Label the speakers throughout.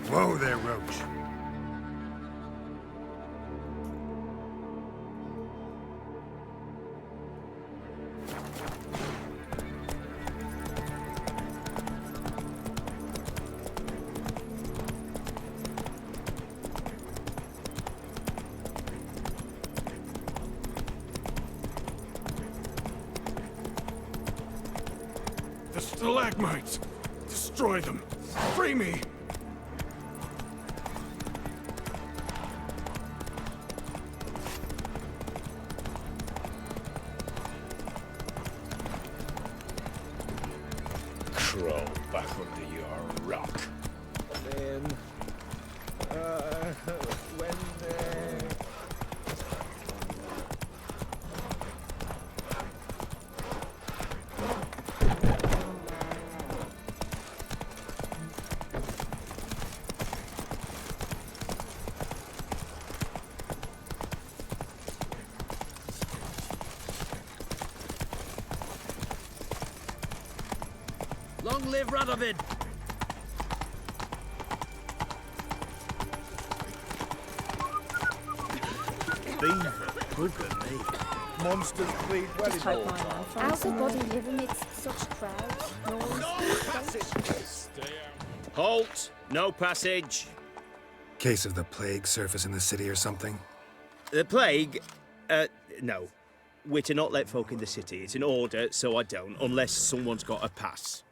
Speaker 1: Whoa there, Roach.
Speaker 2: The stalagmites! Destroy them! Free me!
Speaker 3: Crawl back under your rock.
Speaker 4: Then, when
Speaker 5: Long live Radovid!
Speaker 4: Beaver, bugger me. Monsters bleed well in all time.
Speaker 6: How's a body live amidst such crowds? Noise,
Speaker 5: Halt! No passage.
Speaker 1: Case of the plague surface in the city or something?
Speaker 5: The plague? No. We're to not let folk in the city. It's an order, so I don't, unless someone's got a pass.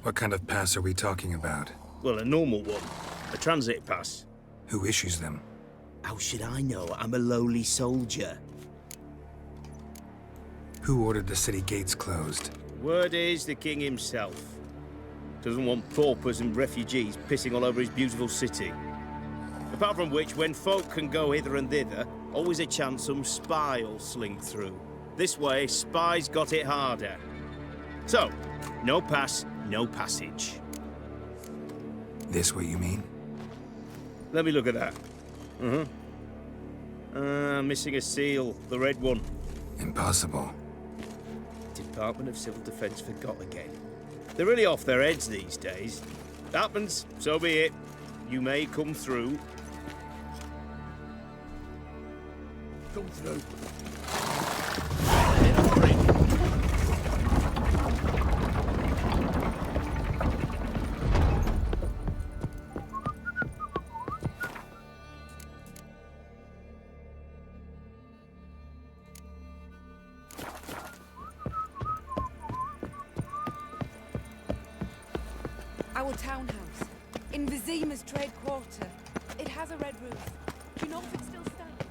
Speaker 1: What kind of pass are we talking about?
Speaker 5: Well, a normal one. A transit pass.
Speaker 1: Who issues them?
Speaker 5: How should I know? I'm a lowly soldier.
Speaker 1: Who ordered the city gates closed?
Speaker 5: Word is the king himself. Doesn't want paupers and refugees pissing all over his beautiful city. Apart from which, when folk can go hither and thither, always a chance some spy will sling through. This way, spies got it harder. So, no pass, no passage.
Speaker 1: This what you mean?
Speaker 5: Let me look at that. Missing a seal, the red one.
Speaker 1: Impossible.
Speaker 5: Department of Civil Defence forgot again. They're really off their heads these days. Happens, so be it. You may come through.
Speaker 4: Come through.
Speaker 5: In a hurry.
Speaker 7: Our townhouse, in Vizima's trade quarter. It has a red roof. Do you know if it still stands?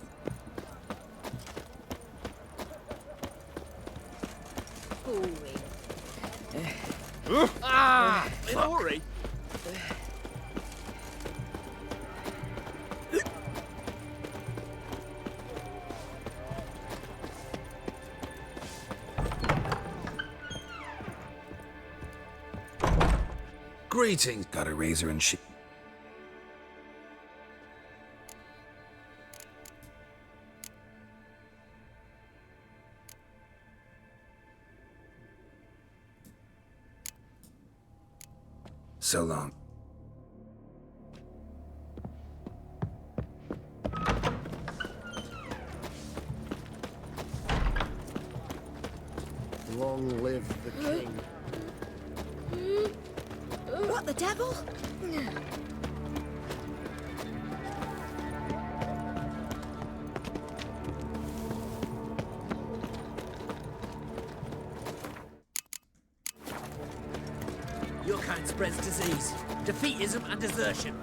Speaker 5: In a hurry.
Speaker 1: Greetings. Got a razor and shit. So long.
Speaker 4: Long live the king.
Speaker 6: What the devil?
Speaker 5: Your kind spreads disease, defeatism and desertion.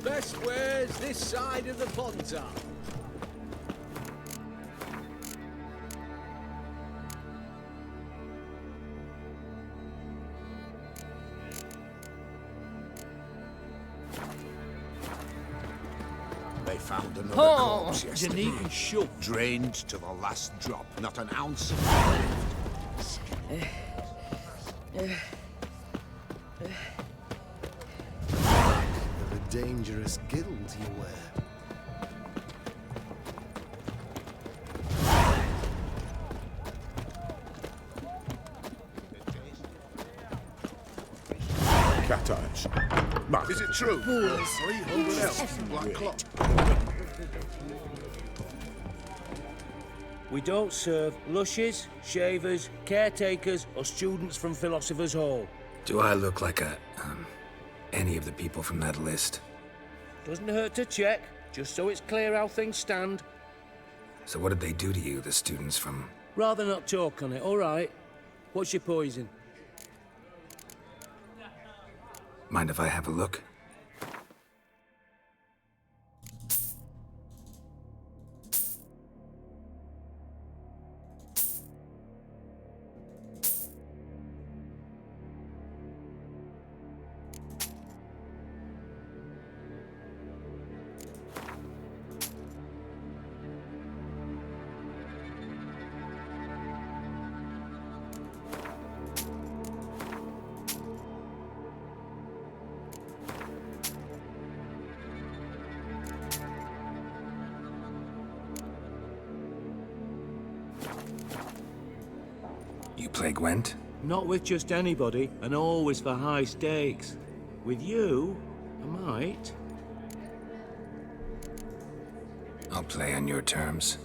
Speaker 4: Best wares this side of the Pontar. They found another corpse yesterday.
Speaker 5: Genevan shook.
Speaker 4: Drained to the last drop. Not an ounce of left. The dangerous guild you wear.
Speaker 2: Cat eyes.
Speaker 4: Is it true? 300 elves in black cloth.
Speaker 8: We don't serve lushes, shavers, caretakers, or students from Philosopher's Hall.
Speaker 1: Do I look like any of the people from that list?
Speaker 8: Doesn't hurt to check, just so it's clear how things stand.
Speaker 1: So what did they do to you, the students from...
Speaker 8: Rather not talk on it, all right? What's your poison?
Speaker 1: Mind if I have a look? You play Gwent?
Speaker 8: Not with just anybody, and always for high stakes. With you, I might.
Speaker 1: I'll play on your terms.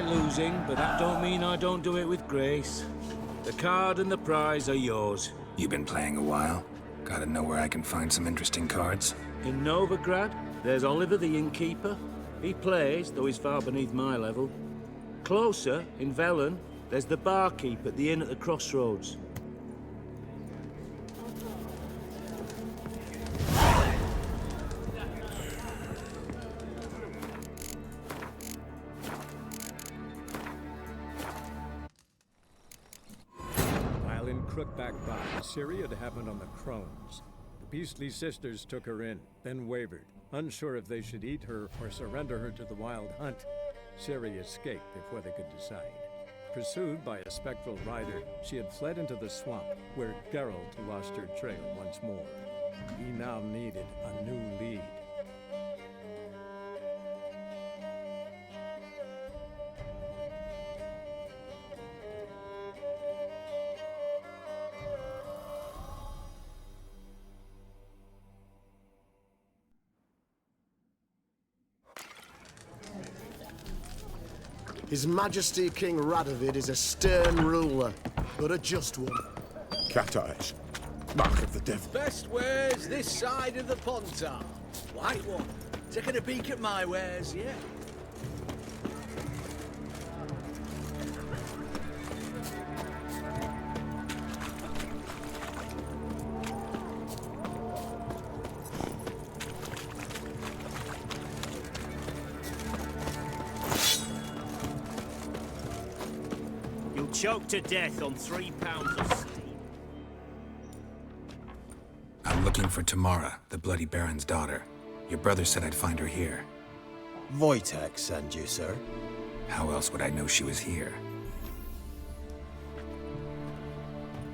Speaker 8: like losing, but that don't mean I don't do it with grace. The card and the prize are yours.
Speaker 1: You been playing a while? Gotta know where I can find some interesting cards.
Speaker 8: In Novigrad, there's Oliver the innkeeper. He plays, though he's far beneath my level. Closer, in Velen, there's the barkeep at the inn at the crossroads.
Speaker 9: While in Crookback Bay, Ciri had happened on the Crones. The Beastly Sisters took her in, then wavered, unsure if they should eat her or surrender her to the Wild Hunt. Ciri escaped before they could decide. Pursued by a spectral rider, she had fled into the swamp, where Geralt lost her trail once more. He now needed a new lead.
Speaker 10: His Majesty King Radovid is a stern ruler, but a just one.
Speaker 2: Cat eyes. Mark of the devil.
Speaker 4: Best wares this side of the Pontar. White one. Taking a peek at my wares, yeah?
Speaker 5: You'll choke to death on 3 pounds of steam.
Speaker 1: I'm looking for Tamara, the Bloody Baron's daughter. Your brother said I'd find her here.
Speaker 11: Wojtek sent you, sir.
Speaker 1: How else would I know she was here?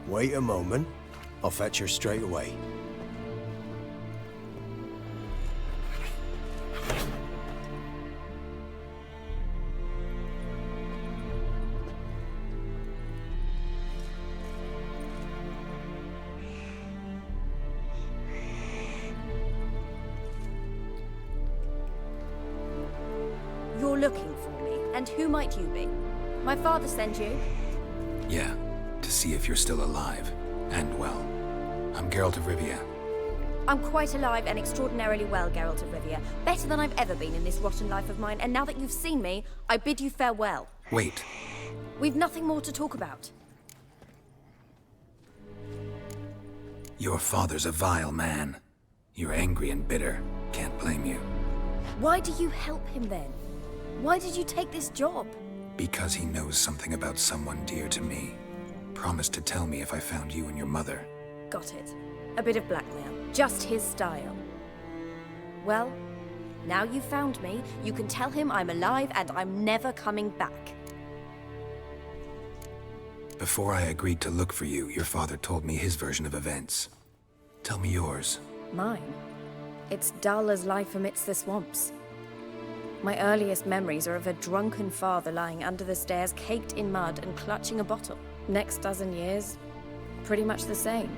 Speaker 11: Wait a moment. I'll fetch her straight away.
Speaker 6: You're looking for me, and who might you be? My father sent you?
Speaker 1: Yeah, to see if you're still alive. And well. I'm Geralt of Rivia.
Speaker 6: I'm quite alive and extraordinarily well, Geralt of Rivia. Better than I've ever been in this rotten life of mine, and now that you've seen me, I bid you farewell.
Speaker 1: Wait.
Speaker 6: We've nothing more to talk about.
Speaker 1: Your father's a vile man. You're angry and bitter. Can't blame you.
Speaker 6: Why do you help him then? Why did you take this job?
Speaker 1: Because he knows something about someone dear to me. Promised to tell me if I found you and your mother.
Speaker 6: Got it. A bit of blackmail. Just his style. Well, now you've found me, you can tell him I'm alive and I'm never coming back.
Speaker 1: Before I agreed to look for you, your father told me his version of events. Tell me yours.
Speaker 6: Mine? It's dull as life amidst the swamps. My earliest memories are of a drunken father lying under the stairs, caked in mud and clutching a bottle. Next dozen years, pretty much the same.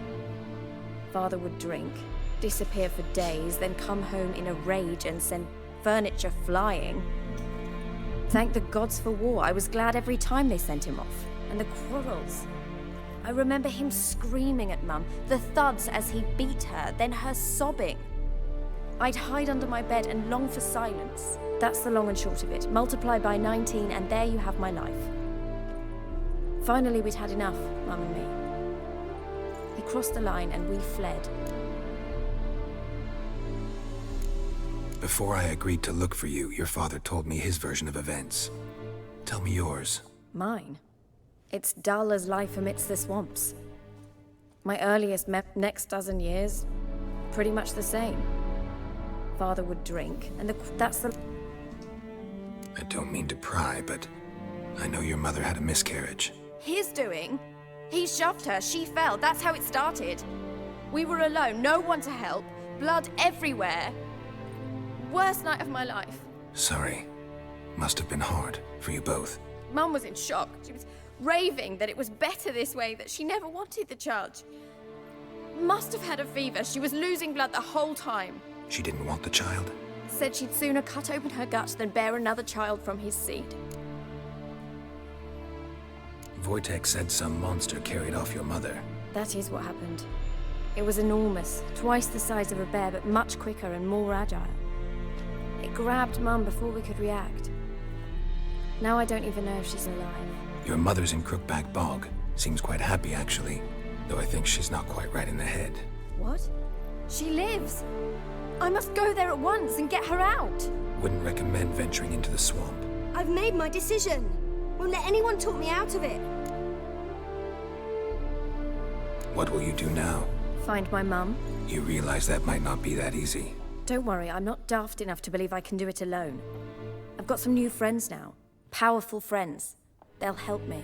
Speaker 6: Father would drink, disappear for days, then come home in a rage and send furniture flying. Thank the gods for war. I was glad every time they sent him off. And the quarrels. I remember him screaming at Mum, the thuds as he beat her, then her sobbing. I'd hide under my bed and long for silence. That's the long and short of it. Multiply by 19 and there you have my life. Finally, we'd had enough, Mum and me. He crossed the line and we fled.
Speaker 1: Before I agreed to look for you, your father told me his version of events. Tell me yours.
Speaker 6: Mine? It's dull as life amidst the swamps. My earliest next dozen years, pretty much the same. Father would drink, and that's the...
Speaker 1: I don't mean to pry, but I know your mother had a miscarriage.
Speaker 6: His doing? He shoved her, she fell, that's how it started. We were alone, no one to help, blood everywhere. Worst night of my life.
Speaker 1: Sorry. Must have been hard for you both.
Speaker 6: Mum was in shock. She was raving that it was better this way, that she never wanted the child. Must have had a fever. She was losing blood the whole time.
Speaker 1: She didn't want the child?
Speaker 6: Said she'd sooner cut open her gut than bear another child from his seed.
Speaker 1: Wojtek said some monster carried off your mother.
Speaker 6: That is what happened. It was enormous, twice the size of a bear, but much quicker and more agile. It grabbed Mum before we could react. Now I don't even know if she's alive.
Speaker 1: Your mother's in Crookback Bog. Seems quite happy, actually. Though I think she's not quite right in the head.
Speaker 6: What? She lives! I must go there at once and get her out!
Speaker 1: Wouldn't recommend venturing into the swamp.
Speaker 12: I've made my decision. Won't let anyone talk me out of it.
Speaker 1: What will you do now?
Speaker 6: Find my mum.
Speaker 1: You realize that might not be that easy.
Speaker 6: Don't worry, I'm not daft enough to believe I can do it alone. I've got some new friends now. Powerful friends. They'll help me.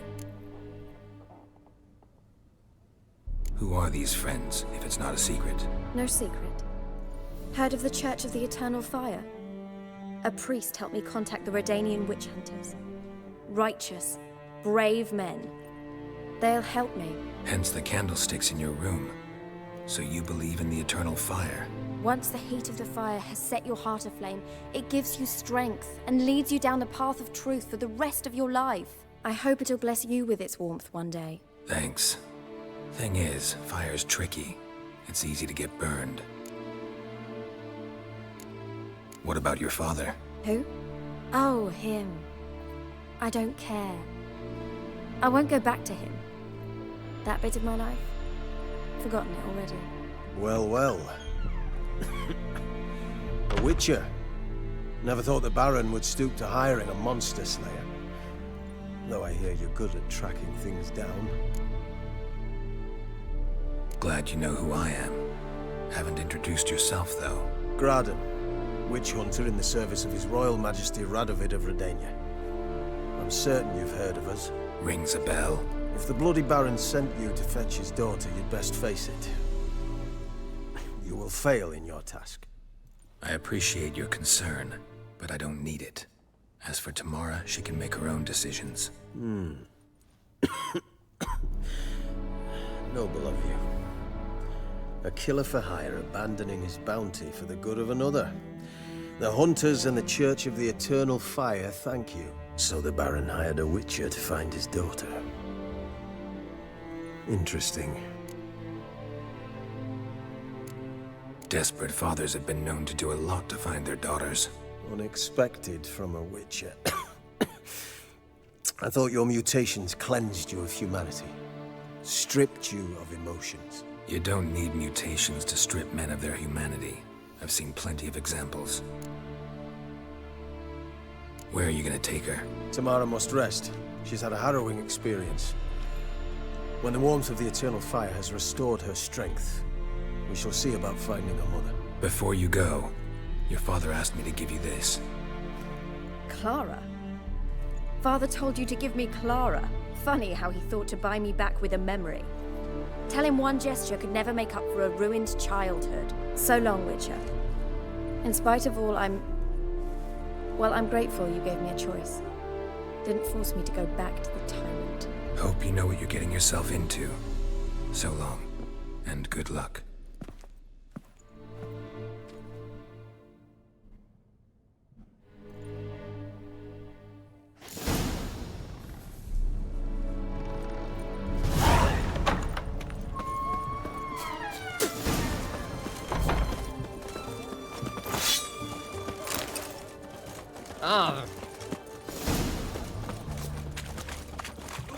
Speaker 1: Who are these friends, if it's not a secret?
Speaker 6: No secret. Heard of the Church of the Eternal Fire? A priest helped me contact the Redanian witch hunters. Righteous, brave men. They'll help me.
Speaker 1: Hence the candlesticks in your room. So you believe in the eternal fire?
Speaker 6: Once the heat of the fire has set your heart aflame, it gives you strength and leads you down the path of truth for the rest of your life. I hope it'll bless you with its warmth one day.
Speaker 1: Thanks. Thing is, fire's tricky. It's easy to get burned. What about your father?
Speaker 6: Who? Oh, him. I don't care. I won't go back to him. That bit of my life? Forgotten it already.
Speaker 11: Well, well. A witcher. Never thought the Baron would stoop to hiring a monster slayer. Though I hear you're good at tracking things down.
Speaker 1: Glad you know who I am. Haven't introduced yourself, though.
Speaker 11: Graden, witch hunter in the service of His Royal Majesty Radovid of Redania. I'm certain you've heard of us.
Speaker 1: Rings a bell.
Speaker 11: If the Bloody Baron sent you to fetch his daughter, you'd best face it. You will fail in your task.
Speaker 1: I appreciate your concern, but I don't need it. As for Tamara, she can make her own decisions.
Speaker 11: Noble of you. A killer for hire abandoning his bounty for the good of another. The hunters and the Church of the Eternal Fire thank you. So the Baron hired a witcher to find his daughter. Interesting.
Speaker 1: Desperate fathers have been known to do a lot to find their daughters.
Speaker 11: Unexpected from a witcher. I thought your mutations cleansed you of humanity. Stripped you of emotions.
Speaker 1: You don't need mutations to strip men of their humanity. I've seen plenty of examples. Where are you gonna take her?
Speaker 11: Tamara must rest. She's had a harrowing experience. When the warmth of the Eternal Fire has restored her strength, we shall see about finding her mother.
Speaker 1: Before you go, your father asked me to give you this.
Speaker 6: Clara? Father told you to give me Clara. Funny how he thought to buy me back with a memory. Tell him one gesture could never make up for a ruined childhood. So long, Witcher. In spite of all, I'm grateful you gave me a choice. Didn't force me to go back to the tyrant.
Speaker 1: Hope you know what you're getting yourself into. So long, and good luck.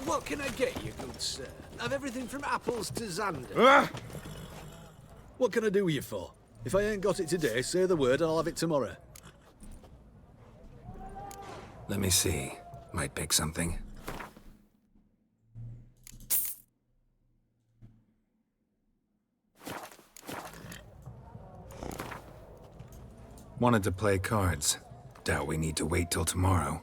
Speaker 4: What can I get you, good sir? I've everything from apples to Xander. What can I do with you for? If I ain't got it today, say the word and I'll have it tomorrow.
Speaker 1: Let me see. Might pick something. Wanted to play cards. Doubt we need to wait till tomorrow.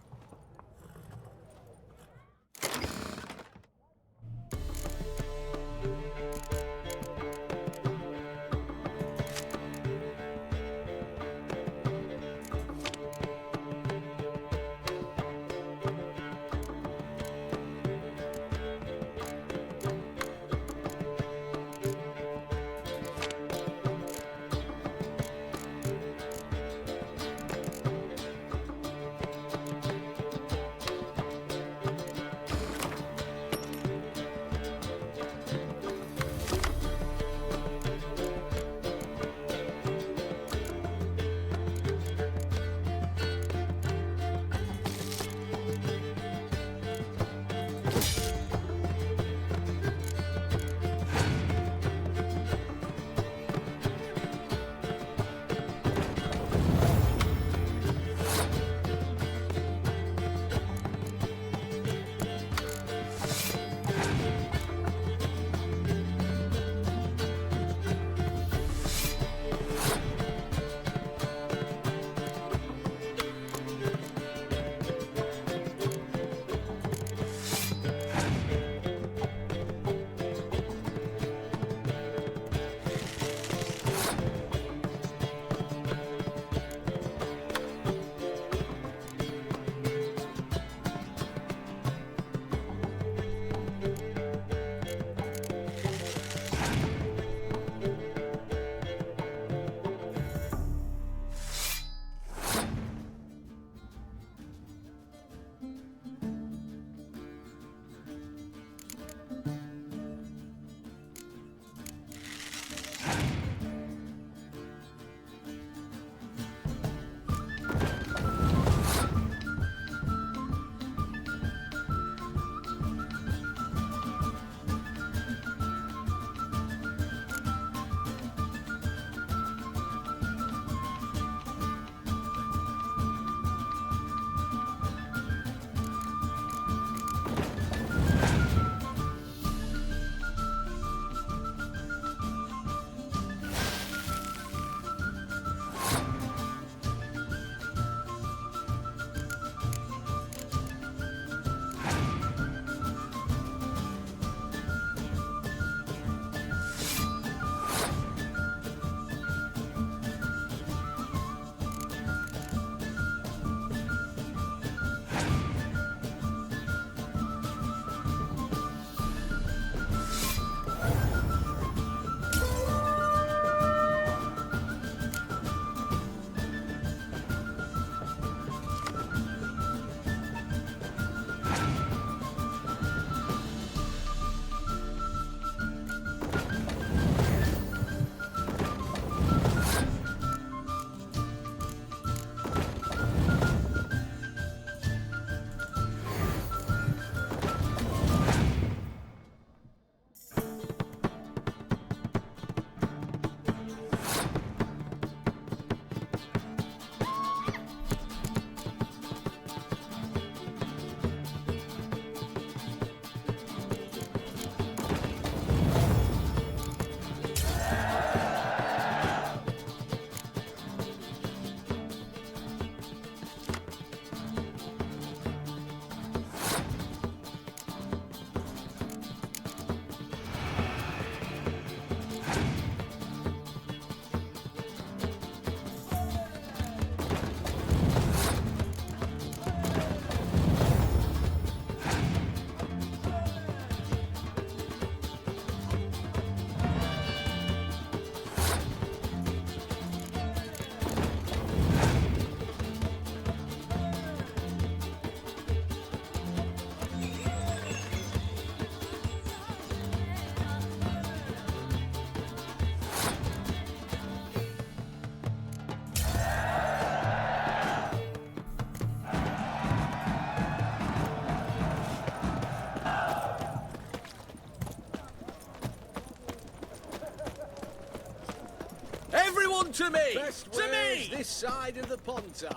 Speaker 4: Everyone to me!
Speaker 5: Best
Speaker 4: To
Speaker 5: ways
Speaker 4: me! This side of the Pontar.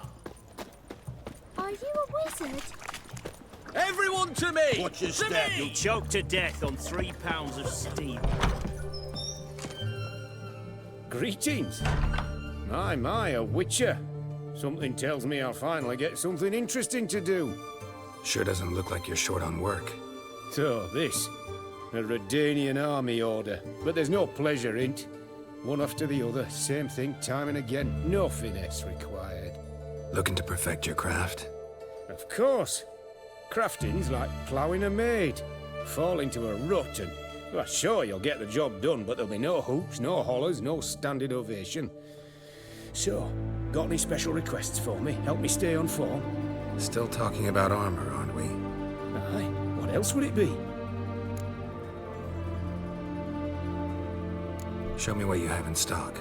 Speaker 12: Are you a wizard?
Speaker 4: Everyone to me!
Speaker 2: Watch your
Speaker 4: To
Speaker 2: step.
Speaker 4: me!
Speaker 5: You'll choke to death on 3 pounds of steam.
Speaker 3: Greetings. My, a witcher. Something tells me I'll finally get something interesting to do.
Speaker 1: Sure doesn't look like you're short on work.
Speaker 3: So, this. A Redanian army order. But there's no pleasure in't. One after the other, same thing time and again. No finesse required.
Speaker 1: Looking to perfect your craft?
Speaker 3: Of course. Crafting's like ploughing a maid. Fall into a rut and... Well, sure, you'll get the job done, but there'll be no hoops, no hollers, no standing ovation. So, got any special requests for me? Help me stay on form?
Speaker 1: Still talking about armor, aren't we?
Speaker 3: Aye, what else would it be?
Speaker 1: Show me what you have in stock.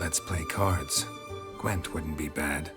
Speaker 1: Let's play cards. Gwent wouldn't be bad.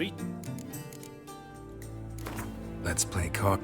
Speaker 5: street.
Speaker 1: Let's play card.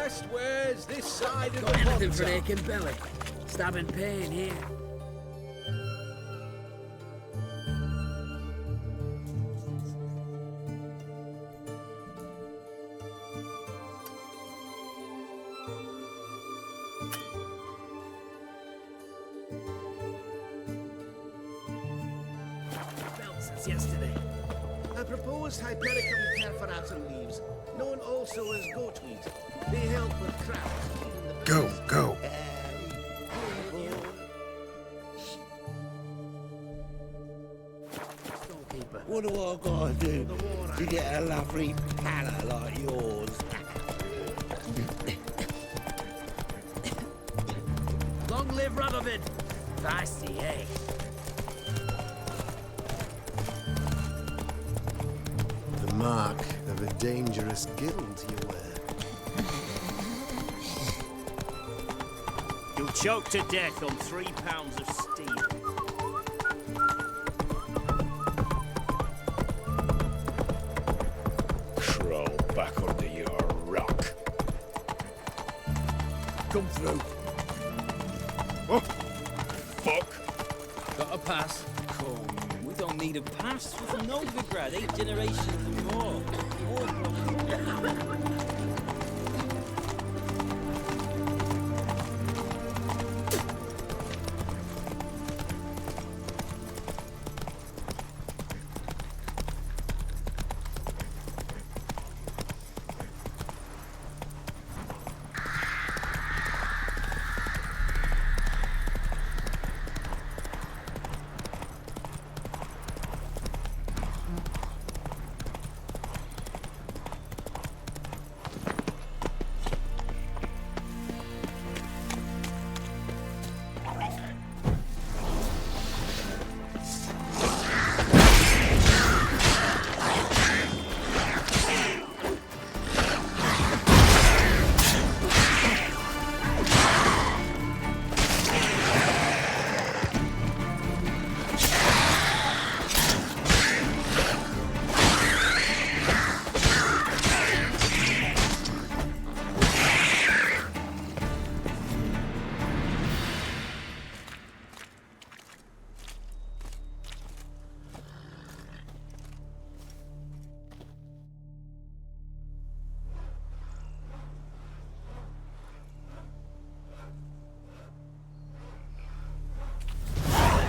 Speaker 4: westwards, this side of
Speaker 13: Got
Speaker 4: the
Speaker 13: anything for an
Speaker 4: Potter.
Speaker 13: aching belly? Stabbing pain here. Felt since yesterday.
Speaker 10: A proposed Hypericum perforatum leaves, known also as goatweed. They help with cramps.
Speaker 1: Go, go.
Speaker 13: Storekeeper.
Speaker 14: What do I gotta do to get a lovely palate like yours?
Speaker 13: Long live Radovid! Feisty, eh?
Speaker 10: The mark of a dangerous guild, you wear.
Speaker 5: You'll choke to death on 3 pounds of steel.
Speaker 2: Crawl back under your rock.
Speaker 14: Come through.
Speaker 2: Oh, fuck.
Speaker 15: Got a pass? Come, we don't need a pass. We're from Novigrad, 8 generations and more.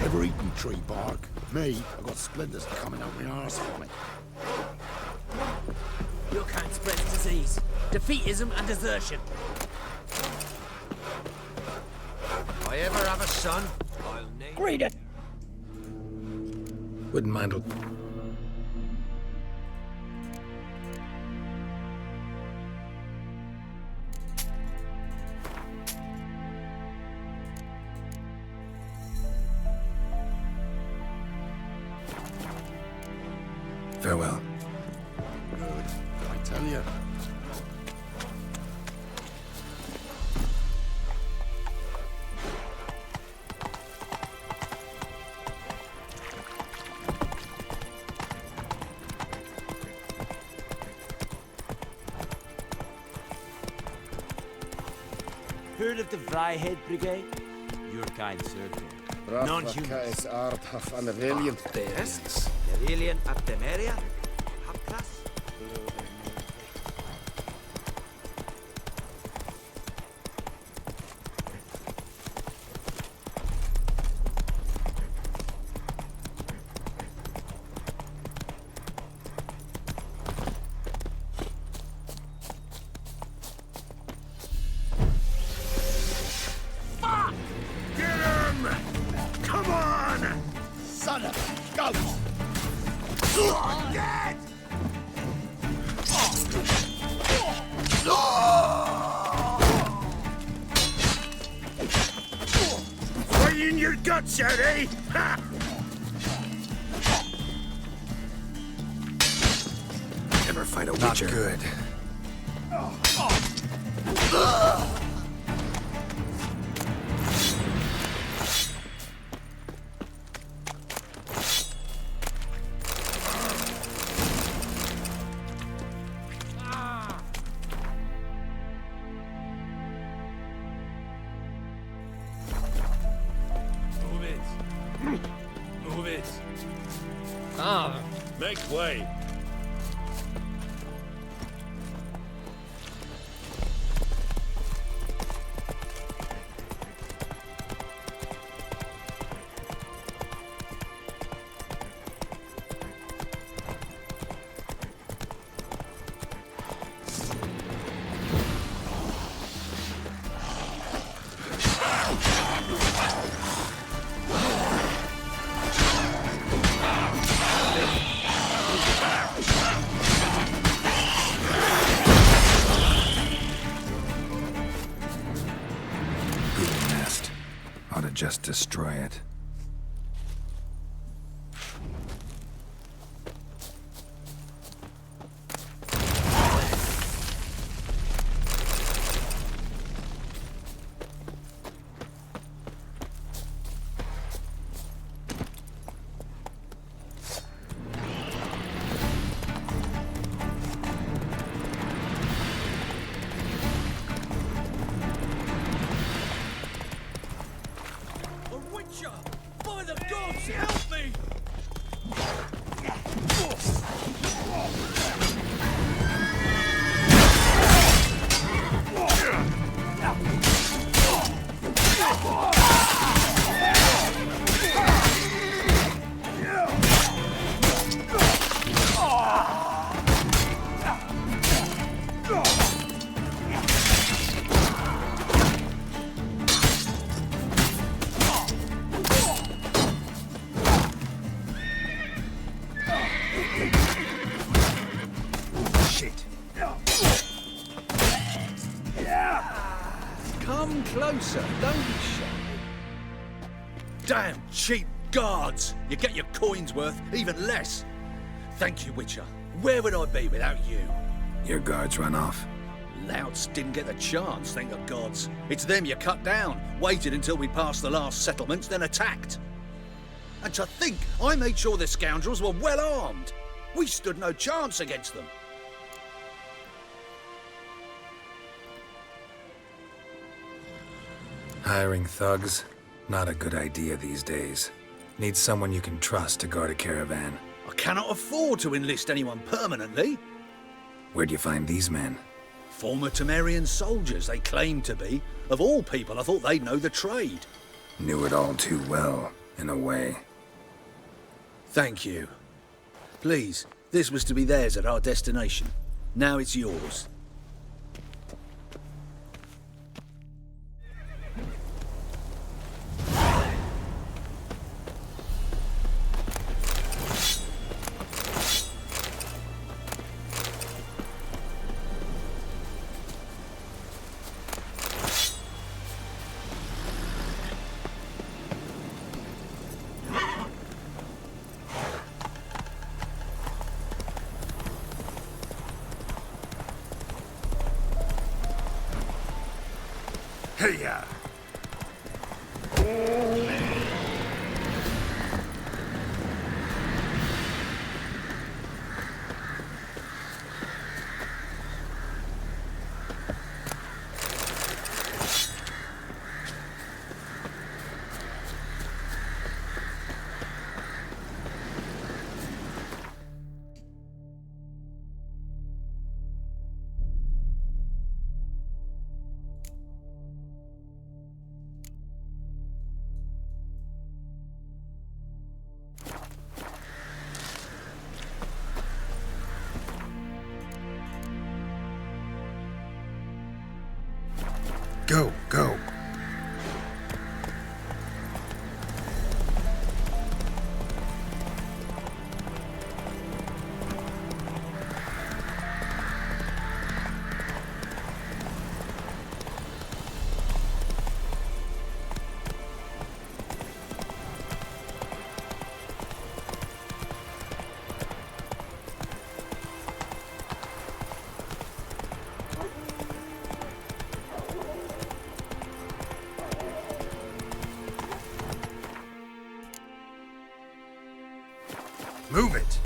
Speaker 2: Ever eaten tree bark? Me, I got splinters coming out my arse from it.
Speaker 13: Your kind spreads disease, defeatism and desertion.
Speaker 4: If I ever have a son, I'll name
Speaker 13: Read it!
Speaker 1: Wouldn't mind a... Farewell.
Speaker 2: Good, I tell you.
Speaker 15: Heard of the Vryhead Brigade? Your kind circle. Non-humans.
Speaker 2: Aardhaf an Aurelian.
Speaker 4: Tests, Aurelian Aptemeria, Hapclass.
Speaker 2: Son of a ghost! Dead!
Speaker 5: Right in your guts, out, eh? Ha!
Speaker 1: Never fight a
Speaker 2: Not
Speaker 1: witcher.
Speaker 2: good.
Speaker 9: Make way.
Speaker 1: Just destroy it.
Speaker 4: By the gods, help me! Come closer, don't be shy. Damn cheap guards! You get your coins worth, even less. Thank you, Witcher. Where would I be without you?
Speaker 1: Your guards run off.
Speaker 4: Louts didn't get the chance, thank the gods. It's them you cut down, waited until we passed the last settlements, then attacked. And to think I made sure the scoundrels were well armed. We stood no chance against them.
Speaker 1: Hiring thugs? Not a good idea these days. Need someone you can trust to guard a caravan.
Speaker 4: I cannot afford to enlist anyone permanently.
Speaker 1: Where'd you find these men?
Speaker 4: Former Temerian soldiers, they claim to be. Of all people, I thought they'd know the trade.
Speaker 1: Knew it all too well, in a way.
Speaker 4: Thank you. Please, this was to be theirs at our destination. Now it's yours.
Speaker 2: Hey-ya!
Speaker 1: Go, go. Move it!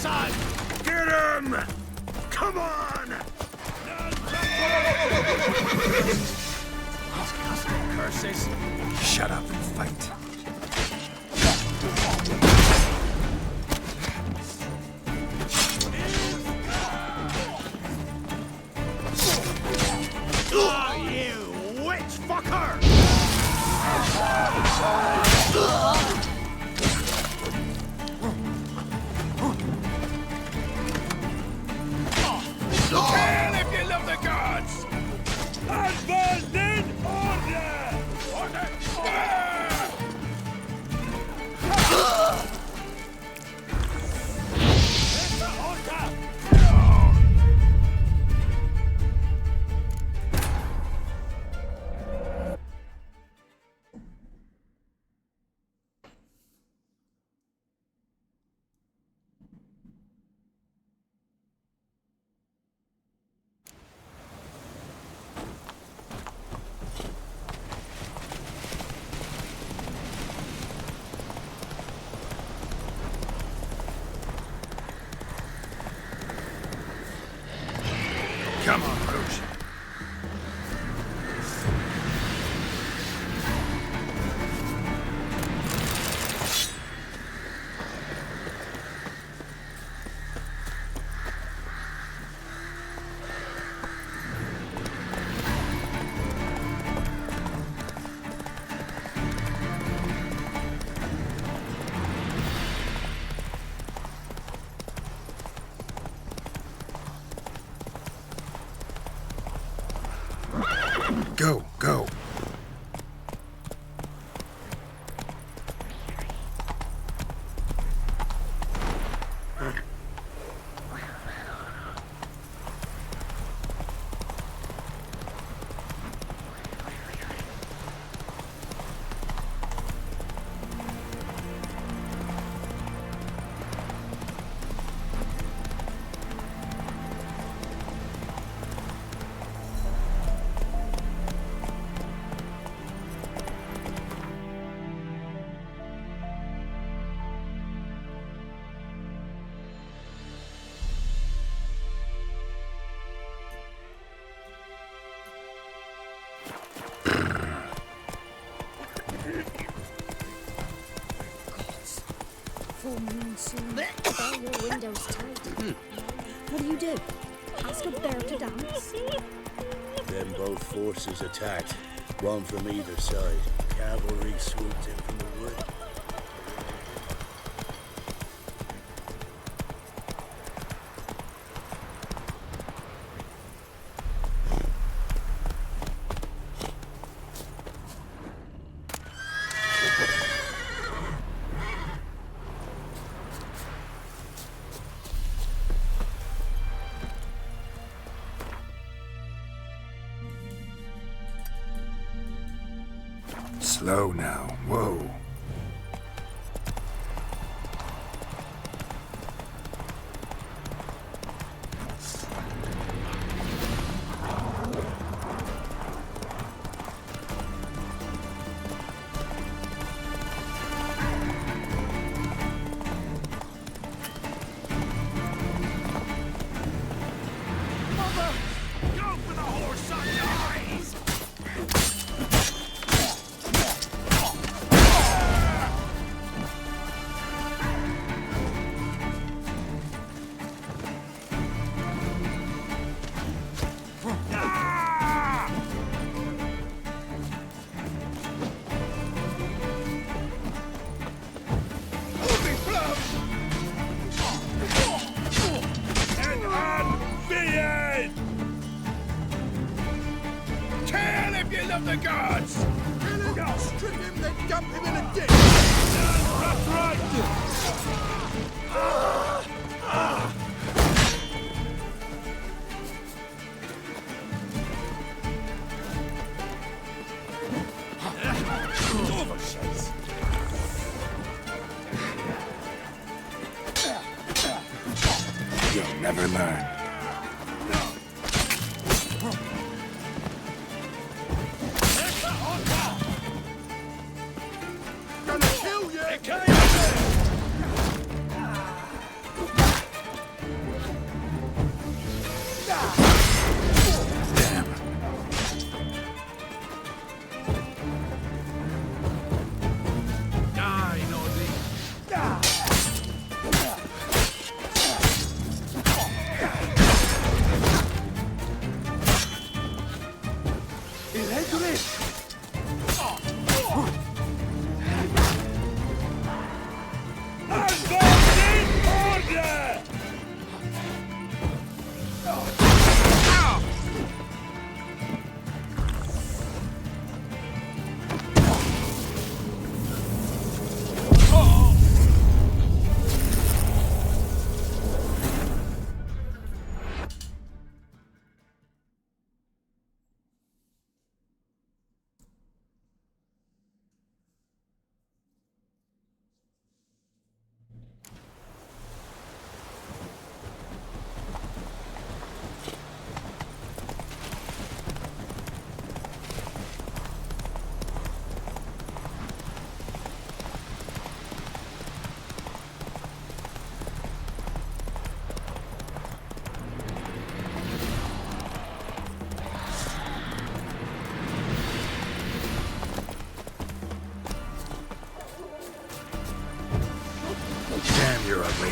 Speaker 13: son!
Speaker 3: Get him! Come on!
Speaker 13: Curses!
Speaker 1: Shut up and fight.
Speaker 13: Oh, you witch fucker!
Speaker 3: Kill if you love the gods! Abandon order! Order! Come on, Rouge. Go, go.
Speaker 12: Full moon soon. All your windows tight. What do you do? Ask a bear to dance?
Speaker 14: Then both forces attacked, one from either side. Cavalry swooped in from the wood.
Speaker 1: Slow now. Whoa.
Speaker 13: Go for the horse on your eyes!
Speaker 3: Of the gods!
Speaker 13: Kill him! Strip him, then dump him in a ditch!
Speaker 3: That's right!
Speaker 1: You'll never learn. you're ugly.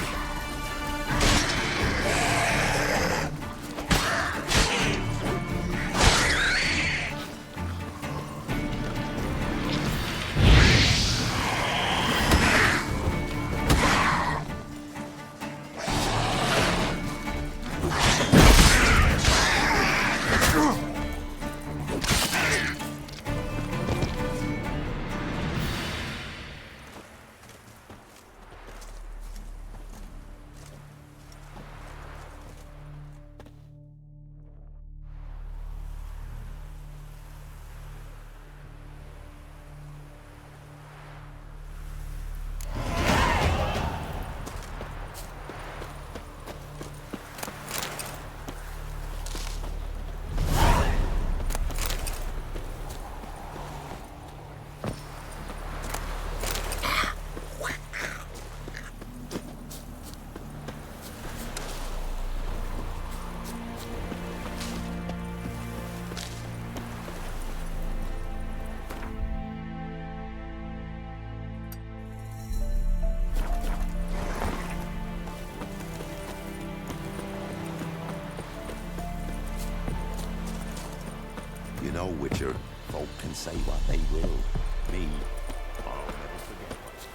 Speaker 16: You know, Witcher, folk can say what they will. Me, I'll never forget what's...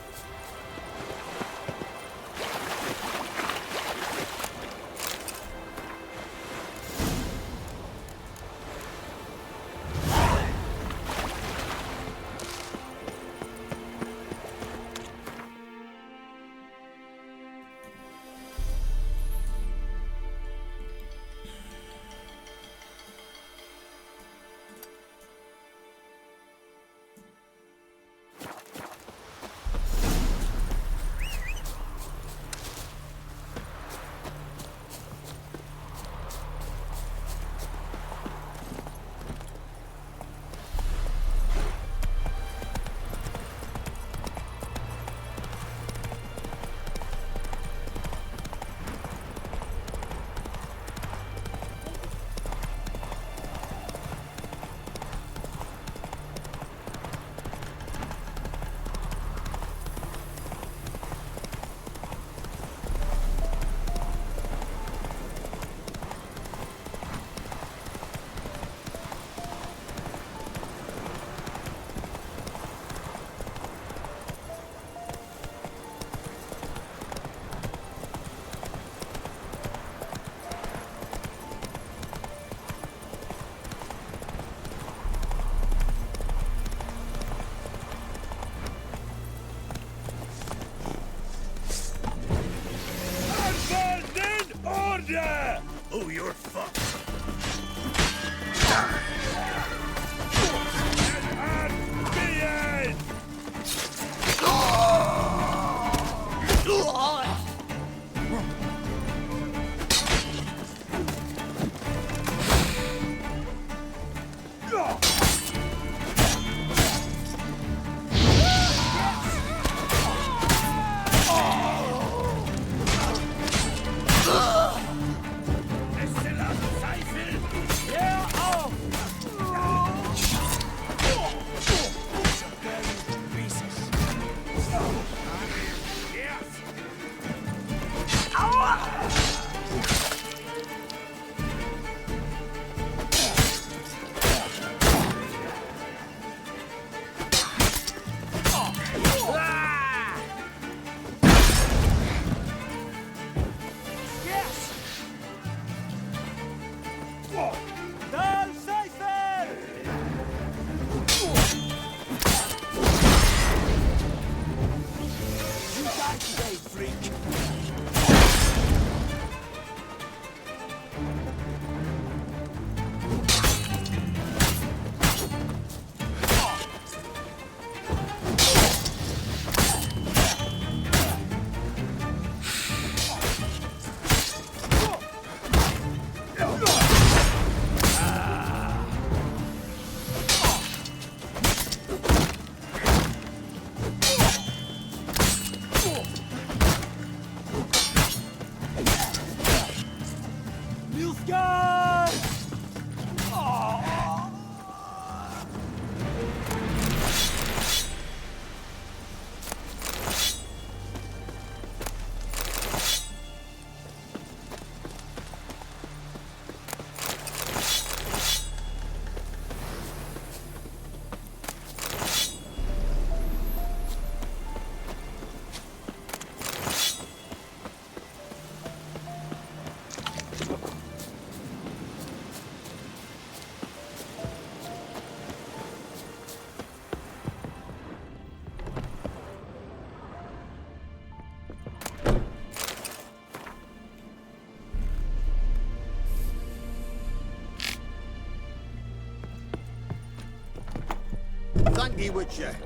Speaker 4: Thank you, Witcher.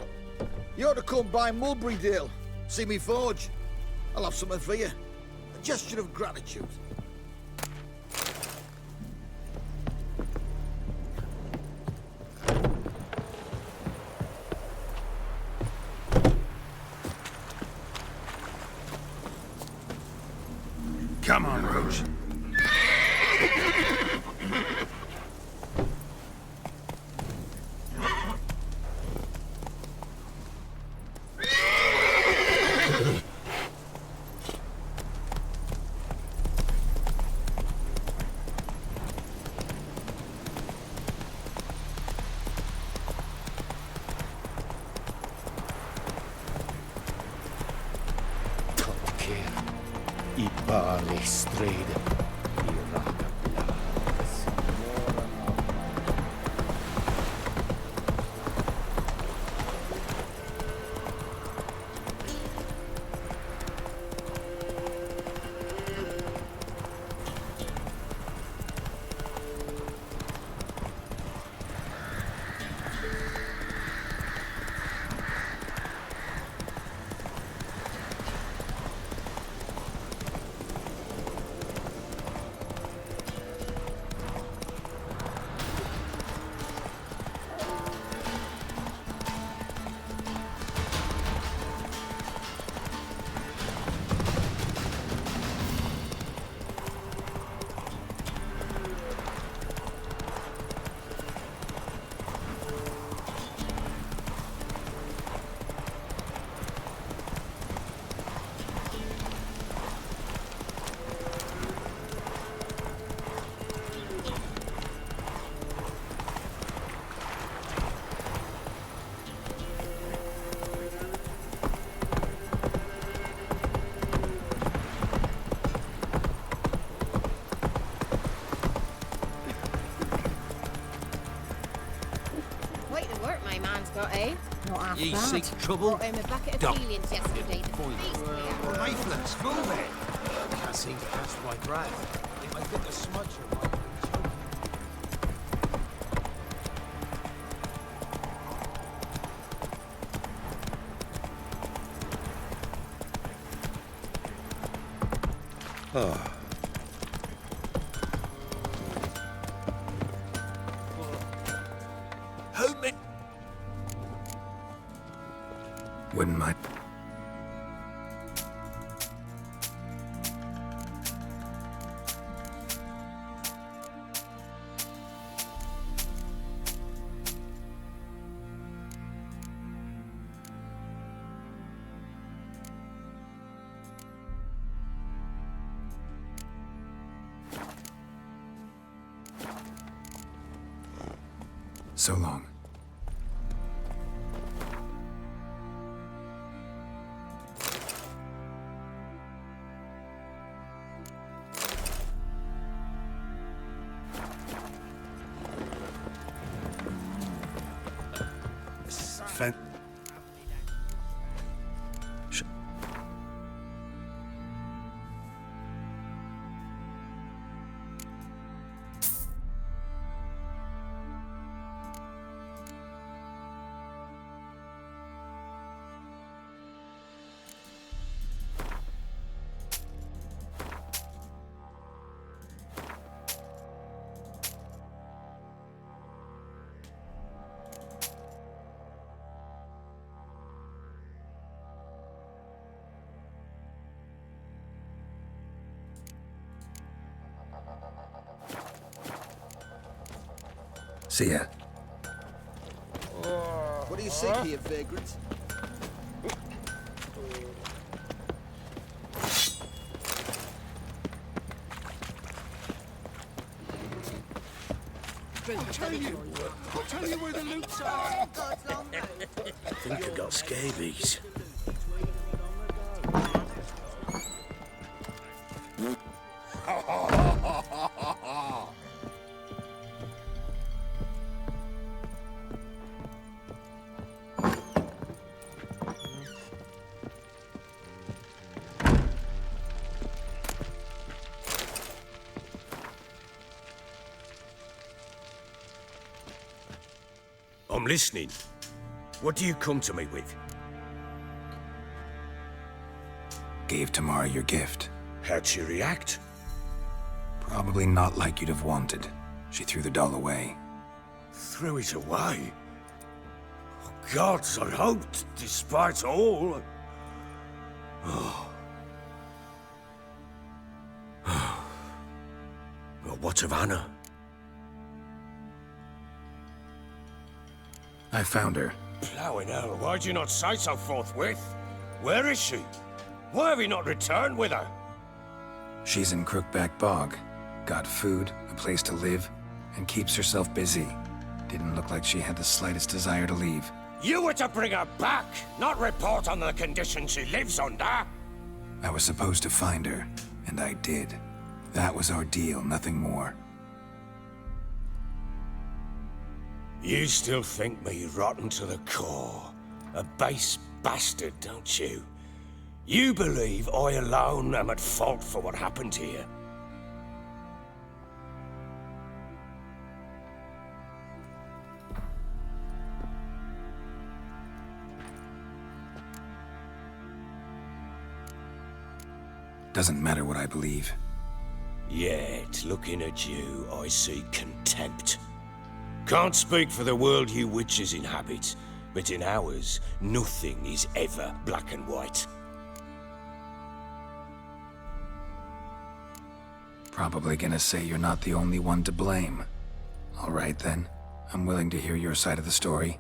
Speaker 4: You ought to come by Mulberrydale. See me forge. I'll have something for you. A gesture of gratitude.
Speaker 1: Come on, Roach.
Speaker 2: I barley strayed.
Speaker 12: Got eh? Not half
Speaker 4: Ye
Speaker 12: bad.
Speaker 4: seek trouble?
Speaker 12: Brought home a bucket of
Speaker 4: Duck.
Speaker 12: Feelians yesterday.
Speaker 10: Rifles, move it! Can't seem to catch my breath. If I think a smudger might be
Speaker 2: Ah.
Speaker 10: Help me!
Speaker 1: Wouldn't mind. So long. Fen- See ya.
Speaker 4: What do you seek here, vagrant?
Speaker 10: I'll tell you where the loot's are!
Speaker 14: I think I got scabies.
Speaker 8: I'm listening.
Speaker 14: What do you come to me with?
Speaker 1: Gave Tamara your gift.
Speaker 14: How'd she react?
Speaker 1: Probably not like you'd have wanted. She threw the doll away.
Speaker 14: Threw it away? Oh, gods, I hoped, despite all... Oh. Well, what of Anna?
Speaker 1: I found her.
Speaker 14: Plowing hell, why'd you not say so forthwith? Where is she? Why have you not returned with her?
Speaker 1: She's in Crookback Bog. Got food, a place to live, and keeps herself busy. Didn't look like she had the slightest desire to leave.
Speaker 14: You were to bring her back, not report on the conditions she lives under.
Speaker 1: I was supposed to find her, and I did. That was our deal, nothing more.
Speaker 14: You still think me rotten to the core. A base bastard, don't you? You believe I alone am at fault for what happened here.
Speaker 1: Doesn't matter what I believe.
Speaker 14: Yet, looking at you, I see contempt. Can't speak for the world you witches inhabit, but in ours, nothing is ever black and white.
Speaker 1: Probably gonna say you're not the only one to blame. All right then, I'm willing to hear your side of the story.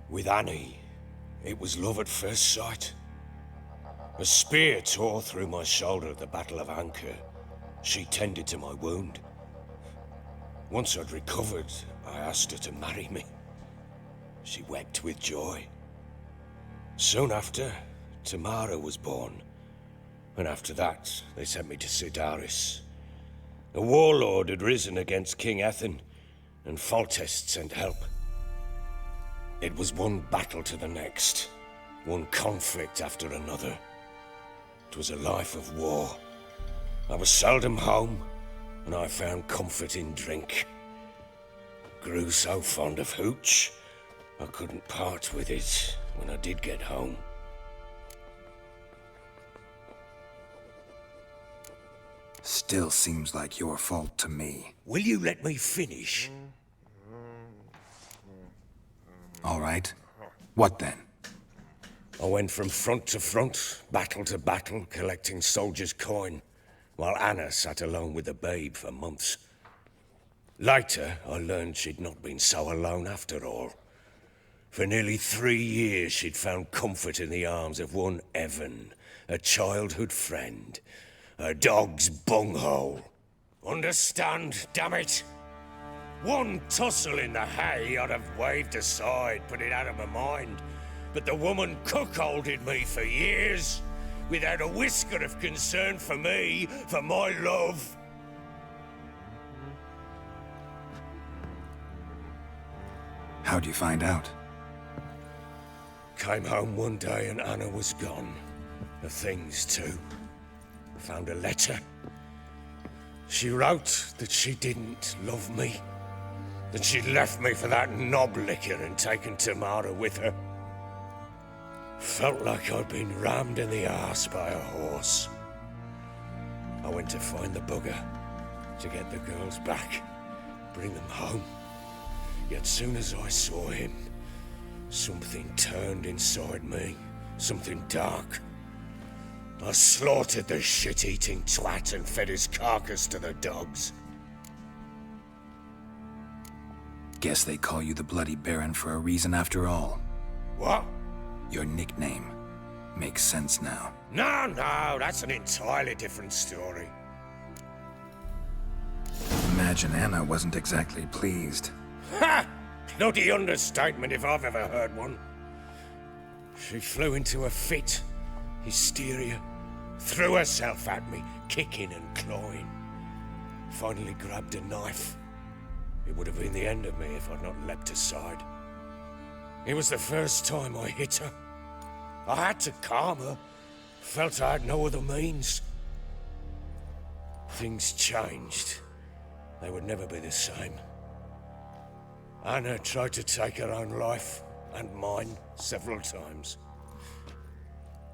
Speaker 14: With Annie, it was love at first sight. A spear tore through my shoulder at the Battle of Anchor. She tended to my wound. Once I'd recovered, I asked her to marry me. She wept with joy. Soon after, Tamara was born. And after that, they sent me to Sidaris. A warlord had risen against King Ethan, and Foltest sent help. It was one battle to the next, one conflict after another. It was a life of war. I was seldom home, and I found comfort in drink. Grew so fond of hooch, I couldn't part with it when I did get home.
Speaker 1: Still seems like your fault to me.
Speaker 14: Will you let me finish?
Speaker 1: All right. What then?
Speaker 14: I went from front to front, battle to battle, collecting soldiers' coin, while Anna sat alone with the babe for months. Later, I learned she'd not been so alone after all. For nearly 3 years, she'd found comfort in the arms of one Evan, a childhood friend, a dog's bunghole. Understand, damn it? One tussle in the hay I'd have waved aside, put it out of my mind. But the woman cuckolded me for years, without a whisker of concern for me, for my love.
Speaker 1: How'd you find out?
Speaker 14: Came home one day and Anna was gone. The things too. Found a letter. She wrote that she didn't love me. That she'd left me for that knob licker and taken Tamara with her. Felt like I'd been rammed in the arse by a horse. I went to find the bugger, to get the girls back, bring them home. Yet soon as I saw him, something turned inside me, something dark. I slaughtered the shit-eating twat and fed his carcass to the dogs.
Speaker 1: Guess they call you the Bloody Baron for a reason after all.
Speaker 14: What?
Speaker 1: Your nickname. Makes sense now.
Speaker 14: No, that's an entirely different story.
Speaker 1: Imagine Anna wasn't exactly pleased.
Speaker 14: Ha! Bloody understatement if I've ever heard one. She flew into a fit, hysteria, threw herself at me, kicking and clawing. Finally grabbed a knife. It would have been the end of me if I'd not leapt aside. It was the first time I hit her. I had to calm her, Felt I had no other means. Things changed. They would never be the same. Anna tried to take her own life, and mine, several times.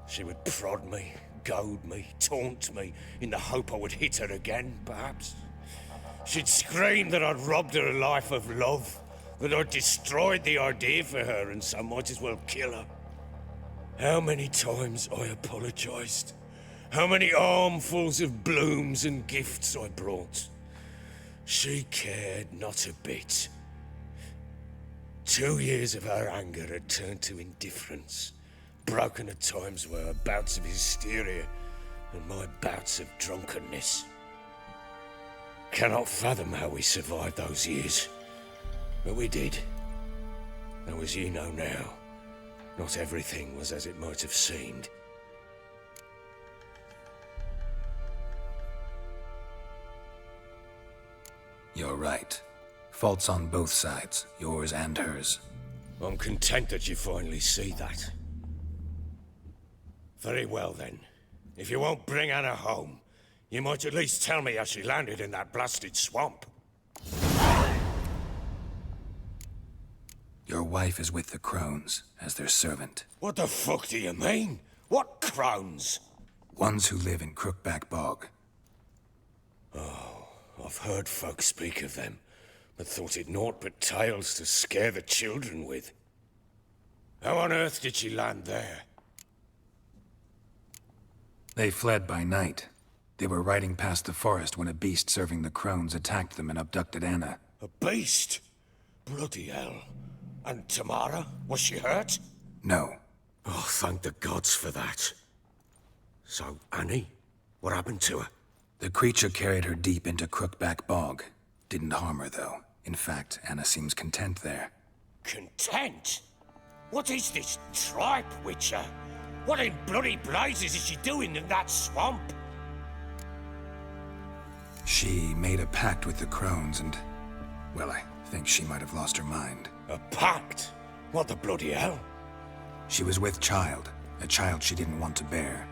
Speaker 14: She would prod me, goad me, taunt me, in the hope I would hit her again, perhaps. She'd scream that I'd robbed her life of love, that I'd destroyed the idea for her, and so might as well kill her. How many times I apologized. How many armfuls of blooms and gifts I brought. She cared not a bit. 2 years of her anger had turned to indifference, broken at times by her bouts of hysteria and my bouts of drunkenness. Cannot fathom how we survived those years, but we did. Though as you know now, not everything was as it might have seemed.
Speaker 1: You're right. Faults on both sides, yours and hers.
Speaker 14: I'm content that you finally see that. Very well then. If you won't bring Anna home, you might at least tell me how she landed in that blasted swamp.
Speaker 1: Your wife is with the Crones, as their servant.
Speaker 14: What the fuck do you mean? What Crones?
Speaker 1: Ones who live in Crookback Bog.
Speaker 14: Oh, I've heard folk speak of them, but thought it naught but tales to scare the children with. How on earth did she land there?
Speaker 1: They fled by night. They were riding past the forest when a beast serving the Crones attacked them and abducted Anna.
Speaker 14: A beast? Bloody hell. And Tamara? Was she hurt?
Speaker 1: No.
Speaker 14: Oh, thank the gods for that. So, Annie? What happened to her?
Speaker 1: The creature carried her deep into Crookback Bog. Didn't harm her, though. In fact, Anna seems content there.
Speaker 14: Content? What is this tripe, Witcher? What in bloody blazes is she doing in that swamp?
Speaker 1: She made a pact with the Crones and... well, I think she might have lost her mind.
Speaker 14: A pact? What the bloody hell?
Speaker 1: She was with child, a child she didn't want to bear.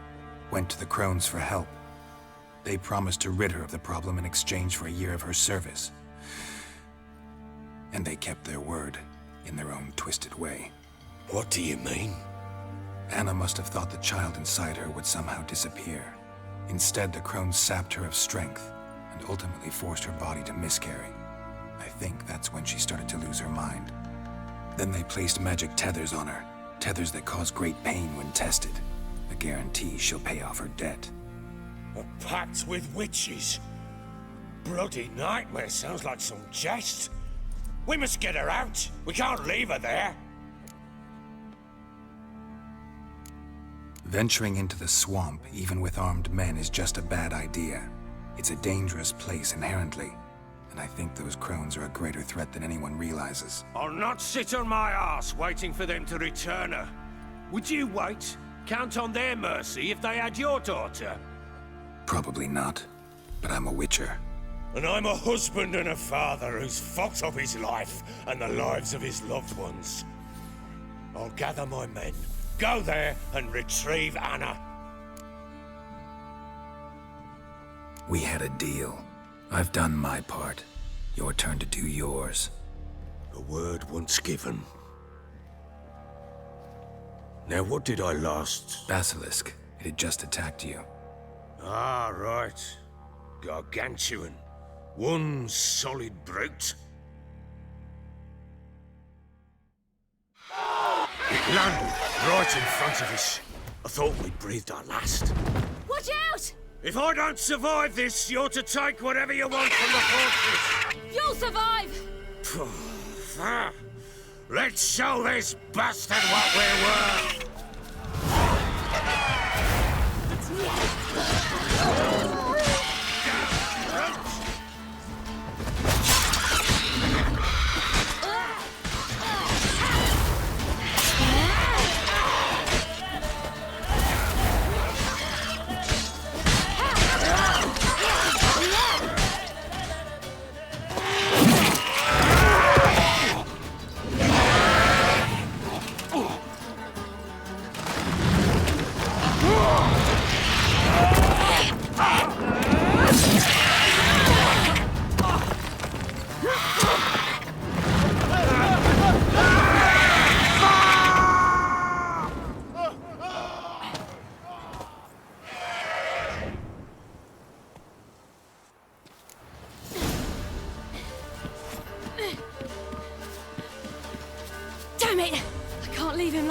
Speaker 1: Went to the Crones for help. They promised to rid her of the problem in exchange for a year of her service. And they kept their word, in their own twisted way.
Speaker 14: What do you mean?
Speaker 1: Anna must have thought the child inside her would somehow disappear. Instead, the Crones sapped her of strength, and ultimately forced her body to miscarry. I think that's when she started to lose her mind. Then they placed magic tethers on her, tethers that cause great pain when tested. A guarantee she'll pay off her debt.
Speaker 14: A pact with witches? Bloody nightmare, sounds like some jest. We must get her out. We can't leave her there.
Speaker 1: Venturing into the swamp, even with armed men, is just a bad idea. It's a dangerous place inherently, and I think those Crones are a greater threat than anyone realizes.
Speaker 14: I'll not sit on my ass waiting for them to return her. Would you wait? Count on their mercy if they had your daughter?
Speaker 1: Probably not, but I'm a Witcher.
Speaker 14: And I'm a husband and a father who's fucked up his life and the lives of his loved ones. I'll gather my men, go there and retrieve Anna.
Speaker 1: We had a deal. I've done my part. Your turn to do yours.
Speaker 14: A word once given. Now what did I last...
Speaker 1: Basilisk. It had just attacked you.
Speaker 14: Ah, right. Gargantuan. One solid brute. It landed right in front of us. I thought we'd breathed our last.
Speaker 12: Watch out!
Speaker 14: If I don't survive this, you're to take whatever you want from the fortress.
Speaker 12: You'll survive!
Speaker 14: Let's show this bastard what we're worth.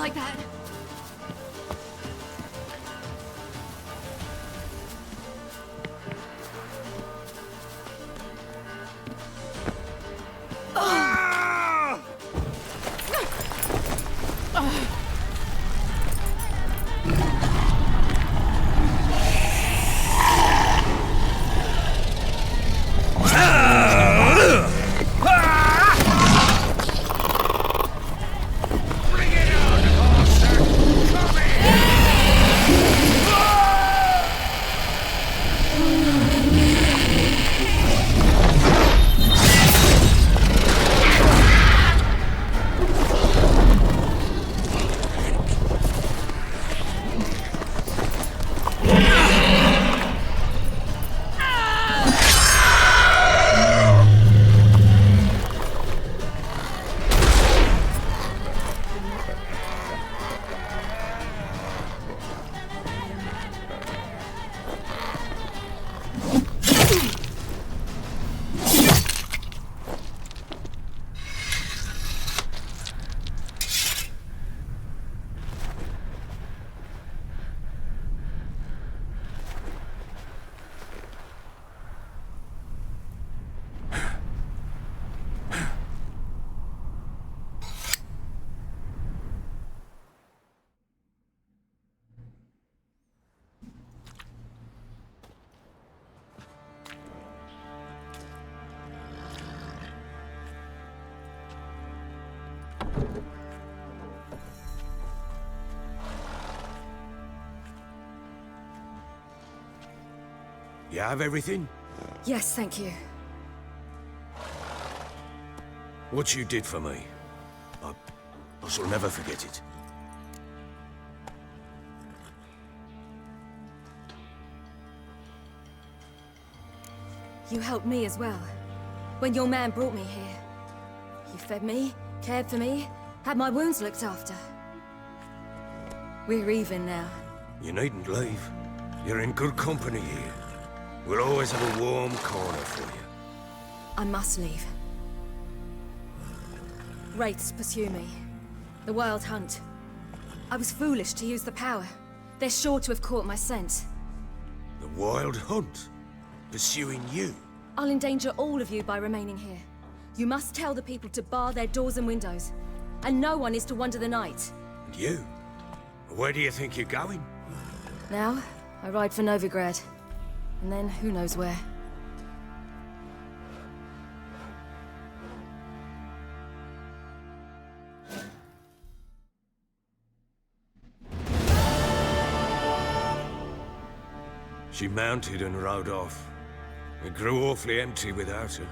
Speaker 12: like that.
Speaker 14: You have everything?
Speaker 6: Yes, thank you.
Speaker 14: What you did for me, I shall never forget it.
Speaker 6: You helped me as well. When your man brought me here. You fed me, cared for me, had my wounds looked after. We're even now.
Speaker 14: You needn't leave. You're in good company here. We'll always have a warm corner for you.
Speaker 6: I must leave. Wraiths pursue me. The Wild Hunt. I was foolish to use the power. They're sure to have caught my scent.
Speaker 14: The Wild Hunt? Pursuing you?
Speaker 6: I'll endanger all of you by remaining here. You must tell the people to bar their doors and windows. And no one is to wander the night.
Speaker 14: And you? Where do you think you're going?
Speaker 6: Now, I ride for Novigrad. And then, who knows where.
Speaker 14: She mounted and rode off. It grew awfully empty without her.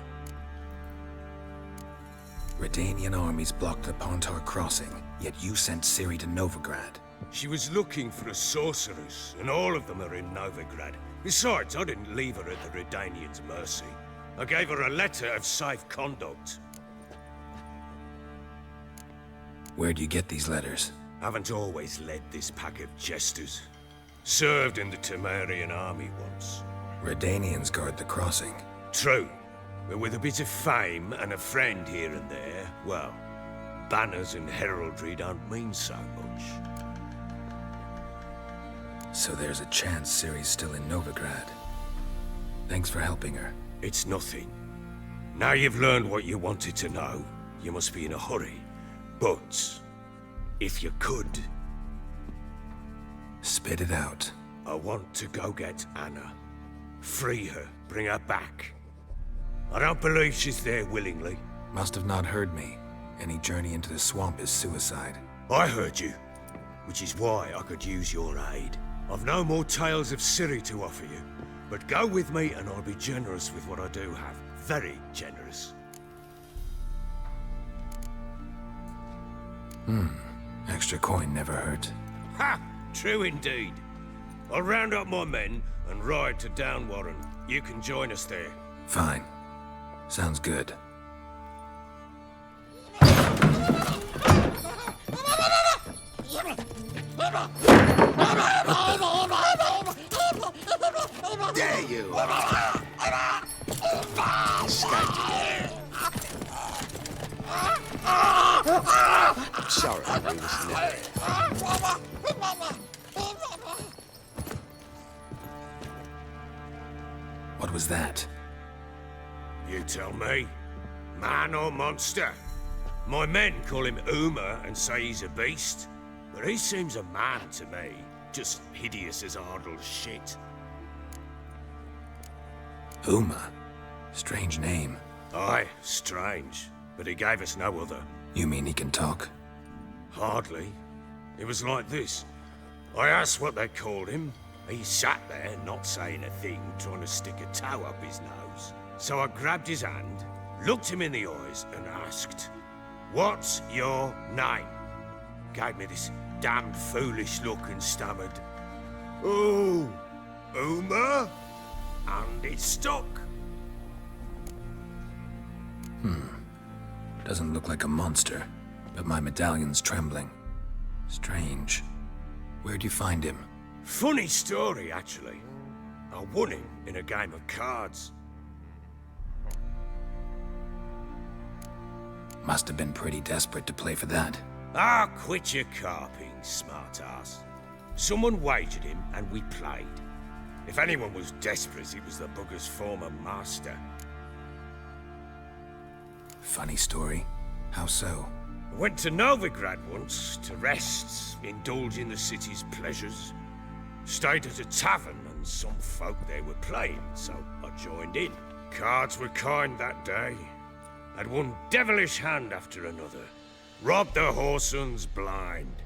Speaker 1: Redanian armies blocked the Pontar crossing, yet you sent Ciri to Novigrad.
Speaker 14: She was looking for a sorceress, and all of them are in Novigrad. Besides, I didn't leave her at the Redanians' mercy. I gave her a letter of safe conduct.
Speaker 1: Where'd you get these letters?
Speaker 14: Haven't always led this pack of jesters. Served in the Temerian army once.
Speaker 1: Redanians guard the crossing.
Speaker 14: True. But with a bit of fame and a friend here and there, well, banners and heraldry don't mean so much.
Speaker 1: So there's a chance Ciri's still in Novigrad. Thanks for helping her.
Speaker 14: It's nothing. Now you've learned what you wanted to know, you must be in a hurry. But, if you could...
Speaker 1: Spit it out.
Speaker 14: I want to go get Anna. Free her, bring her back. I don't believe she's there willingly.
Speaker 1: Must have not heard me. Any journey into the swamp is suicide.
Speaker 14: I heard you, which is why I could use your aid. I've no more tales of Ciri to offer you, but go with me and I'll be generous with what I do have. Very generous.
Speaker 1: Extra coin never hurt.
Speaker 14: Ha! True indeed. I'll round up my men and ride to Downwarren. You can join us there.
Speaker 1: Fine. Sounds good.
Speaker 2: Dare you! Bastard!
Speaker 11: Sorry, we was never.
Speaker 1: What was that?
Speaker 14: You tell me. Man or monster? My men call him Uma and say he's a beast, but he seems a man to me. Just hideous as Ardle's shit.
Speaker 1: Uma? Strange name.
Speaker 14: Aye, strange. But he gave us no other.
Speaker 1: You mean he can talk?
Speaker 14: Hardly. It was like this. I asked what they called him. He sat there, not saying a thing, trying to stick a toe up his nose. So I grabbed his hand, looked him in the eyes, and asked, "What's your name?" Gave me this damned foolish look and stammered, "Oh, Uma?" And it stuck.
Speaker 1: Doesn't look like a monster, but my medallion's trembling. Strange. Where'd you find him?
Speaker 14: Funny story, actually. I won him in a game of cards.
Speaker 1: Must have been pretty desperate to play for that.
Speaker 14: Ah, quit your carping, smartass. Someone wagered him, and we played. If anyone was desperate, it was the bugger's former master.
Speaker 1: Funny story. How so?
Speaker 14: I went to Novigrad once to rest, indulge in the city's pleasures. Stayed at a tavern, and some folk there were playing, so I joined in. Cards were kind that day. Had one devilish hand after another. Robbed the whoresun's blind.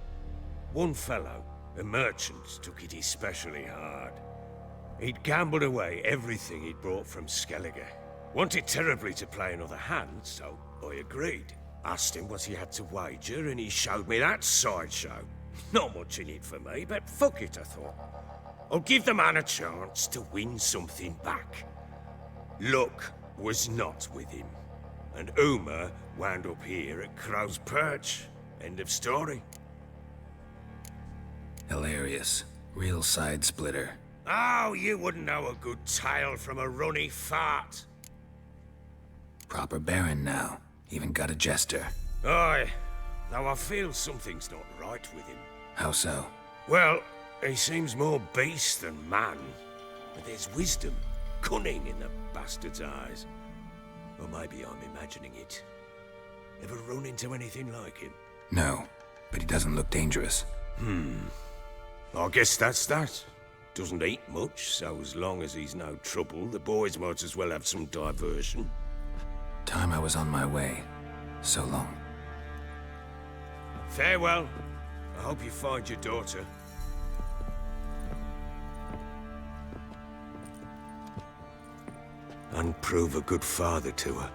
Speaker 14: One fellow, a merchant, took it especially hard. He'd gambled away everything he'd brought from Skellige. Wanted terribly to play another hand, so I agreed. Asked him what he had to wager, and he showed me that sideshow. Not much in it for me, but fuck it, I thought. I'll give the man a chance to win something back. Luck was not with him, and Uma wound up here at Crow's Perch. End of story.
Speaker 1: Hilarious. Real side splitter.
Speaker 14: Oh, you wouldn't know a good tale from a runny fart.
Speaker 1: Proper baron now. Even got a jester.
Speaker 14: Aye, though I feel something's not right with him.
Speaker 1: How so?
Speaker 14: Well, he seems more beast than man. But there's wisdom, cunning in the bastard's eyes. Or maybe I'm imagining it. Ever run into anything like him?
Speaker 1: No, but he doesn't look dangerous.
Speaker 14: I guess that's that. Doesn't eat much, so as long as he's no trouble, the boys might as well have some diversion.
Speaker 1: Time I was on my way. So long.
Speaker 14: Farewell. I hope you find your daughter. And prove a good father to her.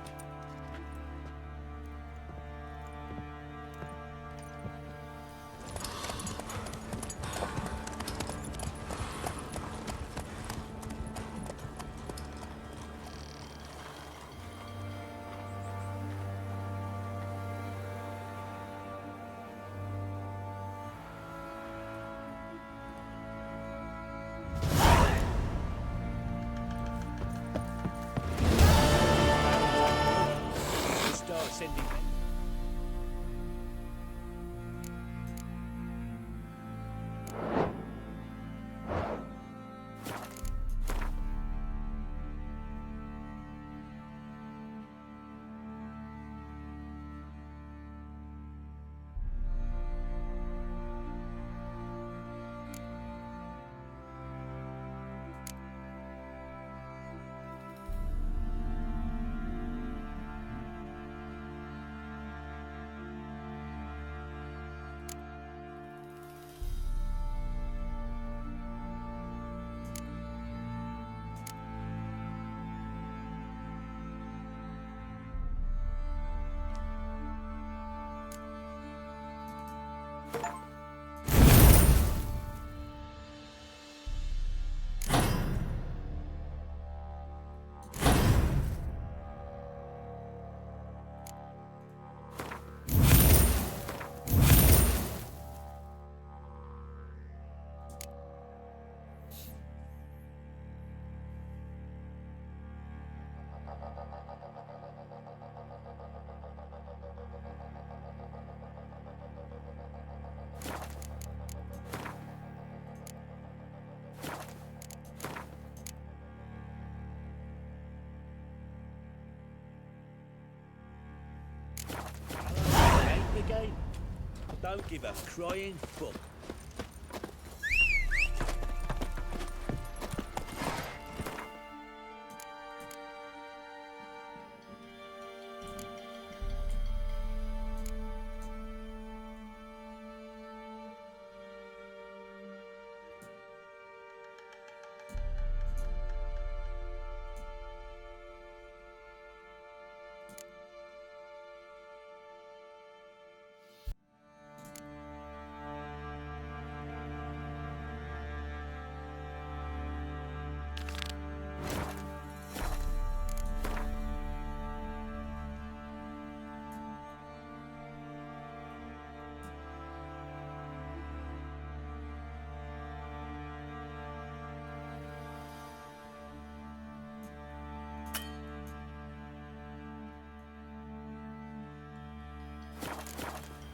Speaker 15: again. Don't give a crying fuck.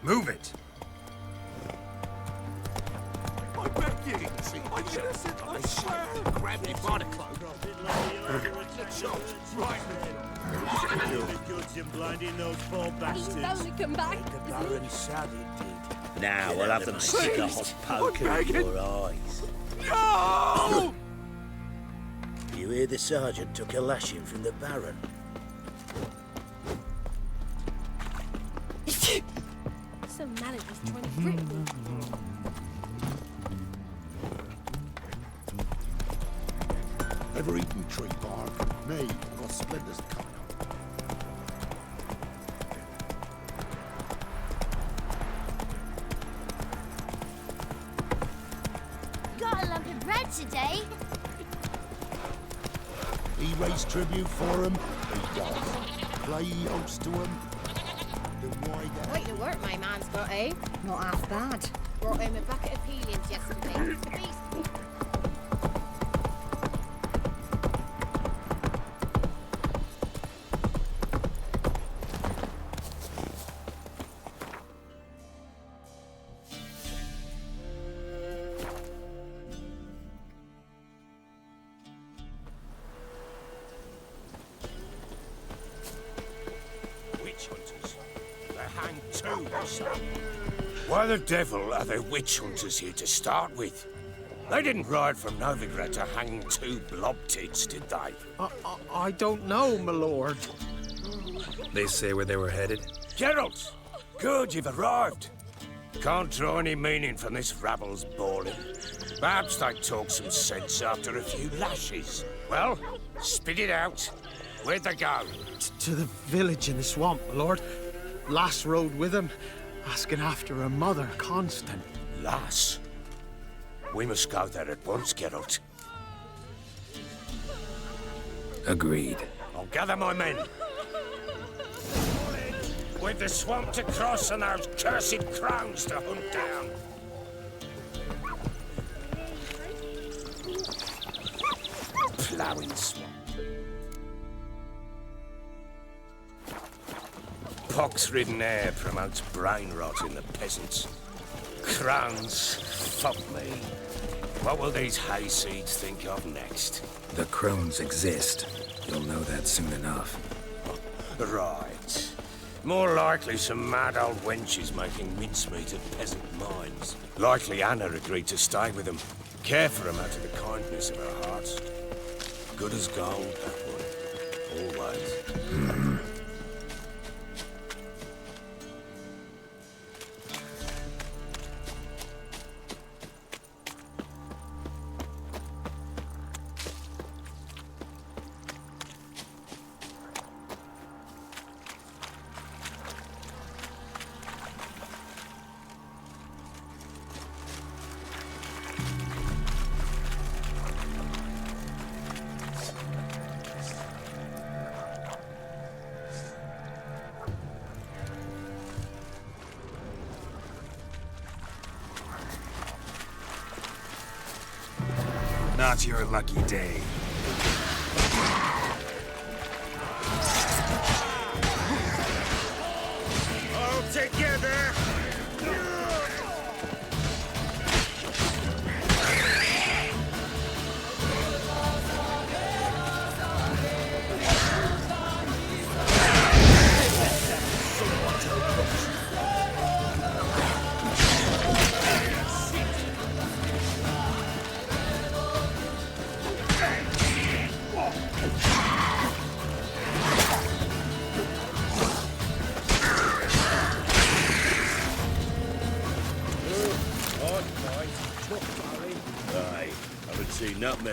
Speaker 1: Move it!
Speaker 16: I beg you! I'm innocent, I swear! Grab me by the cloak. Right.
Speaker 15: The goods in blinding those poor bastards.
Speaker 7: He's only come back.
Speaker 15: The Baron said it did.
Speaker 5: Now we'll have them stick a hot poker in your eyes.
Speaker 16: No!
Speaker 15: You hear the sergeant took a lashing from the Baron?
Speaker 12: Some manager's trying to grip me.
Speaker 2: Ever eaten tree bark? Me, I've got splinters coming up.
Speaker 12: Got a lump of bread today.
Speaker 2: He raised tribute for him. He does. Play host to him. Then why that?
Speaker 12: Quite the work my man's got, eh? Not half bad. Brought him a bucket of peelings yesterday. It's a beast.
Speaker 14: Witch hunters. They hang too, son. Why the devil are there witch hunters here to start with? They didn't ride from Novigrad to hang two blob tits, did they?
Speaker 17: I don't know, my lord.
Speaker 1: They say where they were headed?
Speaker 14: Geralt! Good, you've arrived. Can't draw any meaning from this rabble's bawling. Perhaps they talk some sense after a few lashes. Well, spit it out. Where'd they go?
Speaker 17: To the village in the swamp, my lord. Lass rode with him, asking after her mother, Constant.
Speaker 14: Lass? We must go there at once, Geralt.
Speaker 1: Agreed.
Speaker 14: I'll gather my men. With the swamp to cross and those cursed crones to hunt down. Ploughing swamp. Pox-ridden air promotes brain rot in the peasants. Crones, fuck me. What will these hayseeds think of next?
Speaker 1: The crones exist. You'll know that soon enough.
Speaker 14: Right. More likely some mad old wenches making mincemeat of peasant minds. Likely Anna agreed to stay with them. Care for them out of the kindness of her heart. Good as gold, that one. Always.
Speaker 1: Not your lucky day.
Speaker 14: All together!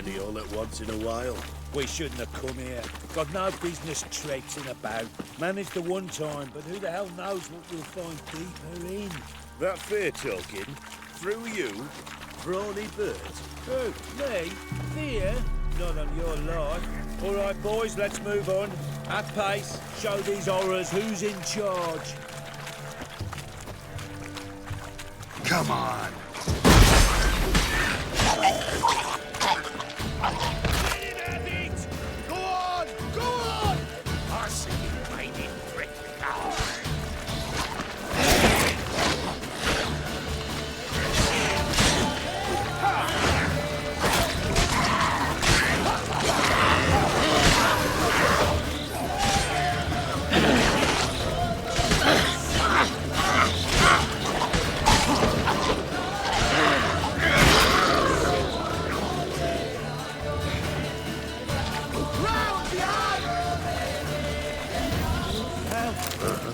Speaker 18: many all at once in a while.
Speaker 8: We shouldn't have come here. Got no business traipsing about. Managed the one time, but who the hell knows what we'll find deeper in?
Speaker 18: That fair talking? Through you? Brawny bird?
Speaker 8: Who? Me? Fear? Not on your life. All right, boys, let's move on. At pace. Show these horrors who's in charge.
Speaker 1: Come on.
Speaker 2: Go on! Go on! I see you waiting, prick.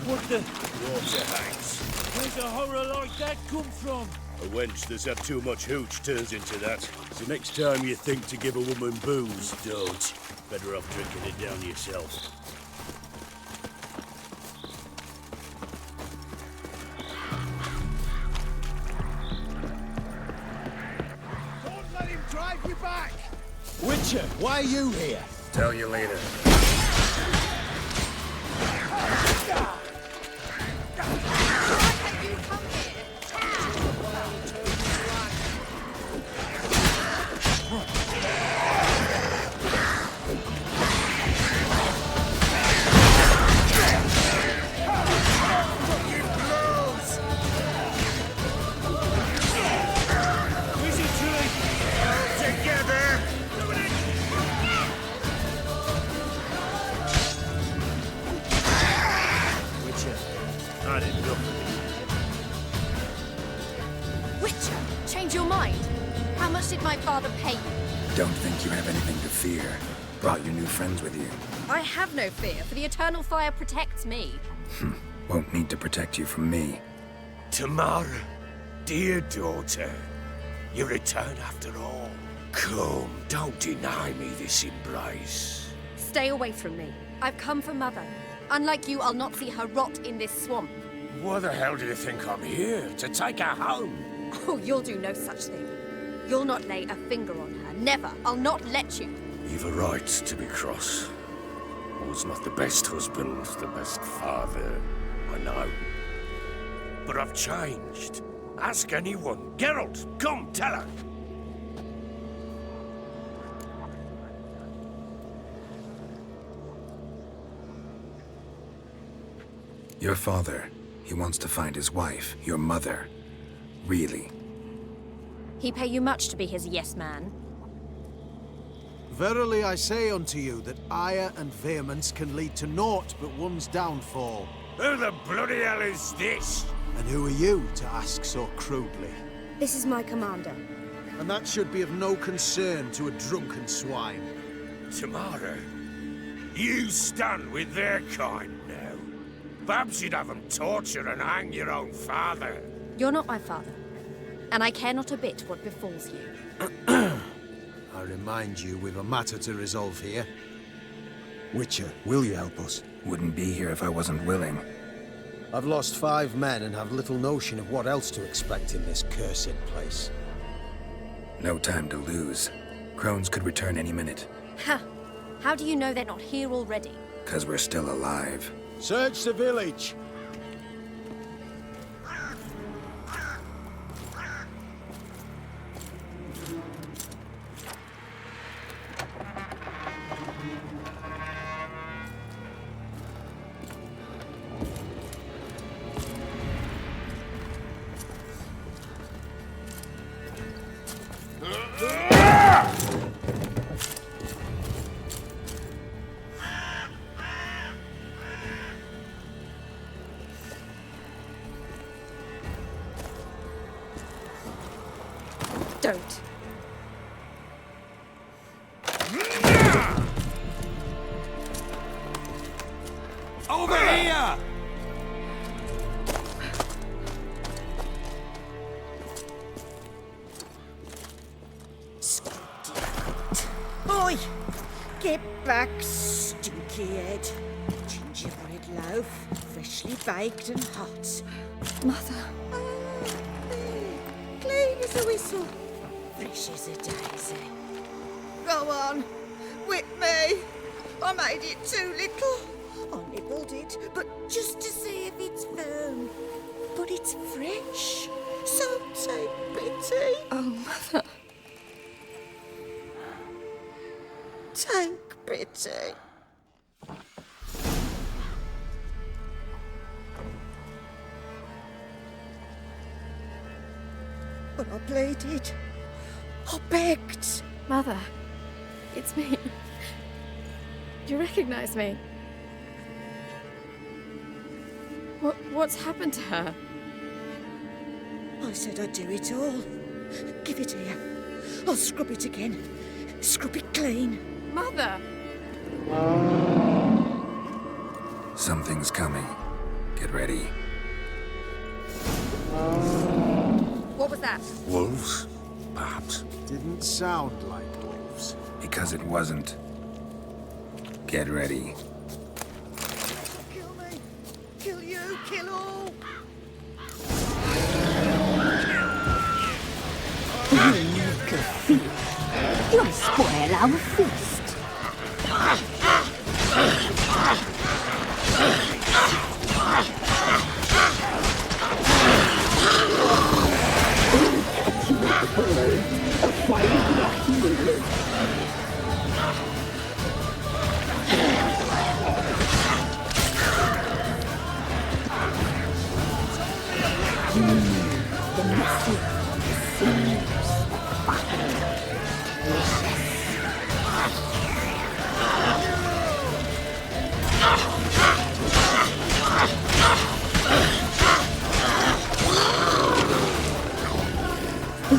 Speaker 8: What the? Water hanks. Where's a horror like that come from?
Speaker 18: A wench that's had too much hooch turns into that. So next time you think to give a woman booze, don't. Better off drinking it down yourself.
Speaker 2: Don't let him drive you back! Witcher, why are you here?
Speaker 1: Tell you later.
Speaker 6: Witcher, change your mind. How much did my father pay you?
Speaker 1: Don't think you have anything to fear. Brought your new friends with you.
Speaker 6: I have no fear, for the eternal fire protects me.
Speaker 1: Won't need to protect you from me.
Speaker 14: Tamara, dear daughter, you return after all. Come, don't deny me this embrace.
Speaker 6: Stay away from me. I've come for Mother. Unlike you, I'll not see her rot in this swamp.
Speaker 14: Why the hell do you think I'm here? To take her home?
Speaker 6: Oh, you'll do no such thing. You'll not lay a finger on her. Never. I'll not let you.
Speaker 14: You've a right to be cross. I was not the best husband, the best father, I know. But I've changed. Ask anyone. Geralt, come, tell her.
Speaker 1: Your father, he wants to find his wife, your mother. Really?
Speaker 6: He pay you much to be his yes man.
Speaker 17: Verily I say unto you that ire and vehemence can lead to naught but one's downfall.
Speaker 14: Who the bloody hell is this?
Speaker 17: And who are you to ask so crudely?
Speaker 12: This is my commander.
Speaker 17: And that should be of no concern to a drunken swine.
Speaker 14: Tamara, you stand with their kind now. Perhaps you'd have them torture and hang your own father.
Speaker 6: You're not my father, and I care not a bit what befalls you.
Speaker 17: I remind you, we've a matter to resolve here. Witcher, will you help us?
Speaker 1: Wouldn't be here if I wasn't willing.
Speaker 11: I've lost 5 men and have little notion of what else to expect in this cursed place.
Speaker 1: No time to lose. Crones could return any minute.
Speaker 6: Ha! How do you know they're not here already?
Speaker 1: 'Cause we're still alive.
Speaker 17: Search the village!
Speaker 6: Don't.
Speaker 14: Over here!
Speaker 19: Get back, stinky head. Gingerbread loaf, freshly baked and hot.
Speaker 6: Mother.
Speaker 19: Clean as a whistle, fresh as a daisy. Go on, whip me. I made it too little. I nibbled it, but just to see if it's firm. But it's fresh, so take pity.
Speaker 6: Oh, Mother.
Speaker 19: Take pity. But I pleaded. I begged.
Speaker 6: Mother, it's me. Do you recognize me? What's happened to her?
Speaker 19: I said I'd do it all. Give it here. I'll scrub it again. Scrub it clean.
Speaker 6: Mother!
Speaker 1: Something's coming. Get ready.
Speaker 6: What was that?
Speaker 1: Wolves? Perhaps.
Speaker 17: Didn't sound like wolves.
Speaker 1: Because it wasn't. Get ready.
Speaker 19: Kill me. Kill you. Kill all.
Speaker 12: You'll spoil our feast. The messy seems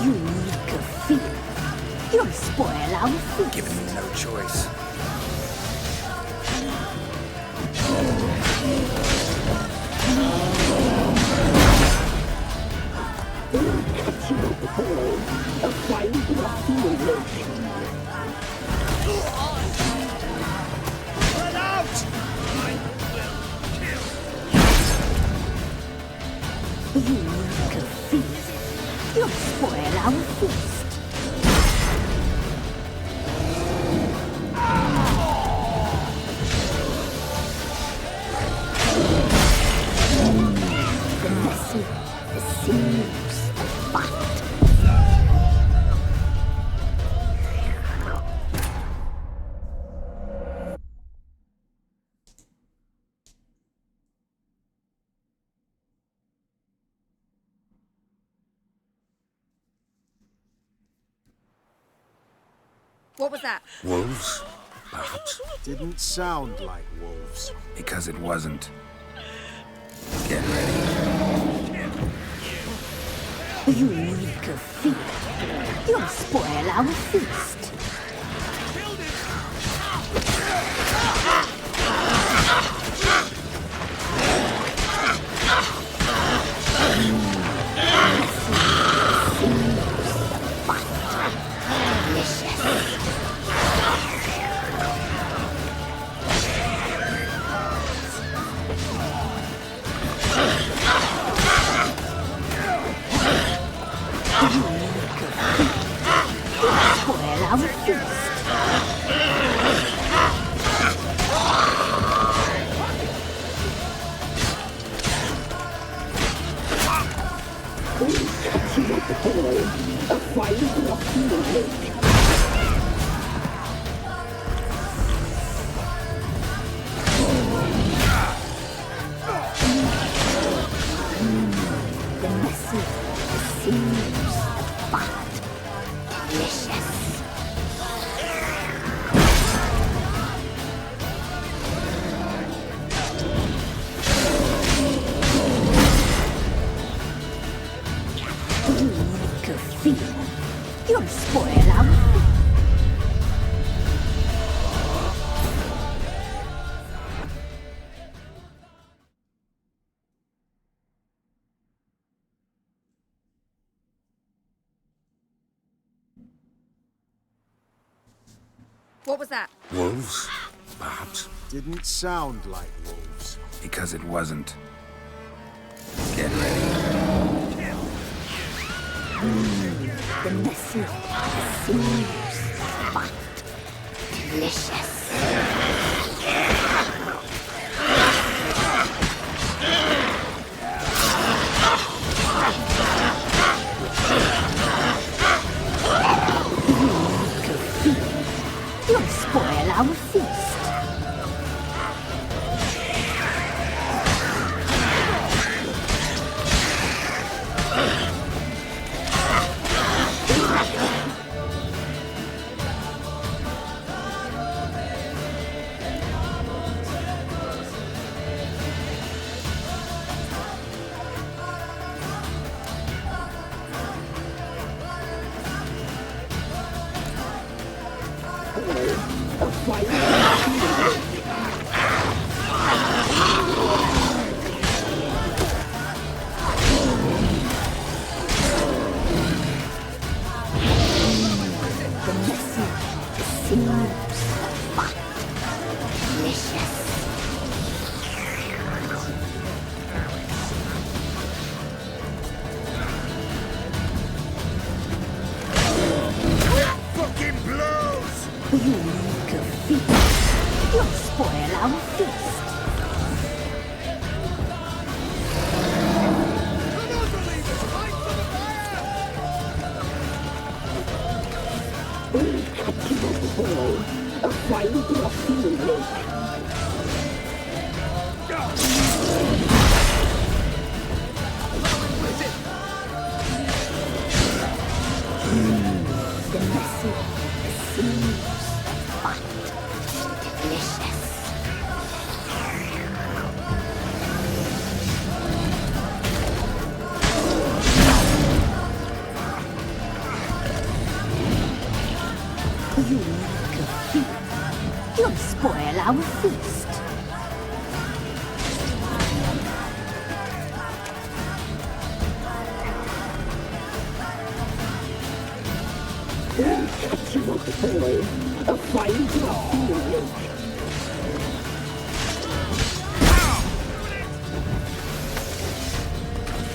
Speaker 12: you make a fear. You'll spoil our feast.
Speaker 1: Giving me no choice.
Speaker 10: Let out!
Speaker 12: You make a feast. You'll spoil our feast. The messy, the sinews, the fat.
Speaker 6: What was that?
Speaker 1: Wolves? Perhaps.
Speaker 17: Didn't sound like wolves.
Speaker 1: Because it wasn't. Get ready.
Speaker 12: You make a fear. You'll spoil our feast. Spoil our
Speaker 6: What was that?
Speaker 14: Wolves, perhaps?
Speaker 17: Didn't sound like wolves.
Speaker 1: Because it wasn't. Get ready.
Speaker 12: The messy, smooth, fat, delicious. You'll spoil our feast.
Speaker 18: Fucking blows!
Speaker 12: You make a feast. You'll spoil our feast. A fine brothing lake. The messy, the smooth, fat, delicious. You make a feast. You'll spoil our feast. Catch you boy, a fine brothing lake.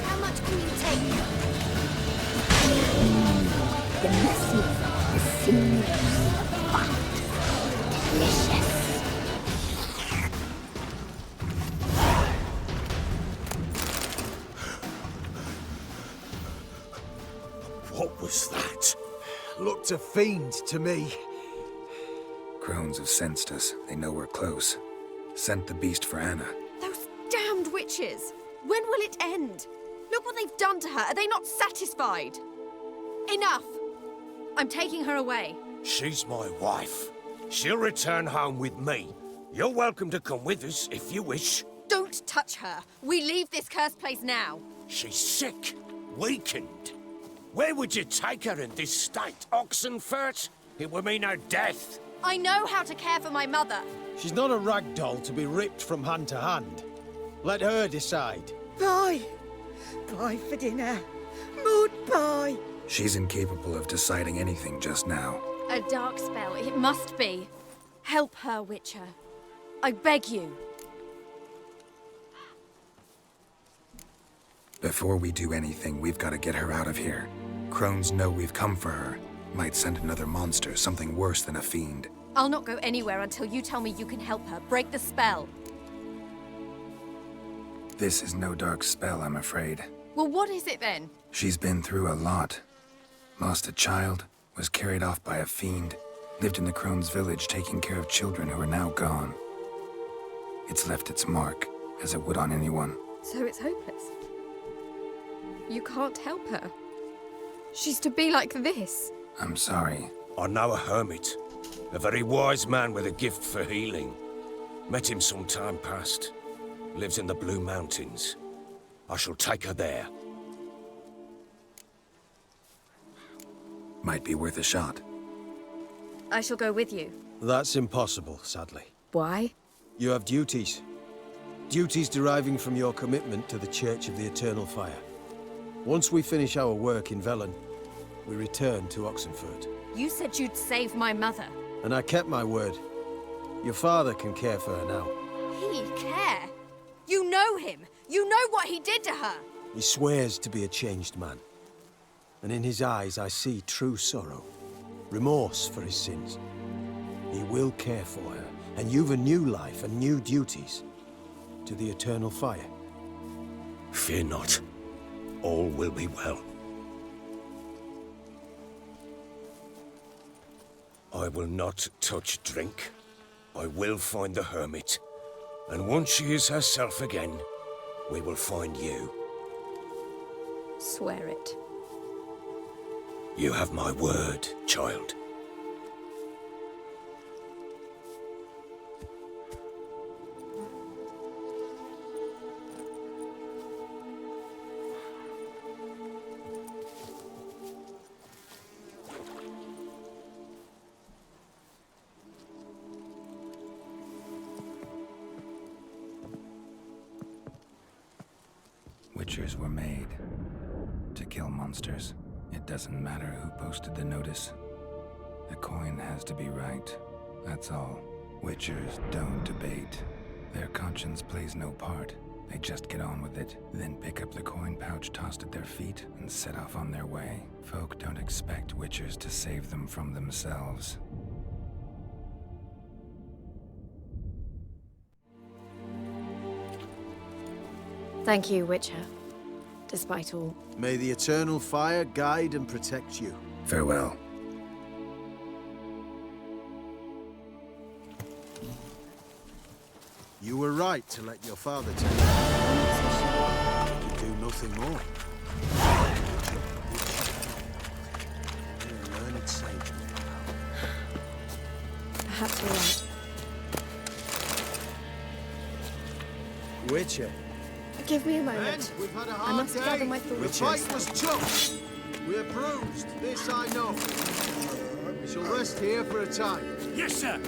Speaker 19: How much can you take?
Speaker 12: The messy, the smooth, fat, delicious.
Speaker 14: What was that?
Speaker 17: Looked a fiend to me.
Speaker 1: Crones have sensed us. They know we're close. Sent the beast for Anna.
Speaker 6: Those damned witches! When will it end? Look what they've done to her. Are they not satisfied? Enough! I'm taking her away.
Speaker 14: She's my wife. She'll return home with me. You're welcome to come with us if you wish.
Speaker 6: Don't touch her. We leave this cursed place now.
Speaker 14: She's sick, weakened. Where would you take her in this state? Oxenfurt? It would mean her death.
Speaker 6: I know how to care for my mother.
Speaker 17: She's not a rag doll to be ripped from hand to hand. Let her decide.
Speaker 19: Bye. Bye for dinner. Mood bye.
Speaker 1: She's incapable of deciding anything just now.
Speaker 6: A dark spell, it must be. Help her, Witcher. I beg you.
Speaker 1: Before we do anything, we've got to get her out of here. Crones know we've come for her. Might send another monster, something worse than a fiend.
Speaker 6: I'll not go anywhere until you tell me you can help her. Break the spell.
Speaker 1: This is no dark spell, I'm afraid.
Speaker 6: Well, what is it then?
Speaker 1: She's been through a lot. Lost a child, was carried off by a fiend, lived in the Crones village taking care of children who are now gone. It's left its mark, as it would on anyone.
Speaker 6: So it's hopeless. You can't help her. She's to be like this.
Speaker 1: I'm sorry.
Speaker 14: I know a hermit. A very wise man with a gift for healing. Met him some time past. Lives in the Blue Mountains. I shall take her there.
Speaker 1: Might be worth a shot.
Speaker 6: I shall go with you.
Speaker 11: That's impossible, sadly.
Speaker 6: Why?
Speaker 11: You have duties. Duties deriving from your commitment to the Church of the Eternal Fire. Once we finish our work in Velen, we return to Oxenfurt.
Speaker 6: You said you'd save my mother.
Speaker 11: And I kept my word. Your father can care for her now.
Speaker 12: He care? You know him. You know what he did to her.
Speaker 11: He swears to be a changed man. And in his eyes I see true sorrow. Remorse for his sins. He will care for her. And you've a new life and new duties. To the eternal fire.
Speaker 14: Fear not. All will be well. I will not touch drink. I will find the hermit. And once she is herself again, we will find you.
Speaker 6: Swear it.
Speaker 14: You have my word, child.
Speaker 1: Witchers were made to kill monsters. It doesn't matter who posted the notice. The coin has to be right. That's all. Witchers don't debate. Their conscience plays no part. They just get on with it, then pick up the coin pouch tossed at their feet and set off on their way. Folk don't expect witchers to save them from themselves.
Speaker 6: Thank you, Witcher. Despite all.
Speaker 11: May the eternal fire guide and protect you.
Speaker 1: Farewell.
Speaker 11: You were right to let your father take you. You could do nothing more. You're a learned sage.
Speaker 6: Perhaps you're right.
Speaker 11: Witcher.
Speaker 6: Give me a moment.
Speaker 11: We've had a
Speaker 6: I
Speaker 11: hard
Speaker 6: must
Speaker 11: day.
Speaker 6: gather my thoughts.
Speaker 11: The fight was tough. We're bruised, this I know. We shall rest here for a time.
Speaker 18: Yes, sir.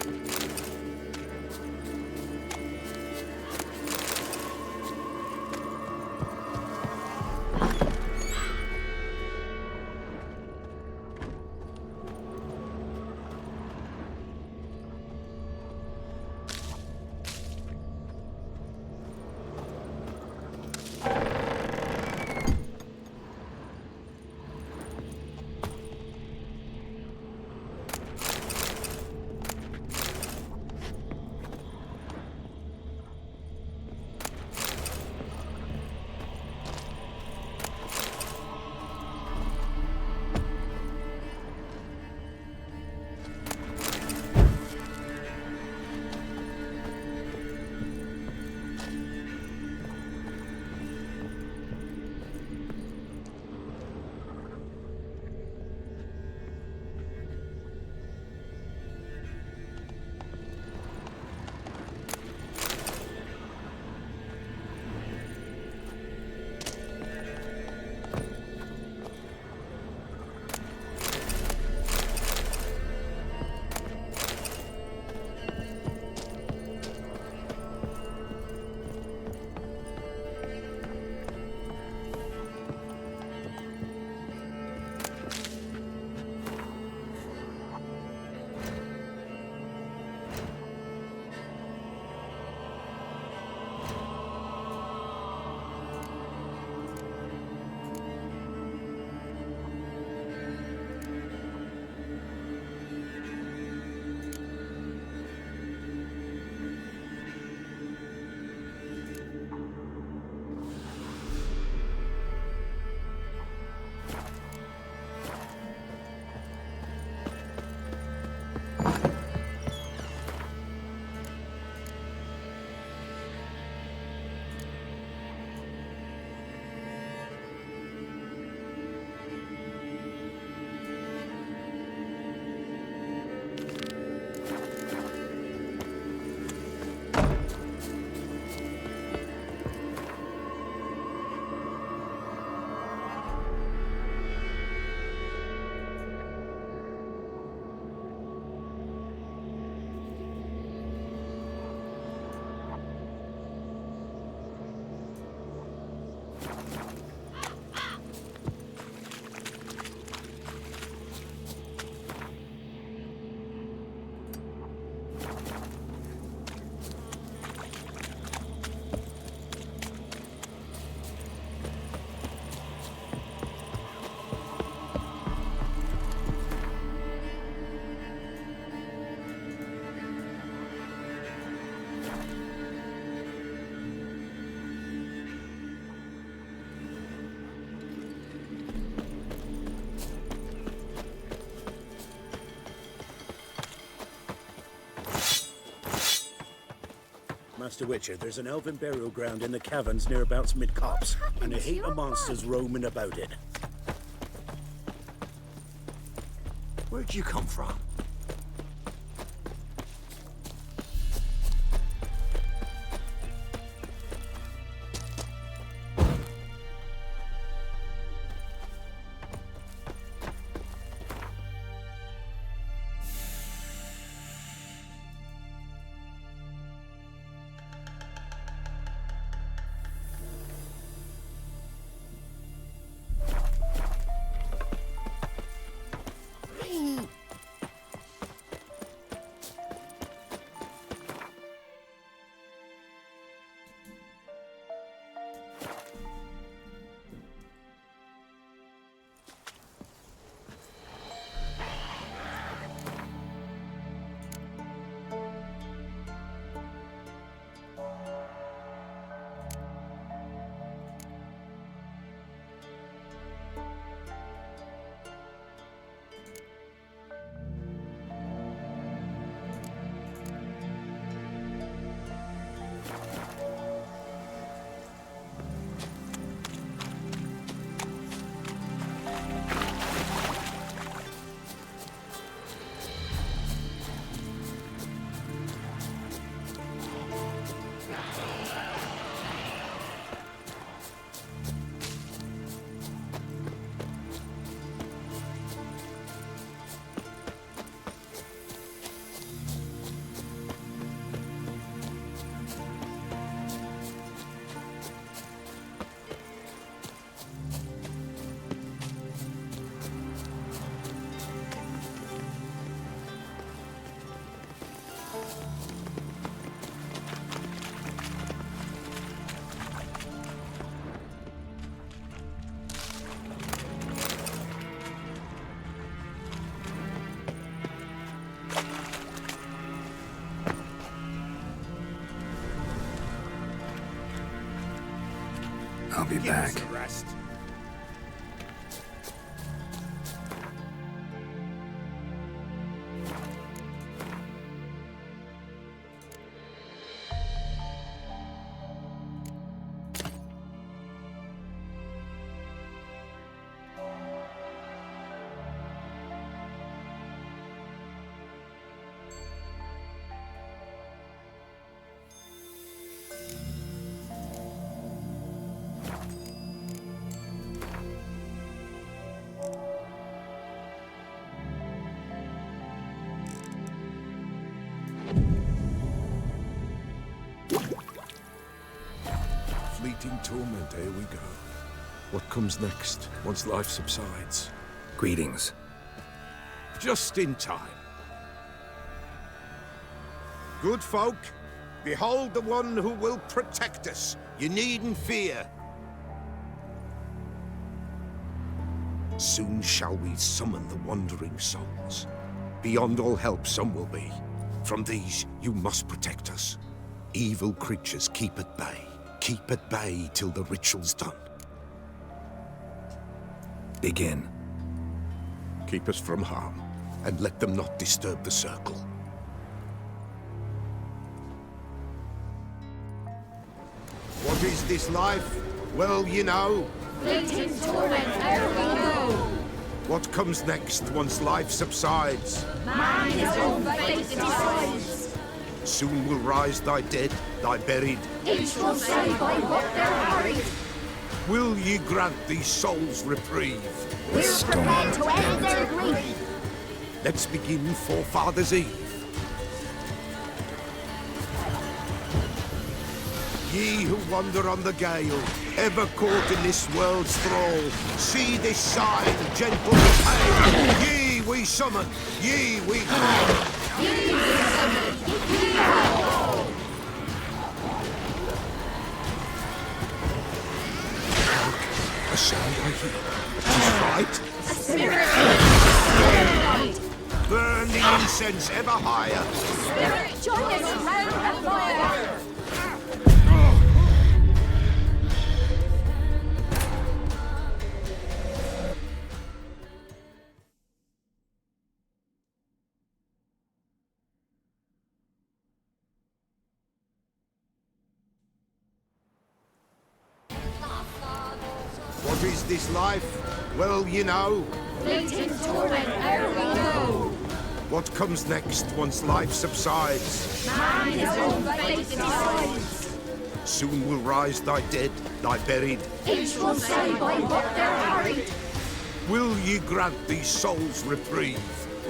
Speaker 18: Master Witcher, there's an elven burial ground in the caverns nearabouts mid-copse, and a heap of monsters roaming about it.
Speaker 14: Where'd you come from?
Speaker 1: I'll be back.
Speaker 14: Fleeting torment, here we go. What comes next, once life subsides?
Speaker 1: Greetings.
Speaker 14: Just in time.
Speaker 16: Good folk, behold the one who will protect us. You needn't fear. Soon shall we summon the wandering souls. Beyond all help some will be. From these you must protect us. Evil creatures keep at bay. Keep at bay till the ritual's done.
Speaker 1: Begin.
Speaker 16: Keep us from harm, and let them not disturb the circle. What is this life? Well, you know.
Speaker 12: Fleeting torment, ere we go.
Speaker 16: What comes next once life subsides?
Speaker 12: Man his own fate decides.
Speaker 16: Soon will rise thy dead, thy buried.
Speaker 12: Each will say by what they're hurried.
Speaker 16: Will ye grant these souls reprieve?
Speaker 12: We're prepared to end their grief.
Speaker 16: Let's begin Forefathers' Eve. Ye who wander on the gale, ever caught in this world's thrall, see this sign, gentle as hail. Ye we summon, ye we call.
Speaker 12: Ye we summon, ye call.
Speaker 16: A sound I hear. 'Tis right.
Speaker 12: A spirit.
Speaker 16: Burn the incense ever higher.
Speaker 12: Spirit, join us round the fire.
Speaker 16: brief is this life? Well, you know.
Speaker 12: Fleeting torment ere we know.
Speaker 16: What comes next once life subsides?
Speaker 12: Man his own fate decides.
Speaker 16: Soon will rise thy dead, thy buried.
Speaker 12: Each will say by what they're harried.
Speaker 16: Will ye grant these souls reprieve?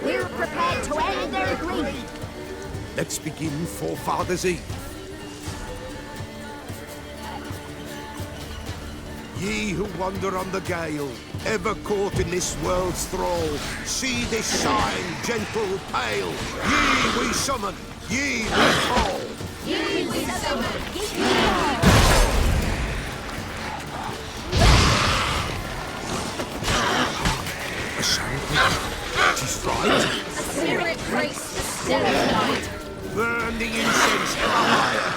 Speaker 12: We're prepared to end their grief.
Speaker 16: Let's begin Forefathers' Eve. Ye who wander on the gale, ever caught in this world's thrall, see this sign, gentle, pale. Ye we summon, ye we call.
Speaker 12: Ye we summon, ye we call.
Speaker 16: A sound. 'Tis right.
Speaker 12: A spirit breaks the still of night.
Speaker 16: Burn the incense higher.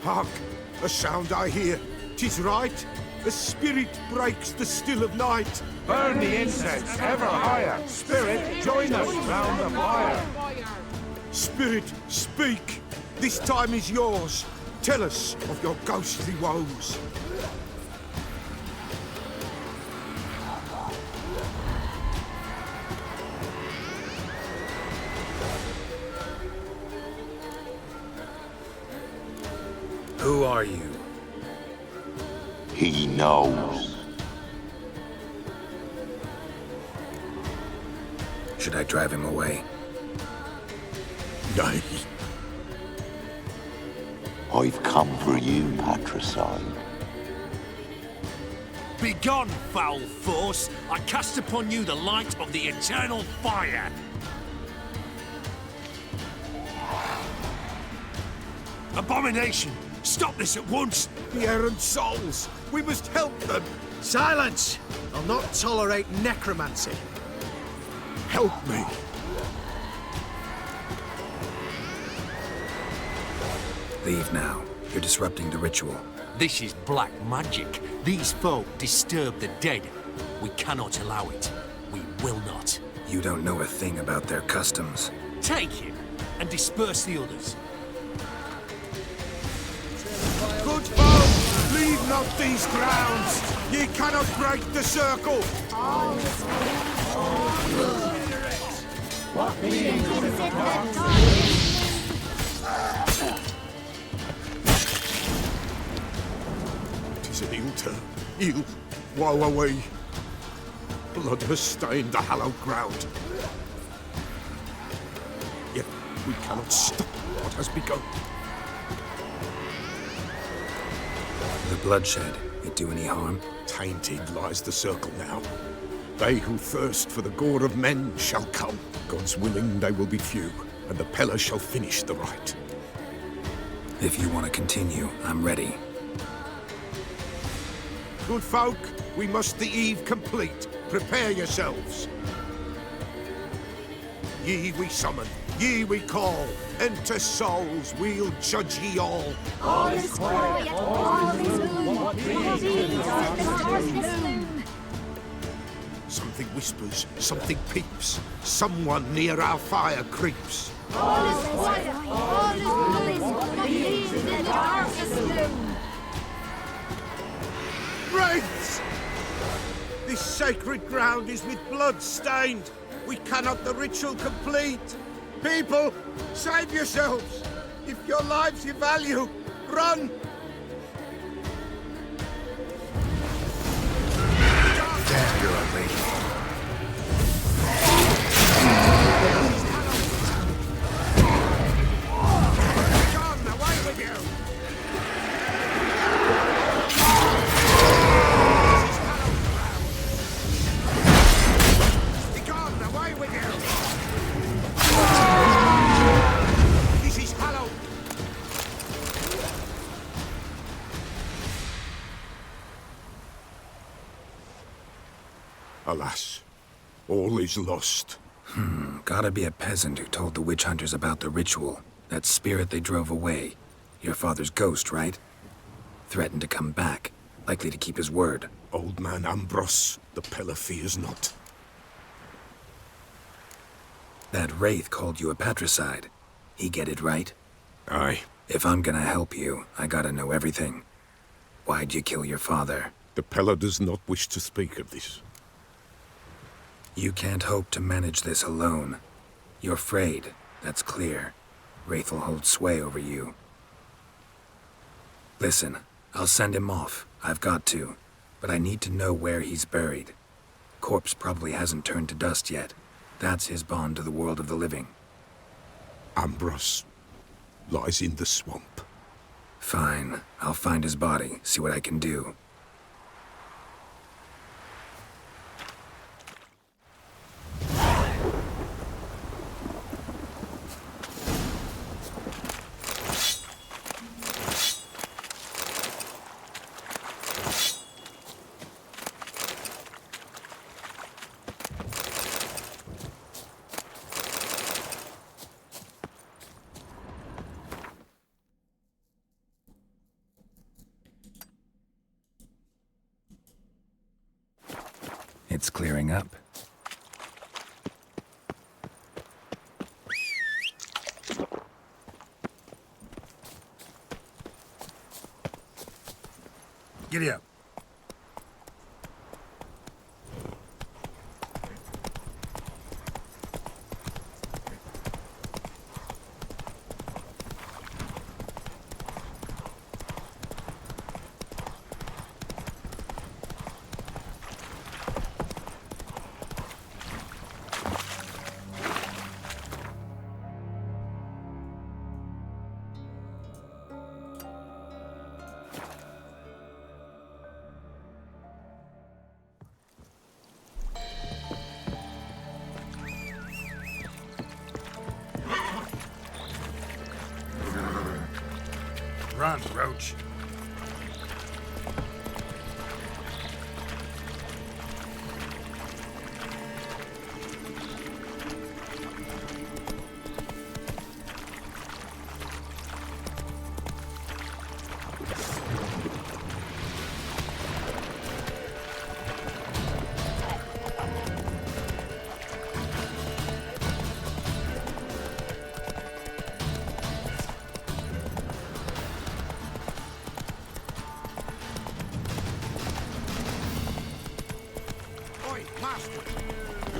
Speaker 16: Hark! A sound I hear. 'Tis right. A spirit breaks the still of night.
Speaker 20: Burn the incense ever higher. Spirit, join us round the fire.
Speaker 16: Spirit, speak. This time is yours. Tell us of your ghostly woes.
Speaker 1: Who are you?
Speaker 2: He knows.
Speaker 1: Should I drive him away?
Speaker 16: Nay.
Speaker 2: I've come for you, patricide.
Speaker 15: Begone, foul force! I cast upon you the light of the eternal fire! Abomination! Stop this at once!
Speaker 16: The errant souls! We must help them!
Speaker 17: Silence! I'll not tolerate necromancy.
Speaker 16: Help me!
Speaker 1: Leave now. You're disrupting the ritual.
Speaker 15: This is black magic. These folk disturb the dead. We cannot allow it. We will not.
Speaker 1: You don't know a thing about their customs.
Speaker 15: Take him and disperse the others.
Speaker 16: Good folk, leave not these grounds. Ye cannot break the circle.
Speaker 12: What beings is it that darkness?
Speaker 16: Tis an ill turn. Ill. Woe away. Blood has stained the hallowed ground. Yet we cannot stop what has begun.
Speaker 1: The bloodshed, it do any harm?
Speaker 16: Tainted lies the circle now. They who thirst for the gore of men shall come. God's willing, they will be few, and the Peller shall finish the rite.
Speaker 1: If you want to continue, I'm ready.
Speaker 16: Good folk, we must the eve complete. Prepare yourselves. Ye we summon, ye we call. Enter souls, we'll judge ye all.
Speaker 12: All is quiet, all is gloom. All beings are the darkness loom.
Speaker 16: Something whispers, something peeps. Someone near our fire creeps.
Speaker 12: All is quiet, all is gloom. All beings in the darkness loom.
Speaker 16: Wraiths! This sacred ground is with blood stained. We cannot the ritual complete. People, save yourselves. If your lives you value, run!
Speaker 1: Damn, you're a lady.
Speaker 16: Gone, away with you! Begone, away with you! This is hallowed! Alas, all is lost.
Speaker 1: Gotta be a peasant who told the witch hunters about the ritual. That spirit they drove away. Your father's ghost, right? Threatened to come back. Likely to keep his word.
Speaker 16: Old man Ambrose, the pillar fears not.
Speaker 1: That wraith called you a patricide. He get it right?
Speaker 16: Aye.
Speaker 1: If I'm gonna help you, I gotta know everything. Why'd you kill your father?
Speaker 16: The pillar does not wish to speak of this.
Speaker 1: You can't hope to manage this alone. You're afraid, that's clear. Wraith will hold sway over you. Listen, I'll send him off. I've got to. But I need to know where he's buried. Corpse probably hasn't turned to dust yet. That's his bond to the world of the living.
Speaker 16: Ambrose lies in the swamp.
Speaker 1: Fine. I'll find his body, see what I can do. It's clearing up.
Speaker 20: Giddy up. Run, Roach.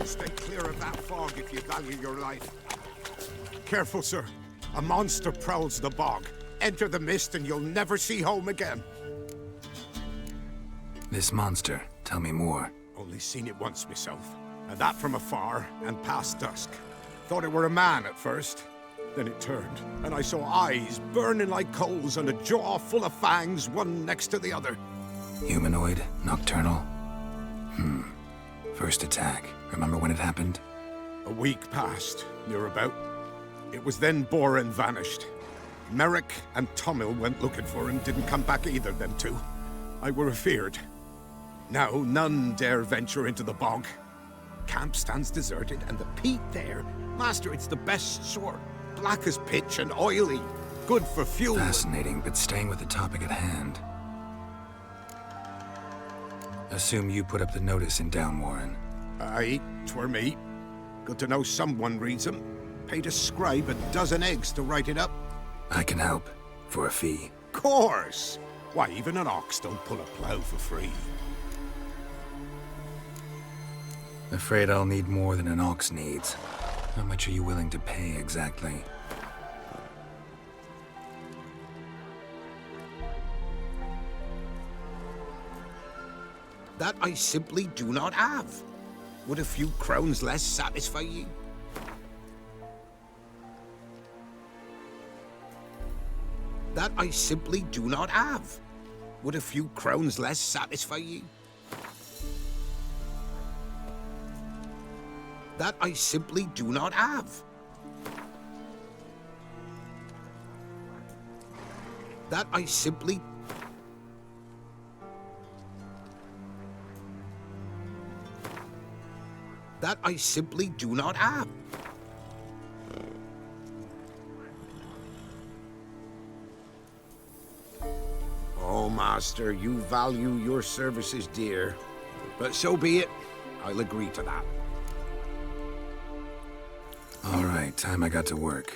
Speaker 16: Stay clear of that fog if you value your life. Careful, sir. A monster prowls the bog. Enter the mist and you'll never see home again.
Speaker 1: This monster, tell me more.
Speaker 16: Only seen it once myself, and that from afar and past dusk. Thought it were a man at first. Then it turned, and I saw eyes burning like coals and a jaw full of fangs, one next to the other.
Speaker 1: Humanoid? Nocturnal? First attack. Remember when it happened?
Speaker 16: A week passed, near about. It was then Boren vanished. Merrick and Tomil went looking for him, didn't come back either, them two. I were afeard. Now none dare venture into the bog. Camp stands deserted, and the peat there, master, it's the best sort. Black as pitch and oily. Good for fuel.
Speaker 1: Fascinating, but staying with the topic at hand. Assume you put up the notice in Downwarren.
Speaker 16: Aye, 'twere me. Good to know someone reads 'em. Paid a scribe a dozen eggs to write it up.
Speaker 1: I can help. For a fee.
Speaker 16: Course! Why, even an ox don't pull a plough for free.
Speaker 1: Afraid I'll need more than an ox needs. How much are you willing to pay exactly?
Speaker 16: That I simply do not have. Would a few crowns less satisfy you? That I simply do not have. Would a few crowns less satisfy you? That I simply do not have. That I simply... That I simply do not have. Master, you value your services dear. But so be it. I'll agree to that.
Speaker 1: All right, time I got to work.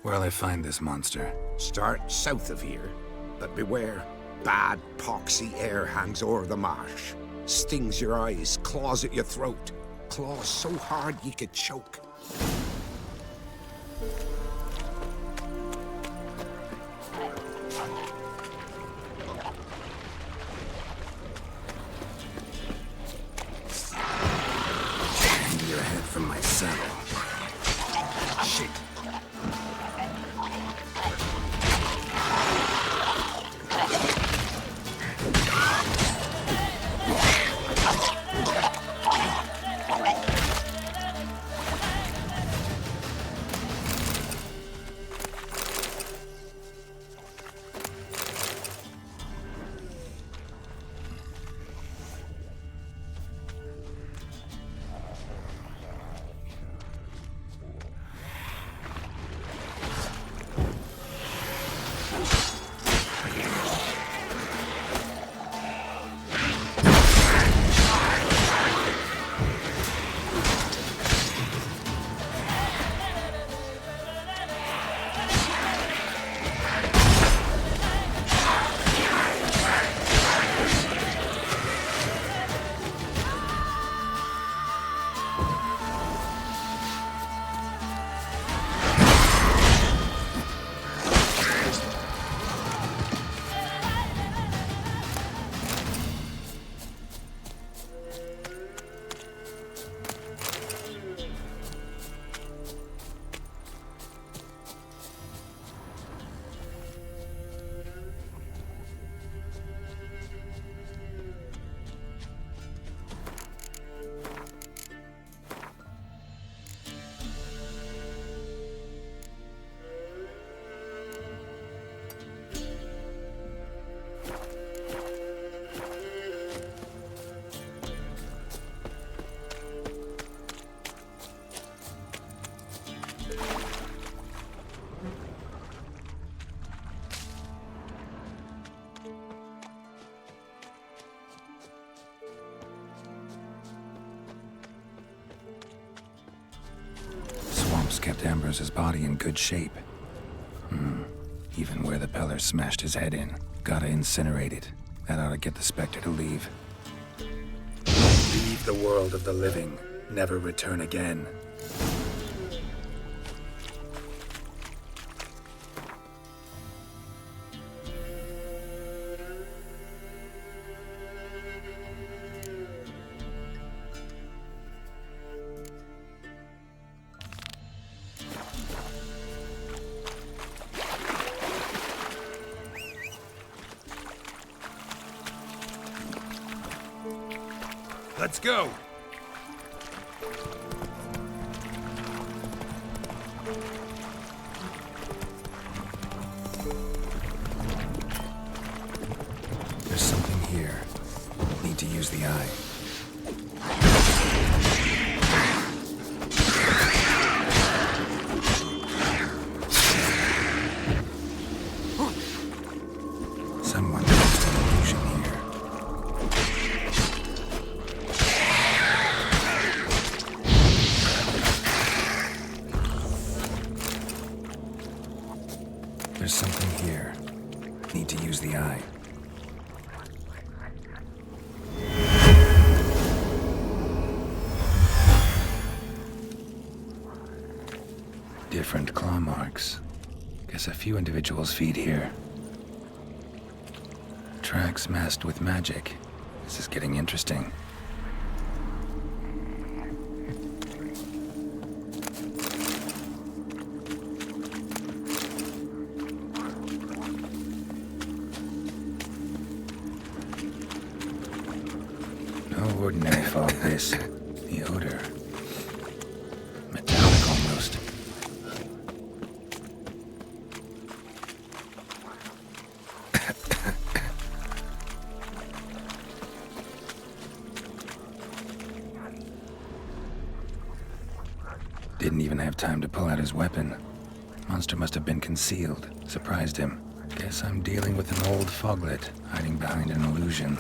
Speaker 1: Where'll I find this monster?
Speaker 16: Start south of here, but beware. Bad, poxy air hangs o'er the marsh. Stings your eyes, claws at your throat. Claws so hard you could choke.
Speaker 1: Hang your head from my saddle.
Speaker 16: Shit.
Speaker 1: Kept Ambrose's body in good shape. Even where the Peller smashed his head in. Gotta incinerate it. That ought to get the Spectre to leave. Leave the world of the living. Never return again.
Speaker 16: Let's go!
Speaker 1: There's something here. Need to use the eye. Someone used an illusion here. There's something here. Need to use the eye. Different claw marks. Guess a few individuals feed here. Tracks masked with magic. This is getting interesting. No ordinary fog this. The odor. Metallic almost. Didn't even have time to pull out his weapon. Monster must have been concealed. Surprised him. Guess I'm dealing with an old foglet, hiding behind an illusion.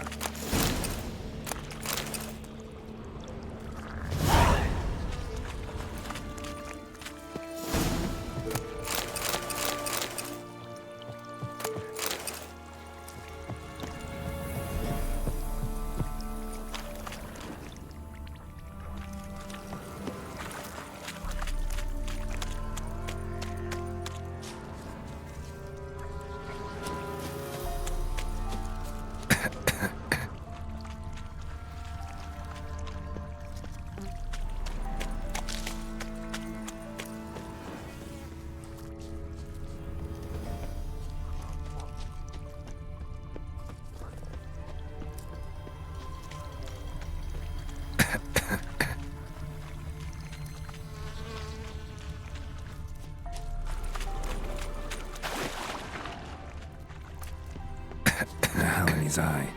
Speaker 1: Helene's eye.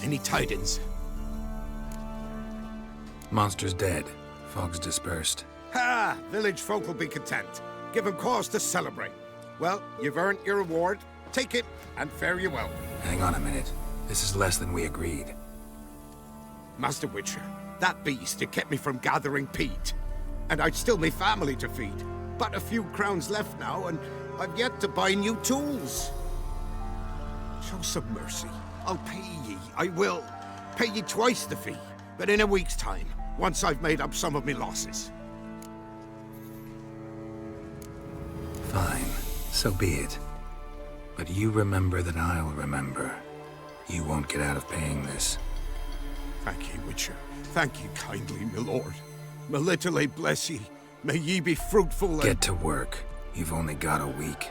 Speaker 16: Any tidings?
Speaker 1: Monster's dead. Fog's dispersed.
Speaker 16: Ha! Village folk will be content. Give them cause to celebrate. Well, you've earned your reward. Take it, and fare you well.
Speaker 1: Hang on a minute. This is less than we agreed.
Speaker 16: Master Witcher, that beast, it kept me from gathering peat. And I'd still me family to feed. But a few crowns left now, and I've yet to buy new tools. Show some mercy. I'll pay ye. I will. Pay ye twice the fee. But in a week's time, once I've made up some of me losses.
Speaker 1: Fine. So be it. But you remember that I'll remember. You won't get out of paying this.
Speaker 16: Thank ye, Witcher. Thank ye kindly, my lord. Melitele bless ye. May ye be fruitful and...
Speaker 1: Get to work. You've only got a week.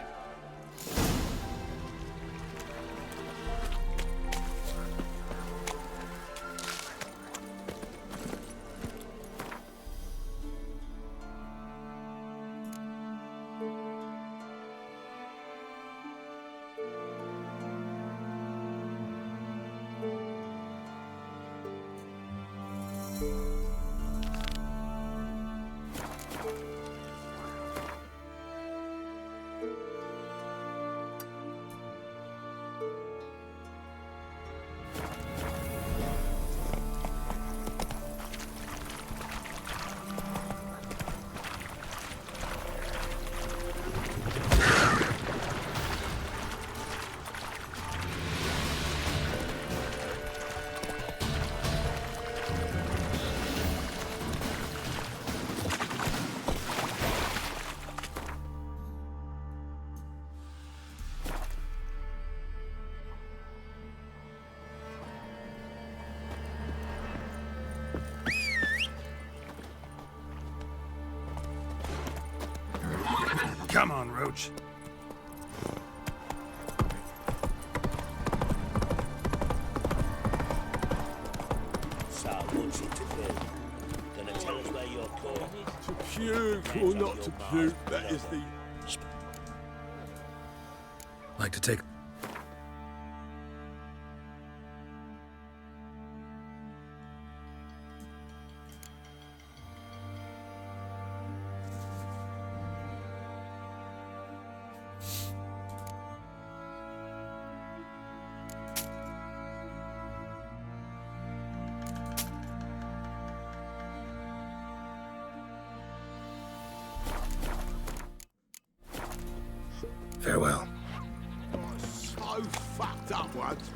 Speaker 20: Come on, Roach.
Speaker 18: Sal wants you to do. Gonna tell us where you're going?
Speaker 20: To puke or not to puke, that is the...
Speaker 1: Like to take... Farewell.
Speaker 2: So fucked up once.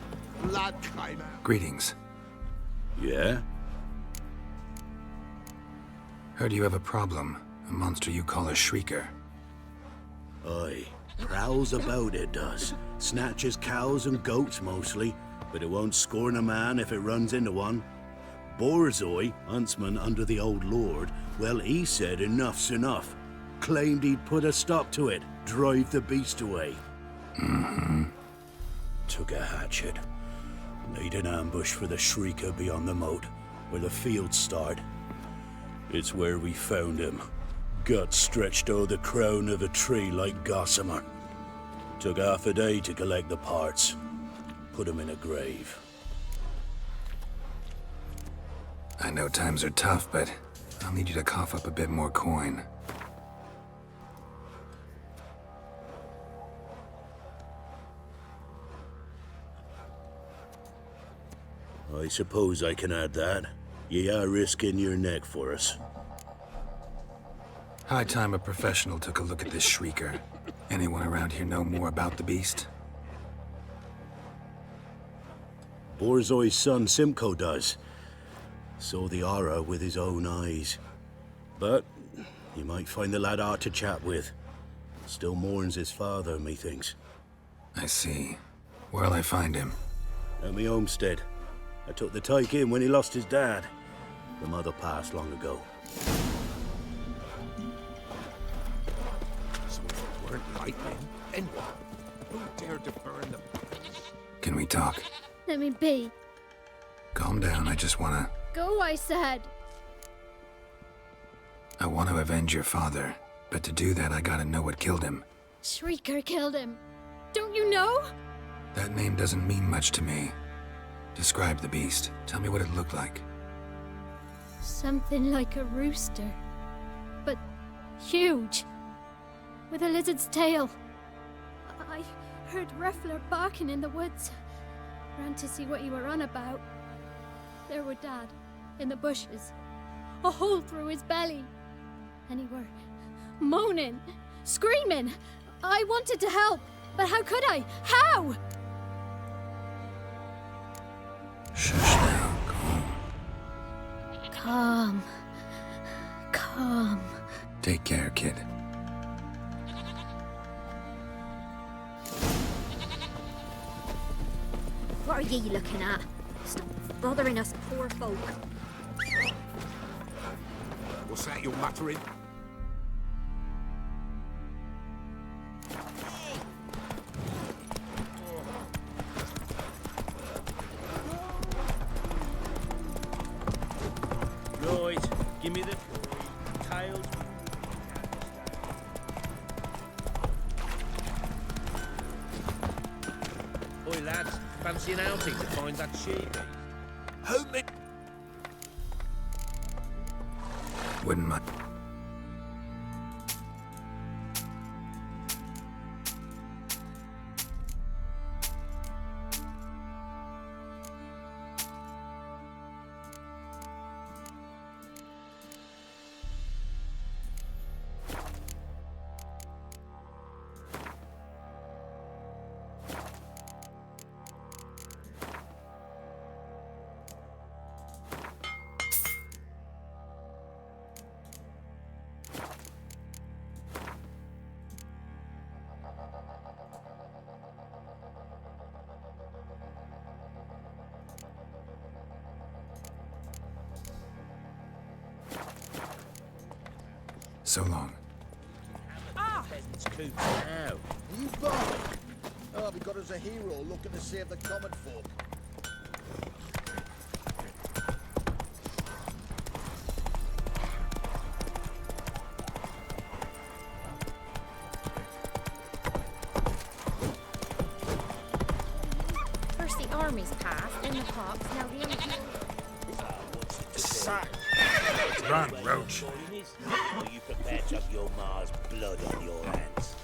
Speaker 2: Blood came out.
Speaker 1: Greetings.
Speaker 18: Yeah?
Speaker 1: Heard you have a problem. A monster you call a Shrieker.
Speaker 18: Aye. Prowls about, it does. Snatches cows and goats mostly, but it won't scorn a man if it runs into one. Borzoi, huntsman under the old lord, well, he said enough's enough. Claimed he'd put a stop to it, drive the beast away. Took a hatchet. Laid an ambush for the Shrieker beyond the moat, where the fields start. It's where we found him. Guts stretched o'er the crown of a tree like gossamer. Took half a day to collect the parts. Put him in a grave.
Speaker 1: I know times are tough, but I'll need you to cough up a bit more coin.
Speaker 18: I suppose I can add that. Ye are risking your neck for us.
Speaker 1: High time a professional took a look at this Shrieker. Anyone around here know more about the beast?
Speaker 18: Borzoi's son Simcoe does. Saw the aura with his own eyes. But you might find the lad hard to chat with. Still mourns his father, methinks.
Speaker 1: I see. Where'll I find him?
Speaker 18: At me homestead. I took the tyke in when he lost his dad. The mother passed long ago.
Speaker 16: So if it weren't lightning, then what? Who dared to burn them?
Speaker 1: Can we talk?
Speaker 12: Let me be.
Speaker 1: Calm down, I just wanna...
Speaker 12: Go, I said.
Speaker 1: I want to avenge your father, but to do that I gotta know what killed him.
Speaker 12: Shrieker killed him. Don't you know?
Speaker 1: That name doesn't mean much to me. Describe the beast. Tell me what it looked like.
Speaker 12: Something like a rooster. But huge. With a lizard's tail. I heard Reffler barking in the woods. Ran to see what you were on about. There were Dad, in the bushes. A hole through his belly. And he were moaning, screaming. I wanted to help, but how could I? How? Calm. Calm.
Speaker 1: Take care, kid.
Speaker 12: What are ye looking at? Stop bothering us poor folk.
Speaker 16: What's that you're muttering?
Speaker 5: Right, give me the tails. Oi, lads, fancy an outing to find that sheep?
Speaker 16: Hold it!
Speaker 1: Wouldn't mind. So long.
Speaker 5: Peasants' coops now.
Speaker 10: You bark! Oh, we got us a hero looking to save the common folk.
Speaker 12: First the armies passed, then the cops, now the young people.
Speaker 20: Sack! Run, Roach.
Speaker 5: Are you prepared to have your ma's blood on your hands?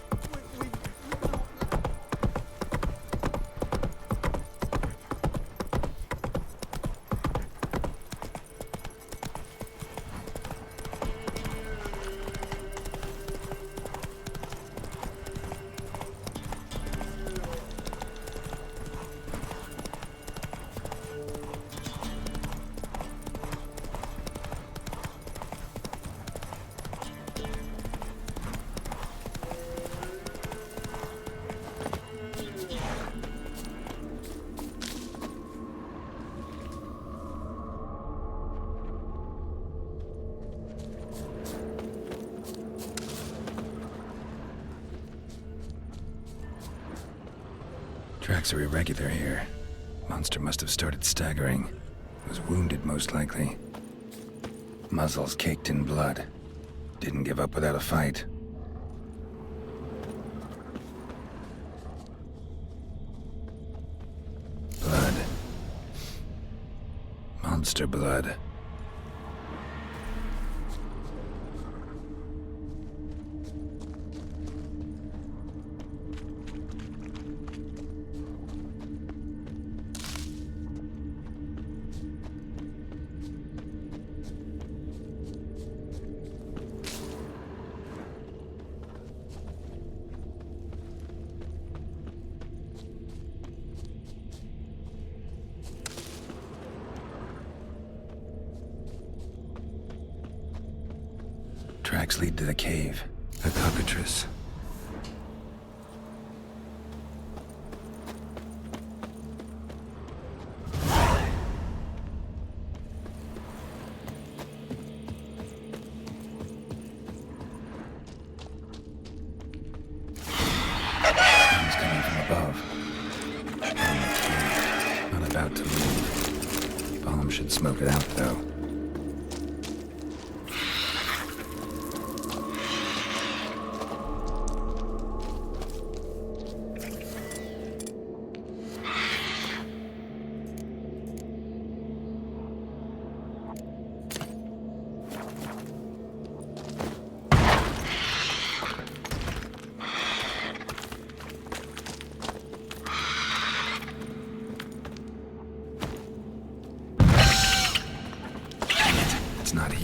Speaker 1: Tracks are irregular here. Monster must have started staggering. Was wounded, most likely. Muzzles caked in blood. Didn't give up without a fight. Blood. Monster blood. Tracks lead to the cave. A cockatrice. Sounds coming from above. Not about to move. Bomb should smoke it out, though.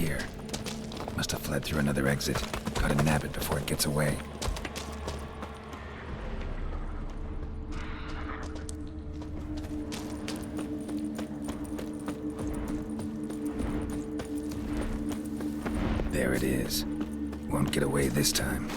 Speaker 1: here. Must have fled through another exit. Gotta nab it before it gets away. There it is. Won't get away this time.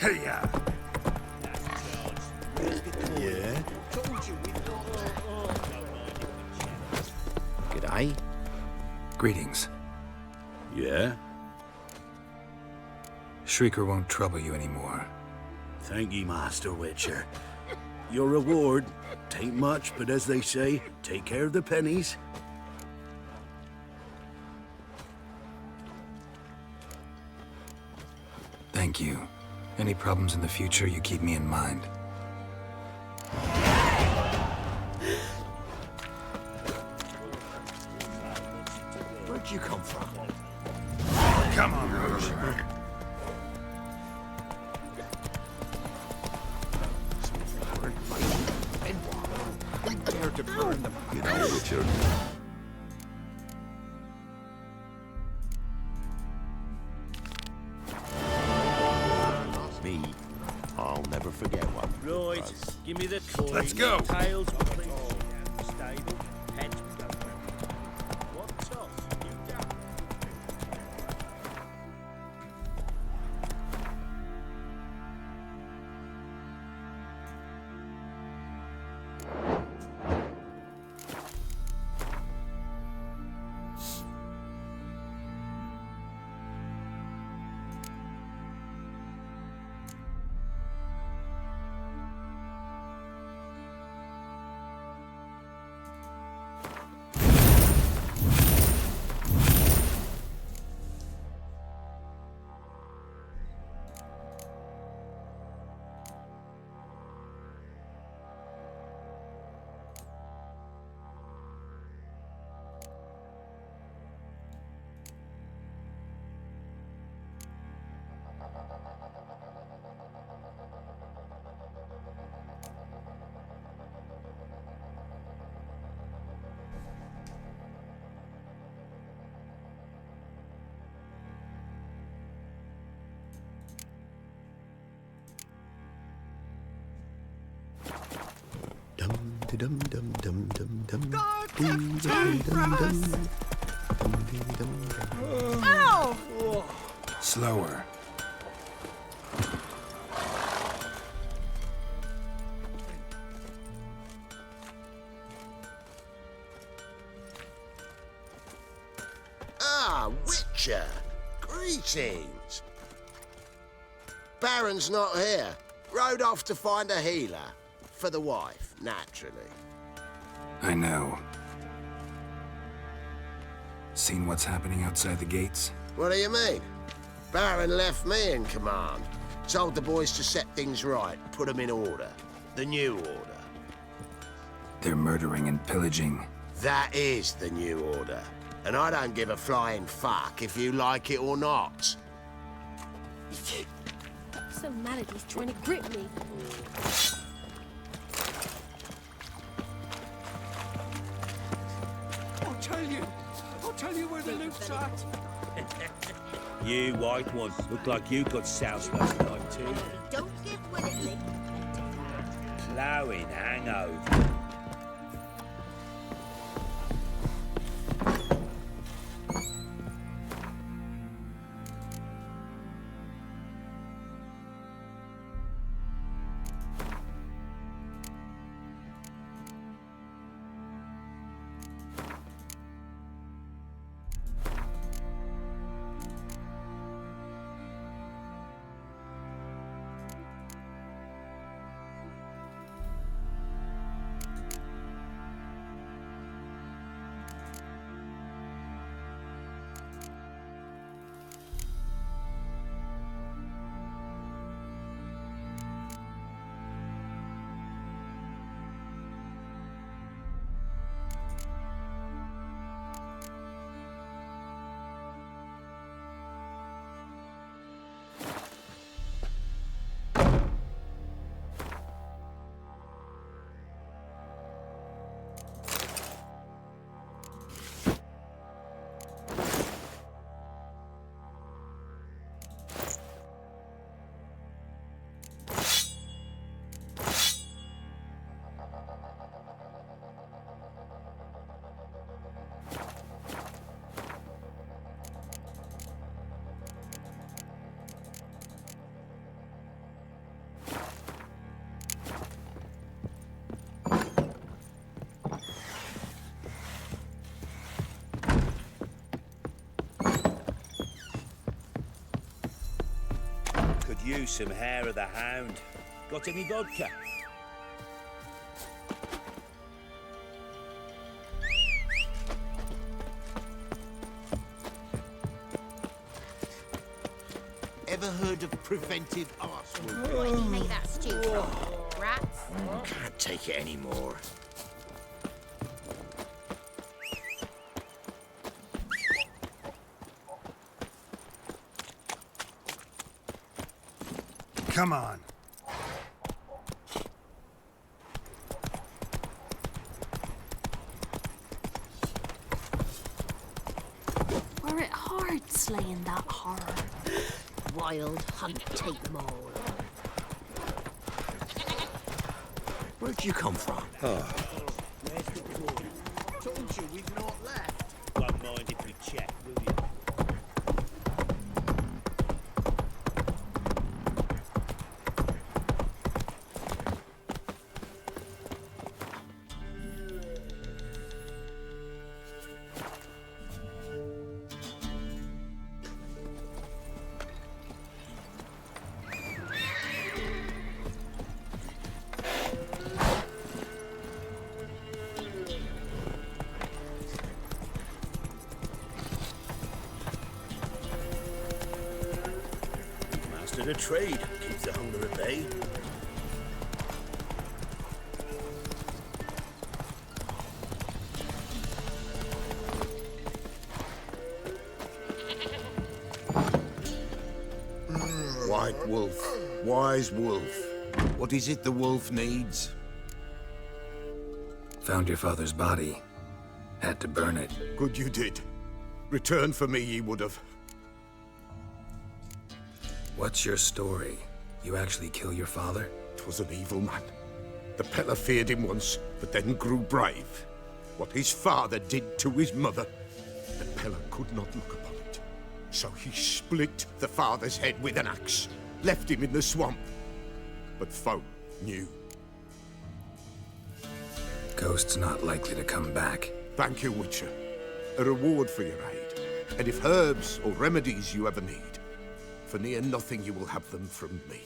Speaker 20: Hey-ya!
Speaker 18: Yeah?
Speaker 1: G'day. Greetings.
Speaker 18: Yeah?
Speaker 1: Shrieker won't trouble you anymore.
Speaker 18: Thank ye, Master Witcher. Your reward, tain't much, but as they say, take care of the pennies.
Speaker 1: Thank you. Any problems in the future, you keep me in mind.
Speaker 20: Where'd you come from? Come on, Rouge. We dare to burn them. You know, Richard. Me, I'll never forget one.
Speaker 5: Right, give me the coin.
Speaker 20: Let's go.
Speaker 5: Tails, stable, heads, what's up?
Speaker 11: Dum dum dum dum dum.
Speaker 19: God,
Speaker 11: Dum,
Speaker 19: two
Speaker 11: dum, dum,
Speaker 19: brothers.
Speaker 11: dum. Dum, dum, dum, dum.
Speaker 19: Ow!
Speaker 1: Slower.
Speaker 10: Ah, Witcher! Greetings! Baron's not here. Rode off to find a healer. For the wife, naturally.
Speaker 1: I know. Seen what's happening outside the gates?
Speaker 10: What do you mean? Baron left me in command. Told the boys to set things right, put them in order. The new order.
Speaker 1: They're murdering and pillaging.
Speaker 10: That is the new order. And I don't give a flying fuck if you like it or not.
Speaker 12: I'm so mad at he's trying to grip me.
Speaker 13: I'll tell you where the loot's at.
Speaker 14: You white one, look like you got soused last night too.
Speaker 19: Don't give willingly.
Speaker 14: Ploughing hangover. Could use some hair of the hound. Got any vodka?
Speaker 10: Ever heard of preventive arsewound?
Speaker 12: What did you make that stew from? Rats?
Speaker 10: Can't take it anymore.
Speaker 1: Come on.
Speaker 12: Were it hard slaying that horror? Wild hunt take them all.
Speaker 15: Where'd you come from?
Speaker 10: Told you we've not left.
Speaker 14: Won't mind if we check, will you?
Speaker 18: of trade keeps the hunger at bay.
Speaker 16: White Wolf, wise wolf. What is it the wolf needs?
Speaker 1: Found your father's body. Had to burn it.
Speaker 16: Good you did. Return for me ye would have.
Speaker 1: What's your story? You actually kill your father?
Speaker 16: 'Twas an evil man. The Peller feared him once, but then grew brave. What his father did to his mother, the Peller could not look upon it. So he split the father's head with an axe, left him in the swamp. But folk knew.
Speaker 1: Ghost's not likely to come back.
Speaker 16: Thank you, Witcher. A reward for your aid. And if herbs or remedies you ever need, for near nothing you will have them from me.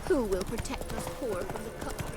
Speaker 12: Who will protect us poor from the cutthroats?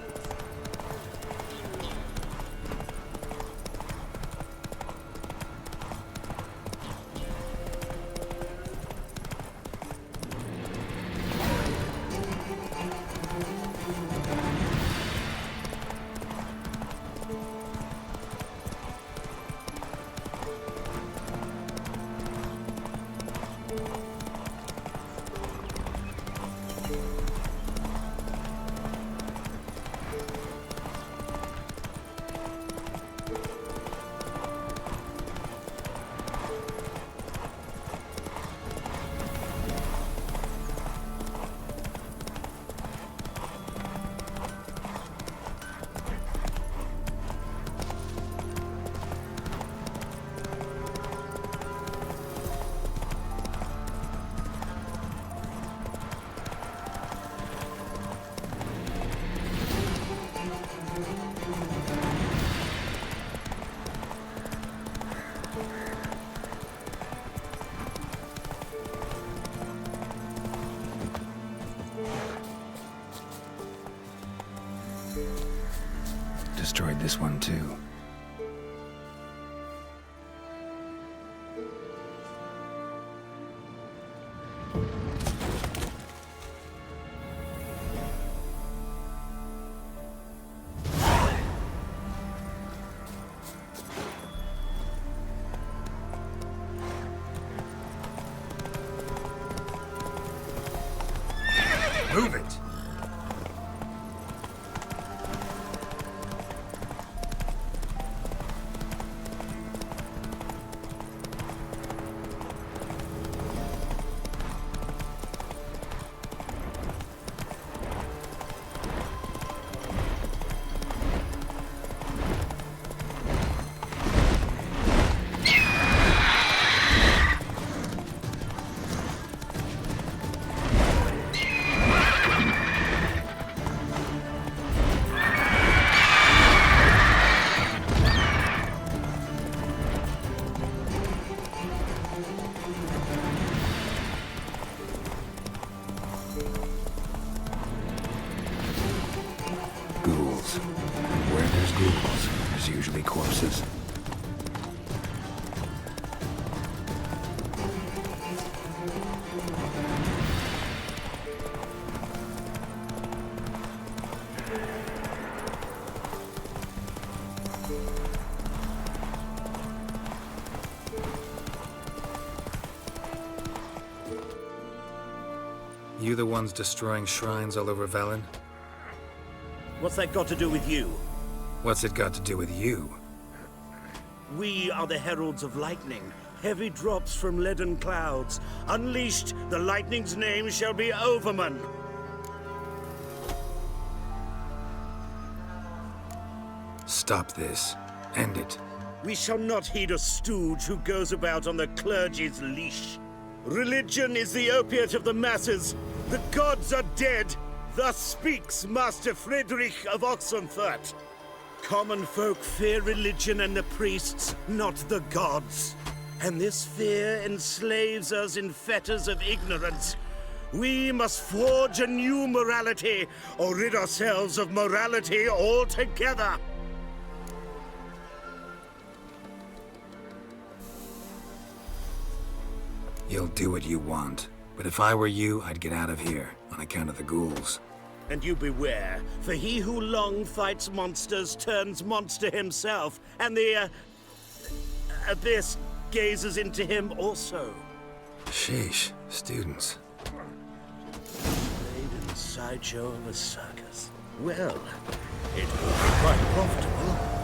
Speaker 1: Destroyed this one too. Move it! Ghouls. Where there's ghouls, there's usually corpses. You the ones destroying shrines all over Velen?
Speaker 5: What's that got to do with you?
Speaker 1: What's it got to do with you?
Speaker 5: We are the heralds of lightning. Heavy drops from leaden clouds. Unleashed, the lightning's name shall be Overman.
Speaker 1: Stop this. End it.
Speaker 5: We shall not heed a stooge who goes about on the clergy's leash. Religion is the opiate of the masses. The gods are dead. Thus speaks Master Friedrich of Oxenfurt. Common folk fear religion and the priests, not the gods. And this fear enslaves us in fetters of ignorance. We must forge a new morality, or rid ourselves of morality altogether.
Speaker 1: You'll do what you want, but if I were you, I'd get out of here, on account of the ghouls.
Speaker 5: And you beware, for he who long fights monsters turns monster himself, and the abyss gazes into him also.
Speaker 1: Sheesh, students.
Speaker 5: Played in the sideshow of a circus. Well, it will be quite profitable.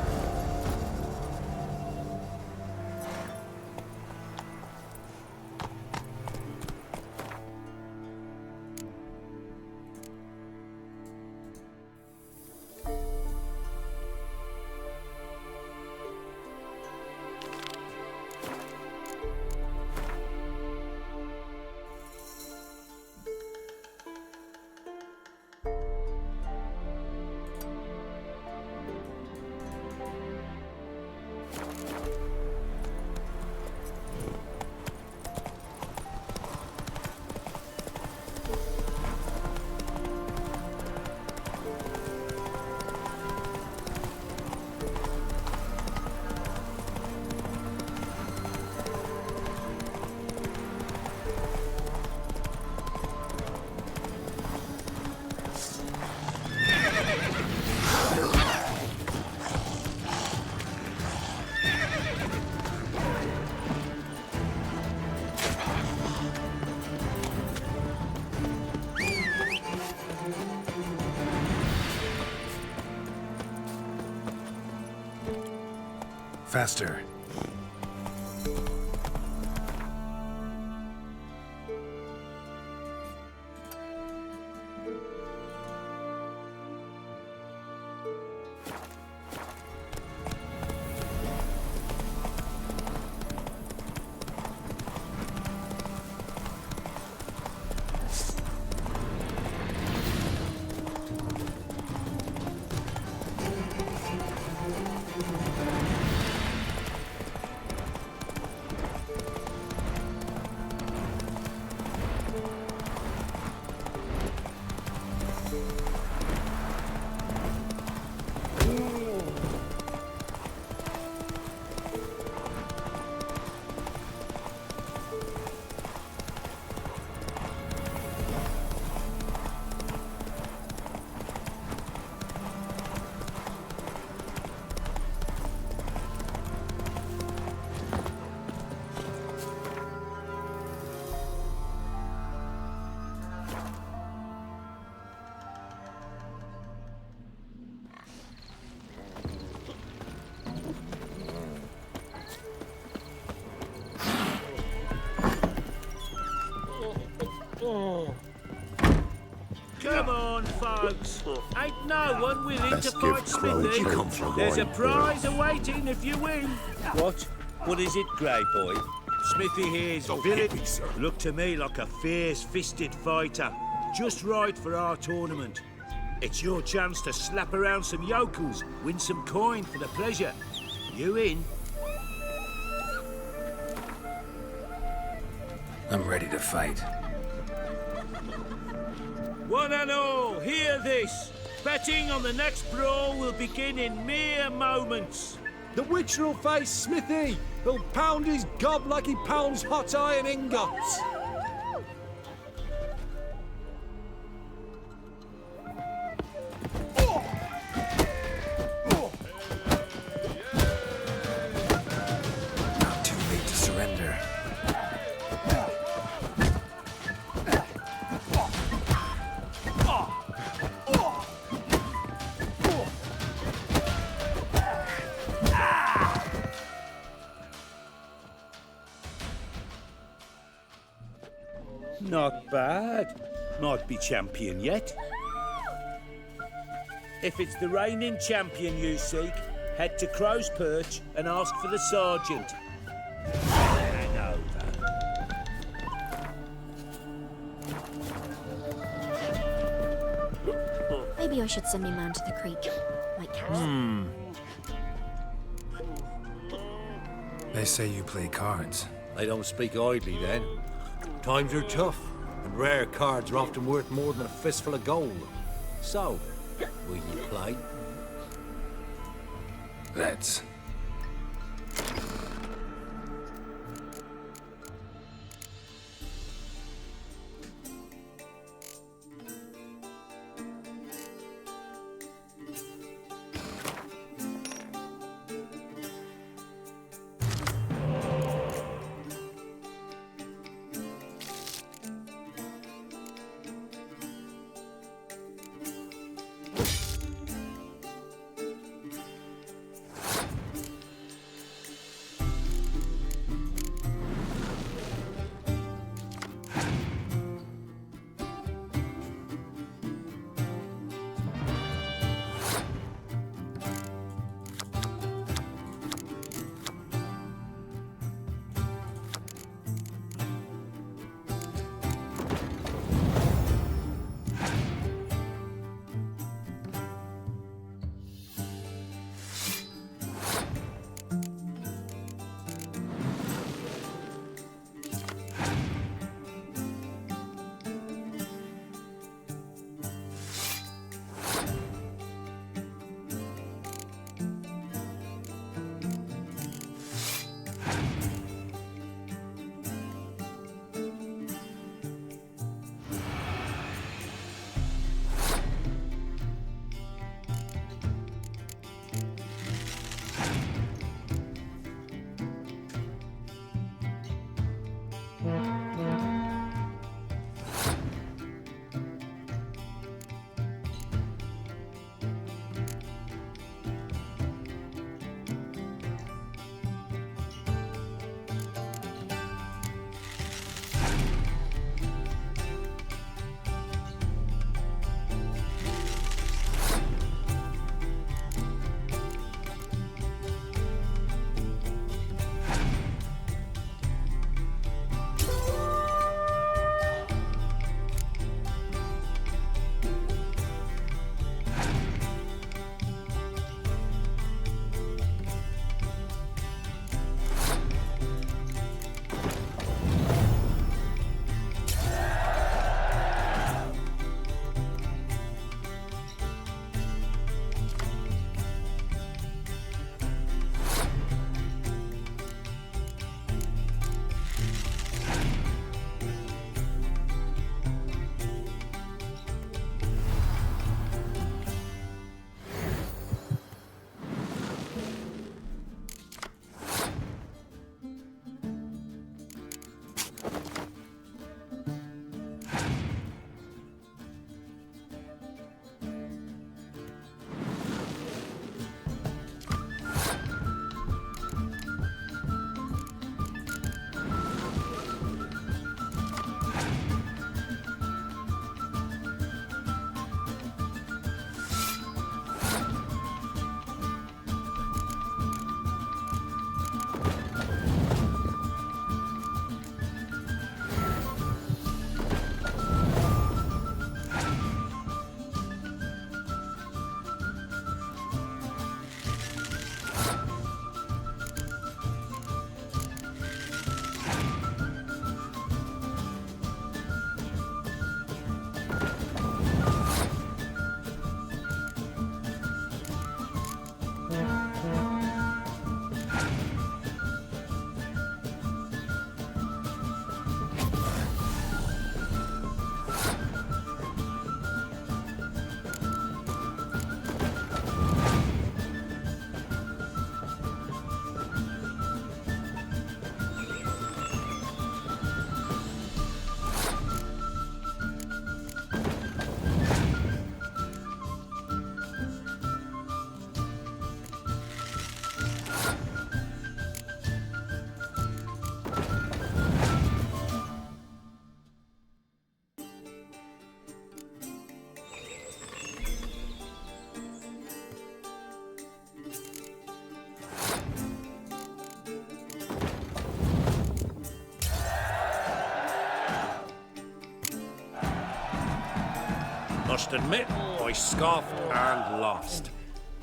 Speaker 1: Faster.
Speaker 8: Come on, folks. Ain't no one willing
Speaker 16: Best
Speaker 8: to
Speaker 16: give
Speaker 8: fight
Speaker 16: Crow
Speaker 8: Smithy.
Speaker 16: chance for
Speaker 8: There's a
Speaker 16: wine,
Speaker 8: prize awaiting if you win.
Speaker 5: What? What is it, Grey Boy?
Speaker 8: Smithy here's village. Look to me like a fierce-fisted fighter. Just right for our tournament. It's your chance to slap around some yokels, win some coin for the pleasure. You in?
Speaker 1: I'm ready to fight.
Speaker 8: One and all, hear this. Betting on the next brawl will begin in mere moments.
Speaker 21: The Witcher will face Smithy. He'll pound his gob like he pounds hot iron ingots.
Speaker 1: Not too late to surrender.
Speaker 5: Not bad. Might be champion yet.
Speaker 8: If it's the reigning champion you seek, head to Crow's Perch and ask for the sergeant. Hang over.
Speaker 12: Maybe I should send me man to the creek. Might catch
Speaker 1: They say you play cards.
Speaker 15: I don't speak idly then. Times are tough, and rare cards are often worth more than a fistful of gold. So, will you play?
Speaker 1: Let's.
Speaker 15: must admit, I scoffed and lost.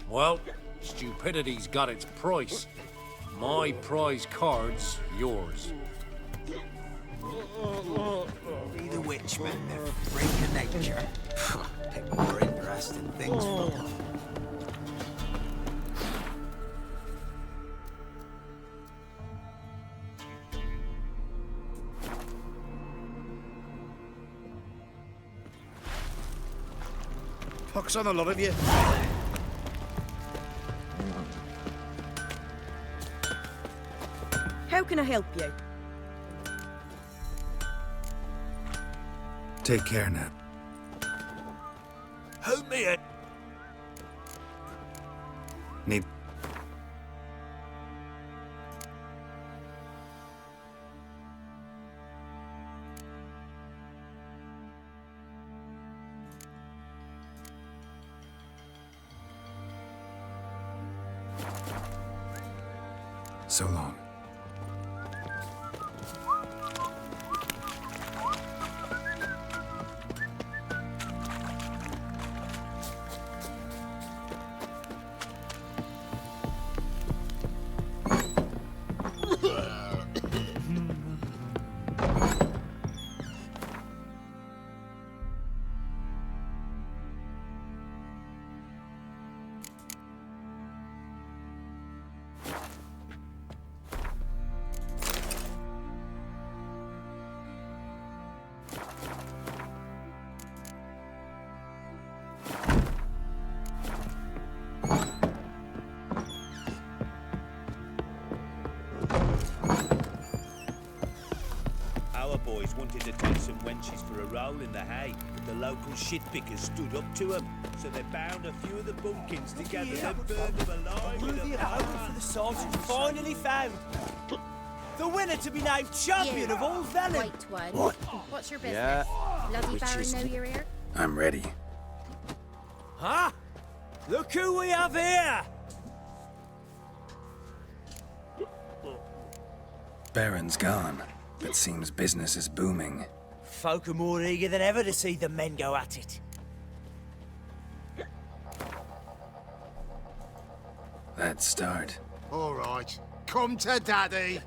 Speaker 15: Well, stupidity's got its price. My prize card's yours.
Speaker 13: Be the witchman, the freak of nature. Pick more interesting things from them.
Speaker 4: Pox on a lot of you.
Speaker 9: How can I help you?
Speaker 1: Take care, Ned.
Speaker 8: Help me it.
Speaker 1: Need... So long.
Speaker 8: Our boys wanted to take some wenches for a roll in the hay, but the local shitpickers stood up to them, so they bound a few of the bumpkins together and burned them alive in a barn.
Speaker 13: For the sergeant finally found the winner to be named champion of all Velen.
Speaker 6: Wait one.
Speaker 13: What?
Speaker 6: What's your business?
Speaker 13: Yeah.
Speaker 6: Bloody
Speaker 13: Which
Speaker 6: Baron
Speaker 13: is-
Speaker 6: know you're here?
Speaker 1: I'm ready.
Speaker 13: Huh? Look who we have here!
Speaker 1: Baron's gone, but seems business is booming.
Speaker 13: Folk are more eager than ever to see the men go at it.
Speaker 1: Let's start.
Speaker 2: All right, come to Daddy.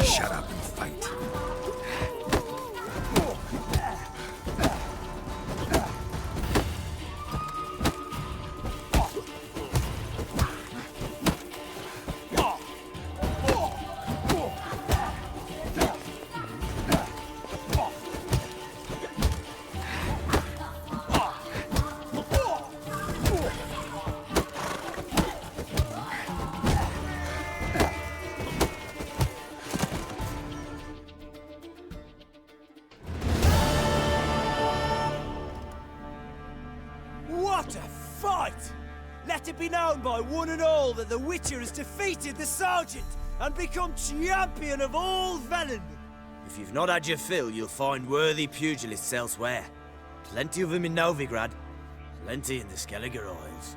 Speaker 1: Shut up and fight.
Speaker 13: What a fight! Let it be known by one and all that the Witcher has defeated the Sergeant and become champion of all Velen. If you've not had your fill, you'll find worthy pugilists elsewhere. Plenty of them in Novigrad, plenty in the Skelliger Isles.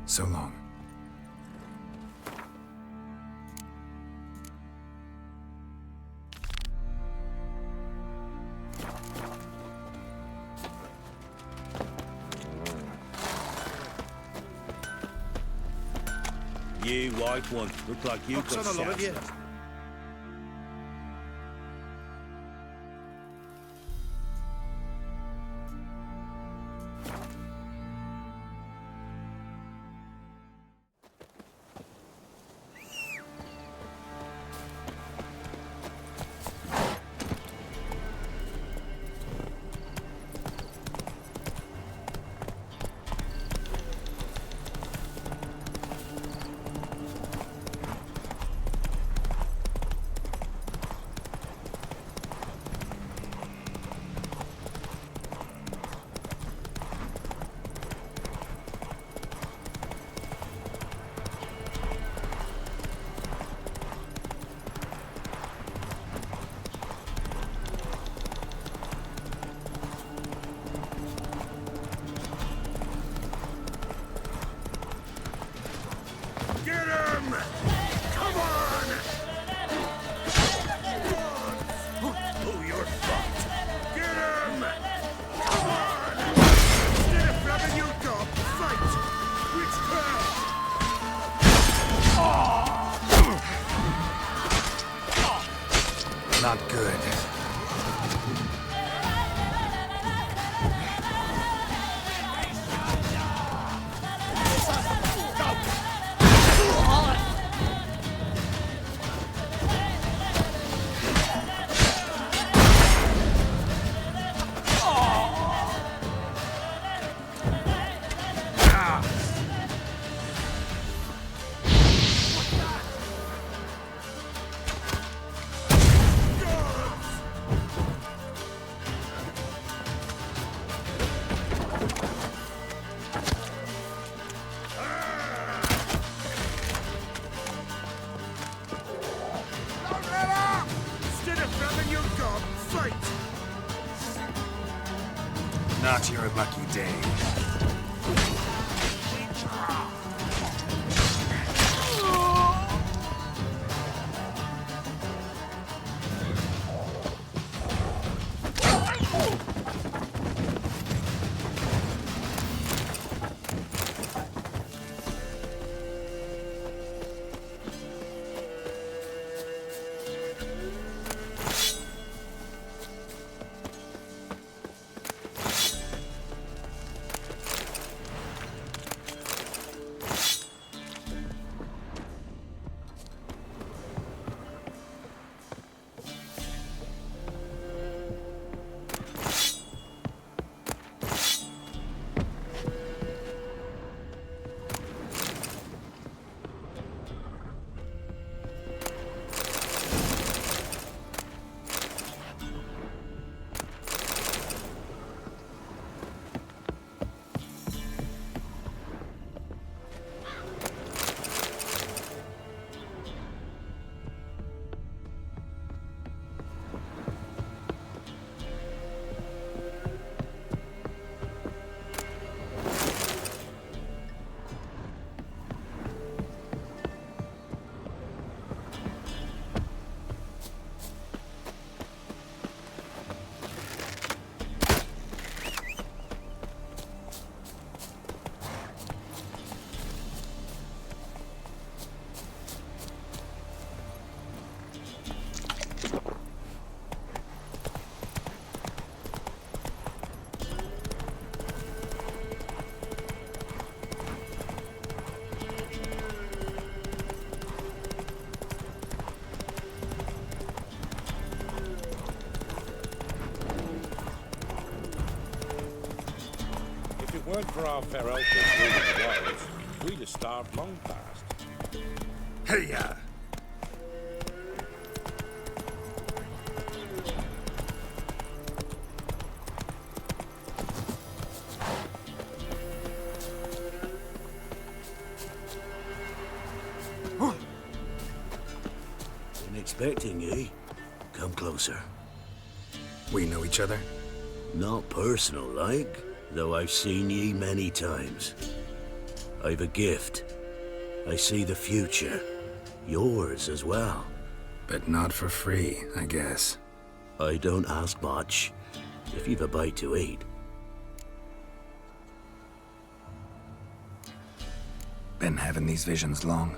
Speaker 1: So long.
Speaker 8: You white one, look like you
Speaker 4: Pox
Speaker 8: got
Speaker 4: on a lot of you.
Speaker 8: soused.
Speaker 1: not good. Not your lucky day.
Speaker 20: If it weren't for our fair elders ruling the wilds, we'd have starved long past.
Speaker 1: Hey-ya!
Speaker 18: Been expecting ye. Come closer.
Speaker 1: We know each other?
Speaker 18: Not personal, like, though I've seen ye many times. I've a gift. I see the future. Yours as well.
Speaker 1: But not for free, I guess.
Speaker 18: I don't ask much, if you've a bite to eat.
Speaker 1: Been having these visions long?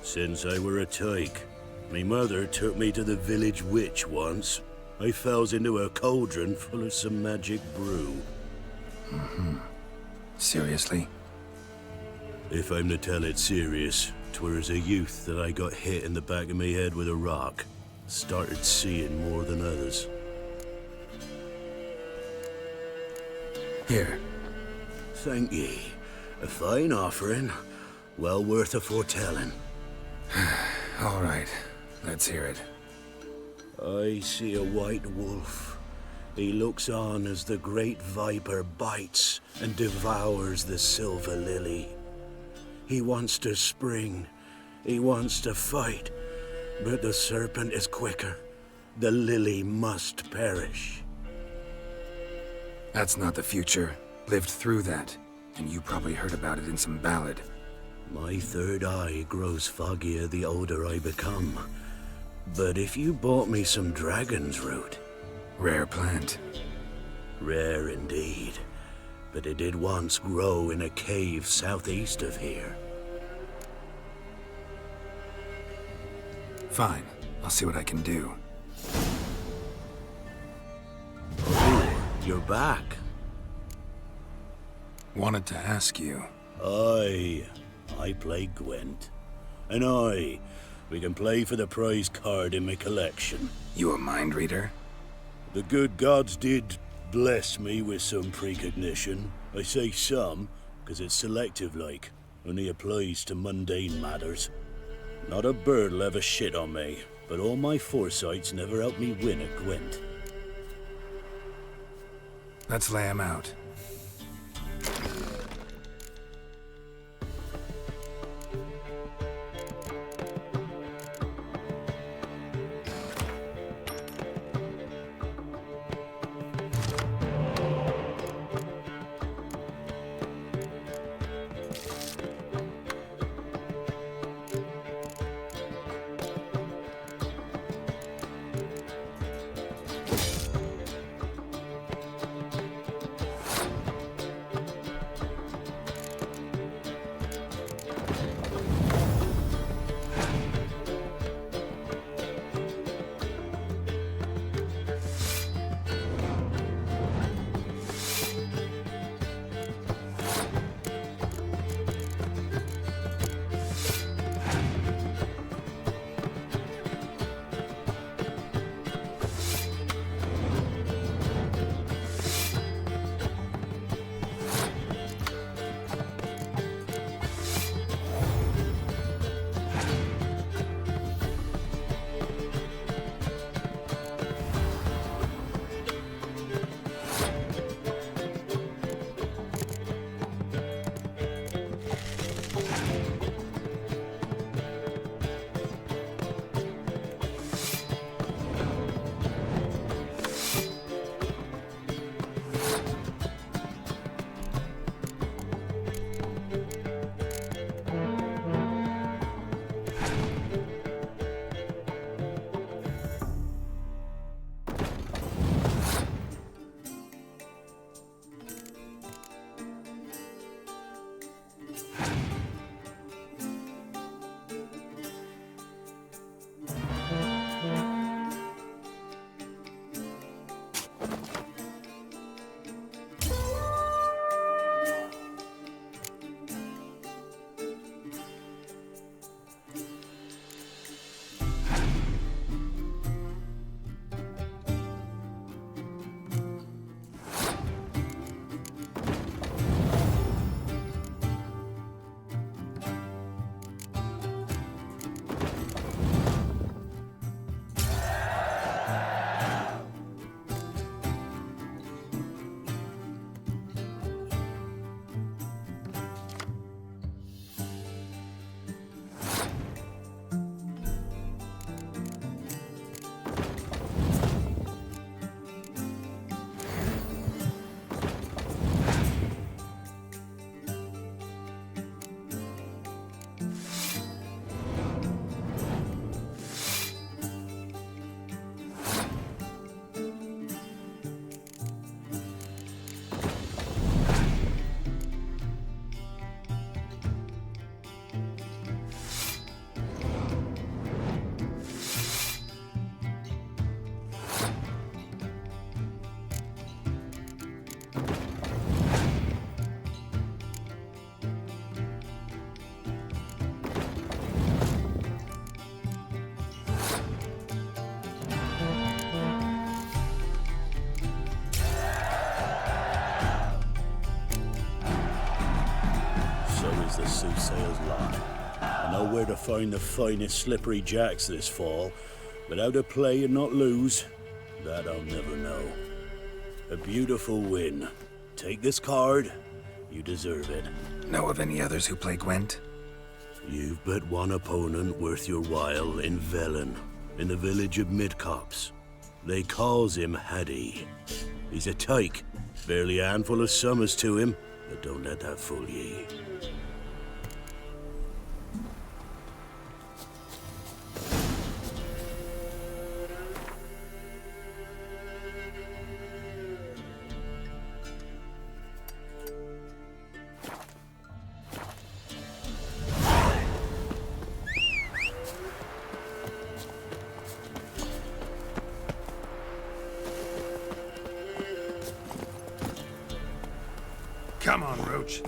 Speaker 18: Since I were a tyke. Me mother took me to the village witch once. I fells into a cauldron full of some magic brew.
Speaker 1: Mm-hmm. Seriously?
Speaker 18: If I'm to tell it serious, 'twere as a youth that I got hit in the back of me head with a rock. Started seeing more than others.
Speaker 1: Here.
Speaker 18: Thank ye. A fine offering. Well worth a foretelling.
Speaker 1: All right. Let's hear it.
Speaker 18: I see a white wolf. He looks on as the great viper bites and devours the silver lily. He wants to spring. He wants to fight. But the serpent is quicker. The lily must perish.
Speaker 1: That's not the future. Lived through that. And you probably heard about it in some ballad.
Speaker 18: My third eye grows foggier the older I become. But if you bought me some dragon's root...
Speaker 1: Rare plant.
Speaker 18: Rare indeed. But it did once grow in a cave southeast of here.
Speaker 1: Fine. I'll see what I can do.
Speaker 18: You're back.
Speaker 1: Wanted to ask you.
Speaker 18: Aye, I play Gwent. And aye, we can play for the prize card in my collection.
Speaker 1: You a mind reader?
Speaker 18: The good gods did bless me with some precognition. I say some, because it's selective like, only applies to mundane matters. Not a bird'll ever shit on me, but all my foresight's never helped me win at Gwent.
Speaker 1: Let's lay him out.
Speaker 18: The soothsayer's lie. I know where to find the finest slippery jacks this fall, but how to play and not lose, that I'll never know. A beautiful win. Take this card, you deserve it.
Speaker 1: Know of any others who play Gwent?
Speaker 18: You've but one opponent worth your while in Velen, in the village of Midcopse. They calls him Haddy. He's a tyke, barely a handful of summers to him, but don't let that fool ye.
Speaker 1: Come on, Roach.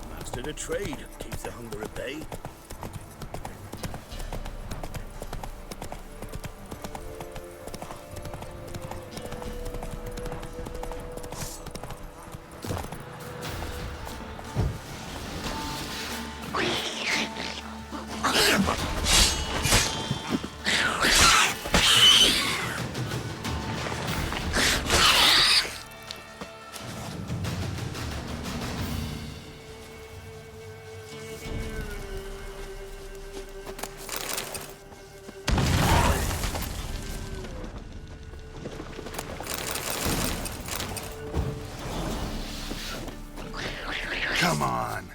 Speaker 18: Master the trade keeps the hunger at bay.
Speaker 1: Come on.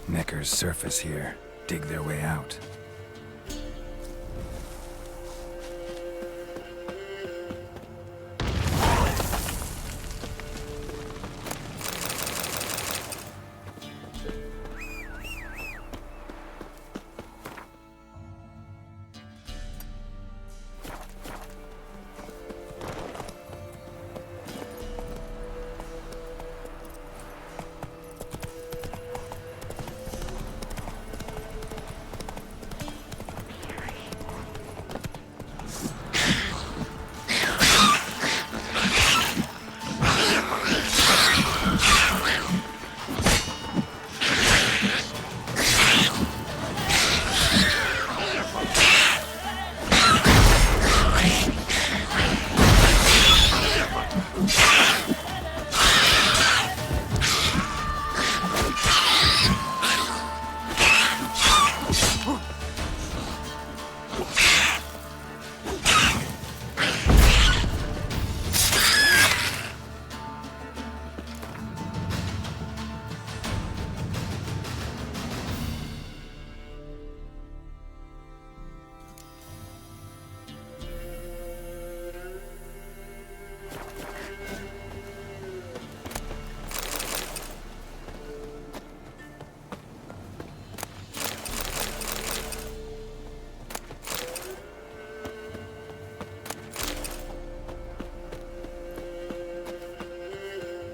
Speaker 1: Necker's surface here. Dig their way out.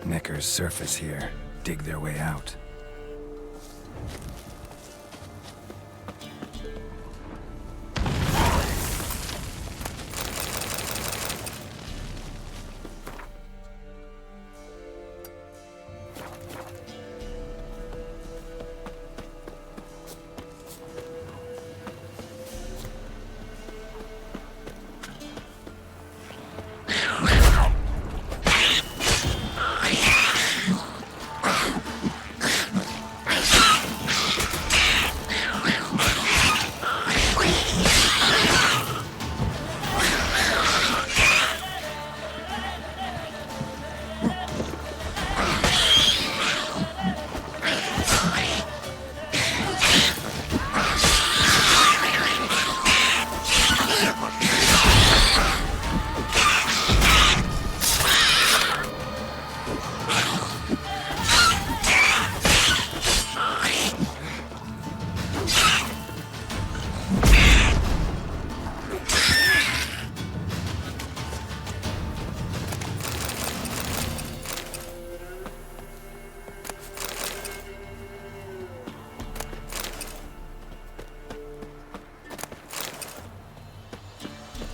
Speaker 1: Necker's surface here. Dig their way out.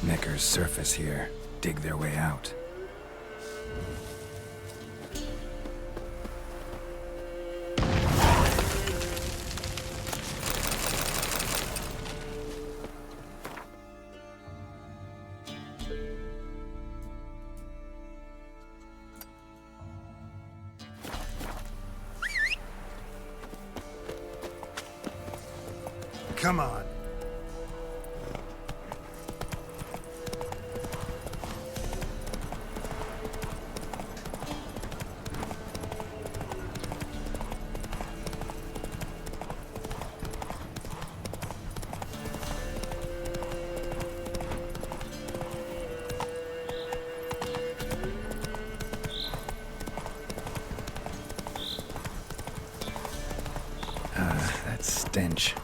Speaker 1: Neckers surface here, dig their way out.
Speaker 20: Come on.
Speaker 1: That stench.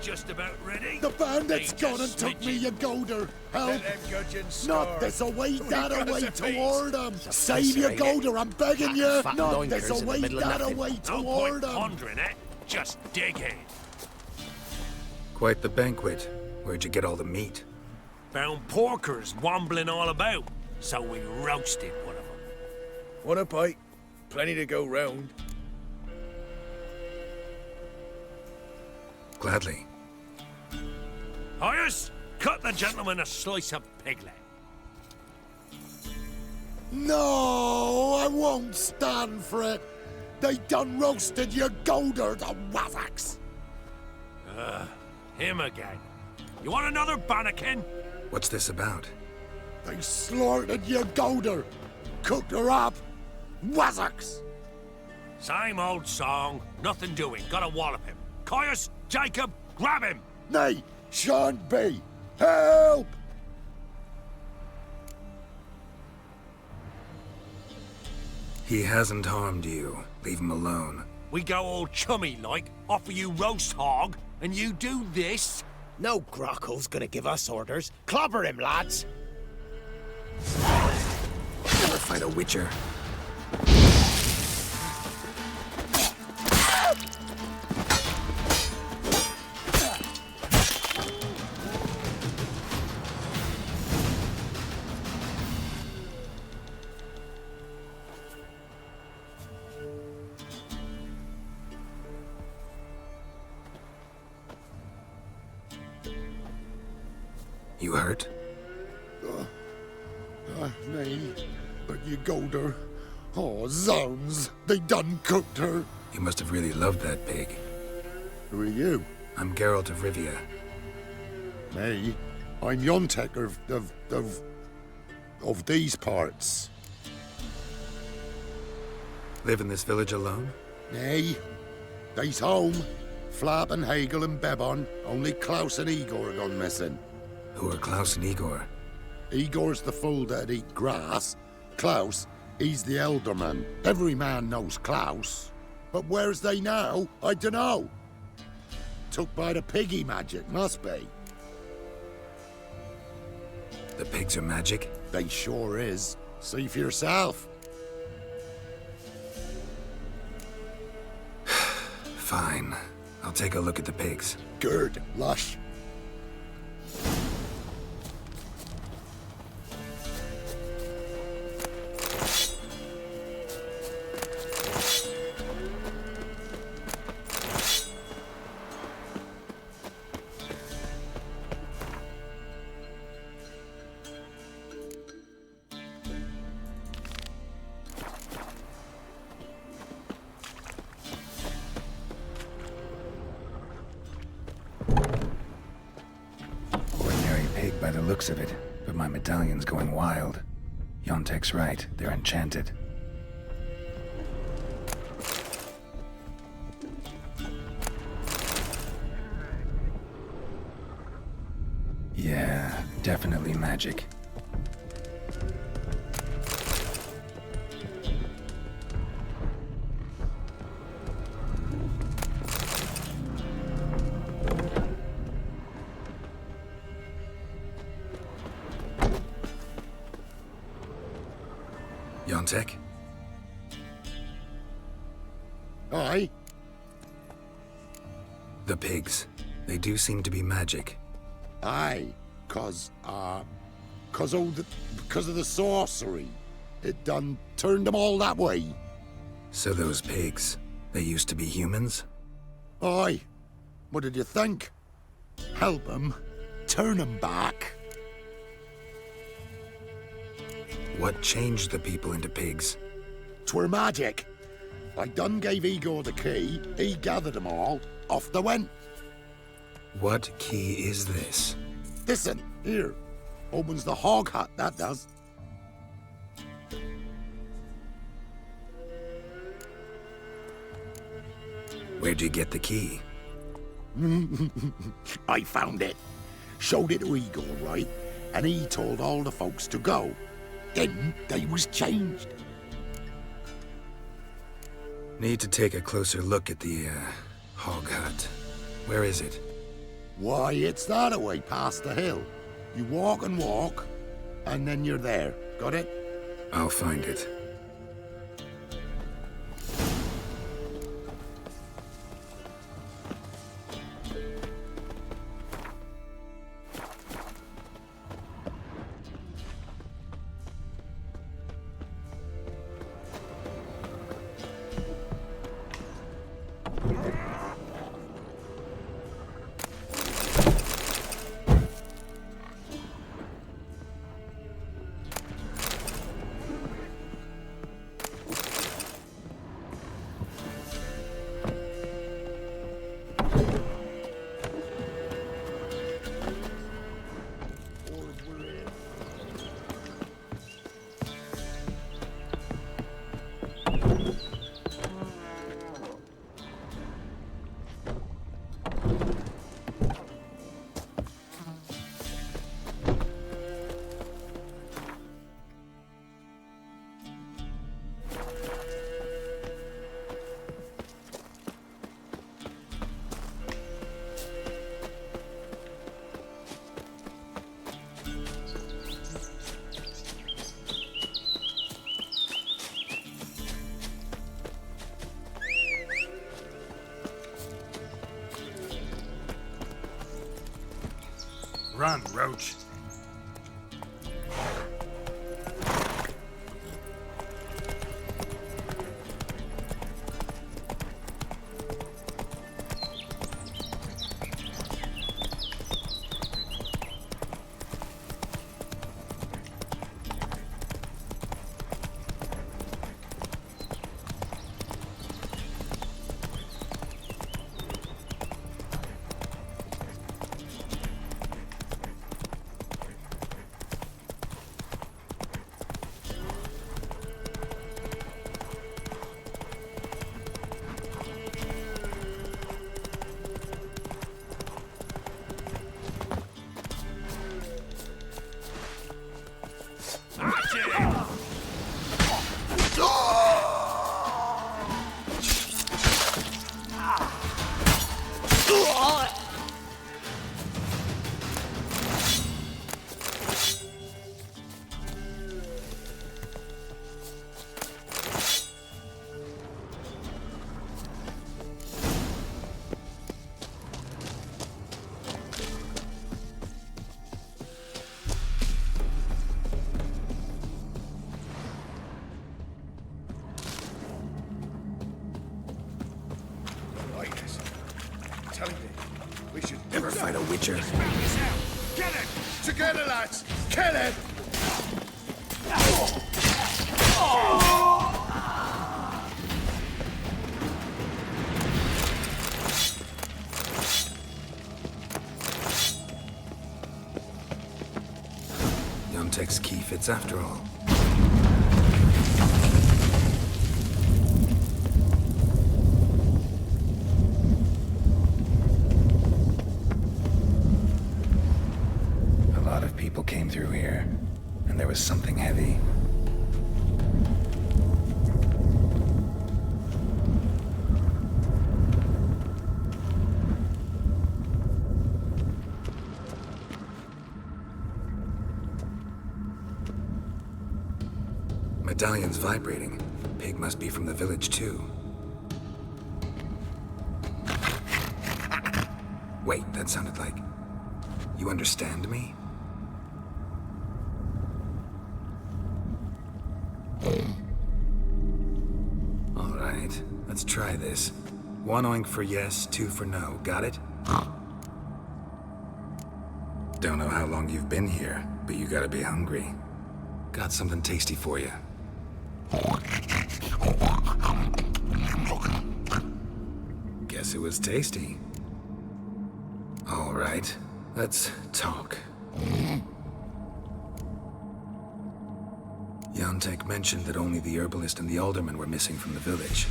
Speaker 14: just about ready.
Speaker 2: The bandits
Speaker 14: Need
Speaker 2: gone
Speaker 14: a
Speaker 2: and took me,
Speaker 14: smidgen.
Speaker 2: you golder. Help!
Speaker 14: Let them gudgeons
Speaker 2: Not
Speaker 14: score.
Speaker 2: this away,
Speaker 14: We
Speaker 2: that
Speaker 14: got us
Speaker 2: away
Speaker 14: a piece.
Speaker 2: toward them. Save your golder, I'm begging you. Not this away, that away
Speaker 14: No
Speaker 2: toward
Speaker 14: point
Speaker 2: them.
Speaker 14: pondering it. Just dig in.
Speaker 1: Quite the banquet. Where'd you get all the meat?
Speaker 14: Found porkers wambling all about, so we roasted one of them.
Speaker 4: Want a bite? Plenty to go round.
Speaker 1: Gladly.
Speaker 14: Hyas, cut the gentleman a slice of piglet.
Speaker 2: No, I won't stand for it. They done roasted your golder, the wazzocks.
Speaker 14: Him again. You want another bannikin?
Speaker 1: What's this about?
Speaker 2: They slaughtered your golder. Cooked her up. Wazzocks.
Speaker 14: Same old song. Nothing doing. Gotta wallop him. Caius, Jacob, grab him!
Speaker 2: Nay, shan't be. Help!
Speaker 1: He hasn't harmed you. Leave him alone.
Speaker 14: We go all chummy like, offer you roast hog, and you do this?
Speaker 13: No Grockle's gonna give us orders. Clobber him, lads!
Speaker 1: Never fight a witcher. You hurt?
Speaker 2: Nay, but you golder. Oh, zounds. They done cooked her.
Speaker 1: You must have really loved that pig.
Speaker 2: Who are you?
Speaker 1: I'm Geralt of Rivia.
Speaker 2: Nay, I'm Yontek of these parts.
Speaker 1: Live in this village alone?
Speaker 2: Nay, they's home. Flap and Hagel and Bebon. Only Klaus and Igor gone missing.
Speaker 1: Who are Klaus and Igor?
Speaker 2: Igor's the fool that eat grass. Klaus, he's the elderman. Every man knows Klaus. But where's they now? I dunno. Took by the piggy magic, must be.
Speaker 1: The pigs are magic?
Speaker 2: They sure is. See for yourself.
Speaker 1: Fine. I'll take a look at the pigs.
Speaker 2: Good, lush.
Speaker 1: Ordinary pig by the looks of it, but my medallion's going wild. Yontek's right, they're enchanted. Yeah, definitely magic. Yontek?
Speaker 2: Aye?
Speaker 1: The pigs. They do seem to be magic.
Speaker 2: Aye, because of the sorcery. It done turned them all that way.
Speaker 1: So those pigs, they used to be humans?
Speaker 2: Aye. What did you think? Help them, turn them back.
Speaker 1: What changed the people into pigs?
Speaker 2: 'Twere magic. I done gave Igor the key, he gathered them all, off they went.
Speaker 1: What key is this?
Speaker 2: Listen, here. Opens the hog hut, that does.
Speaker 1: Where'd you get the key?
Speaker 2: I found it. Showed it to Igor, right? And he told all the folks to go. Then they was changed.
Speaker 1: Need to take a closer look at the, hog hut. Where is it?
Speaker 2: Why, it's that away past the hill. You walk and walk, and then you're there. Got it?
Speaker 1: I'll find it. Run, Roach. Never fight a Witcher.
Speaker 20: Get it! Together, lads! Kill it!
Speaker 1: Yontek's key fits after all. People came through here, and there was something heavy. Medallion's vibrating. Pig must be from the village, too. Wait, that sounded like... You understand me? All right, let's try this. 1 oink for yes, 2 for no. Got it? Don't know how long you've been here, but you gotta be hungry. Got something tasty for you. Guess it was tasty. All right, let's talk. Yontek mentioned that only the herbalist and the alderman were missing from the village.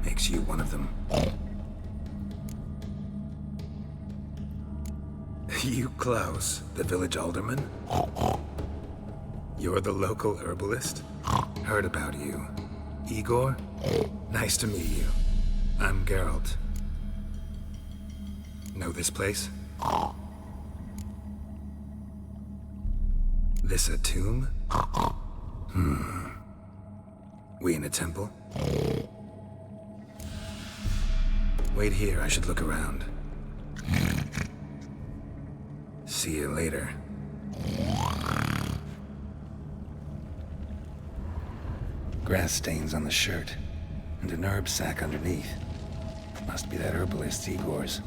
Speaker 1: Makes you one of them. You, Klaus, the village alderman? You're the local herbalist? Heard about you. Igor? Nice to meet you. I'm Geralt. Know this place? This a tomb? We in a temple? Wait here, I should look around. See you later. Grass stains on the shirt, and an herb sack underneath. Must be that herbalist Igor's.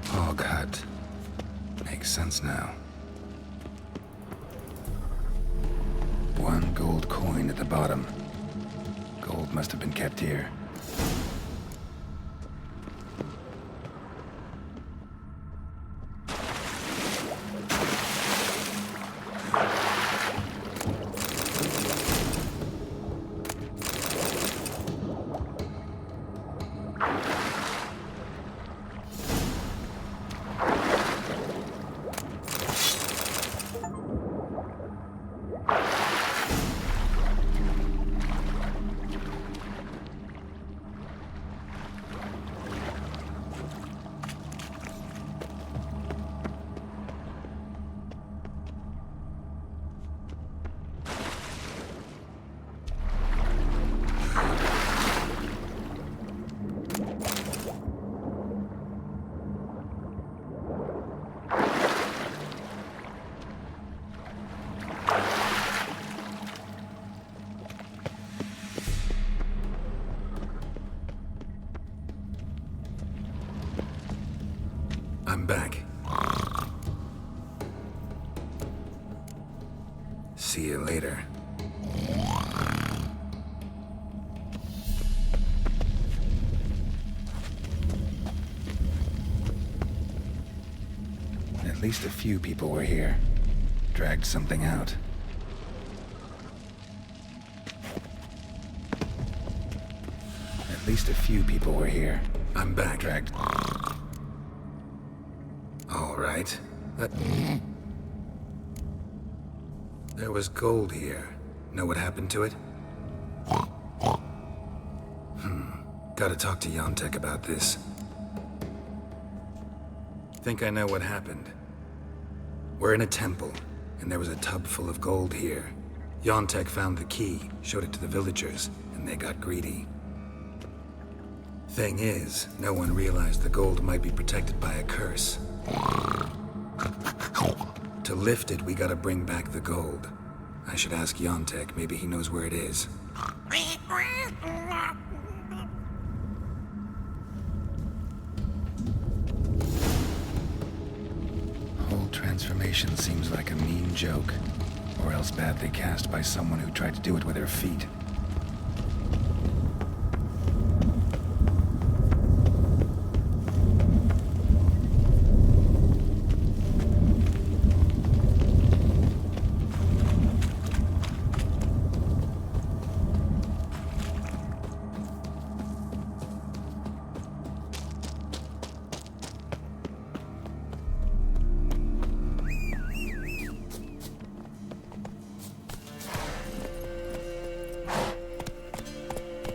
Speaker 1: Hog hut. Makes sense now. 1 gold coin at the bottom. Gold must have been kept here. I'm back. See you later. At least a few people were here. Dragged something out. At least a few people were here. I'm back. Dragged. All right. There was gold here. Know what happened to it? Gotta talk to Yontek about this. Think I know what happened. We're in a temple, and there was a tub full of gold here. Yontek found the key, showed it to the villagers, and they got greedy. Thing is, no one realized the gold might be protected by a curse. To lift it, we gotta bring back the gold. I should ask Yontek, maybe he knows where it is. Whole transformation seems like a mean joke, or else badly cast by someone who tried to do it with her feet.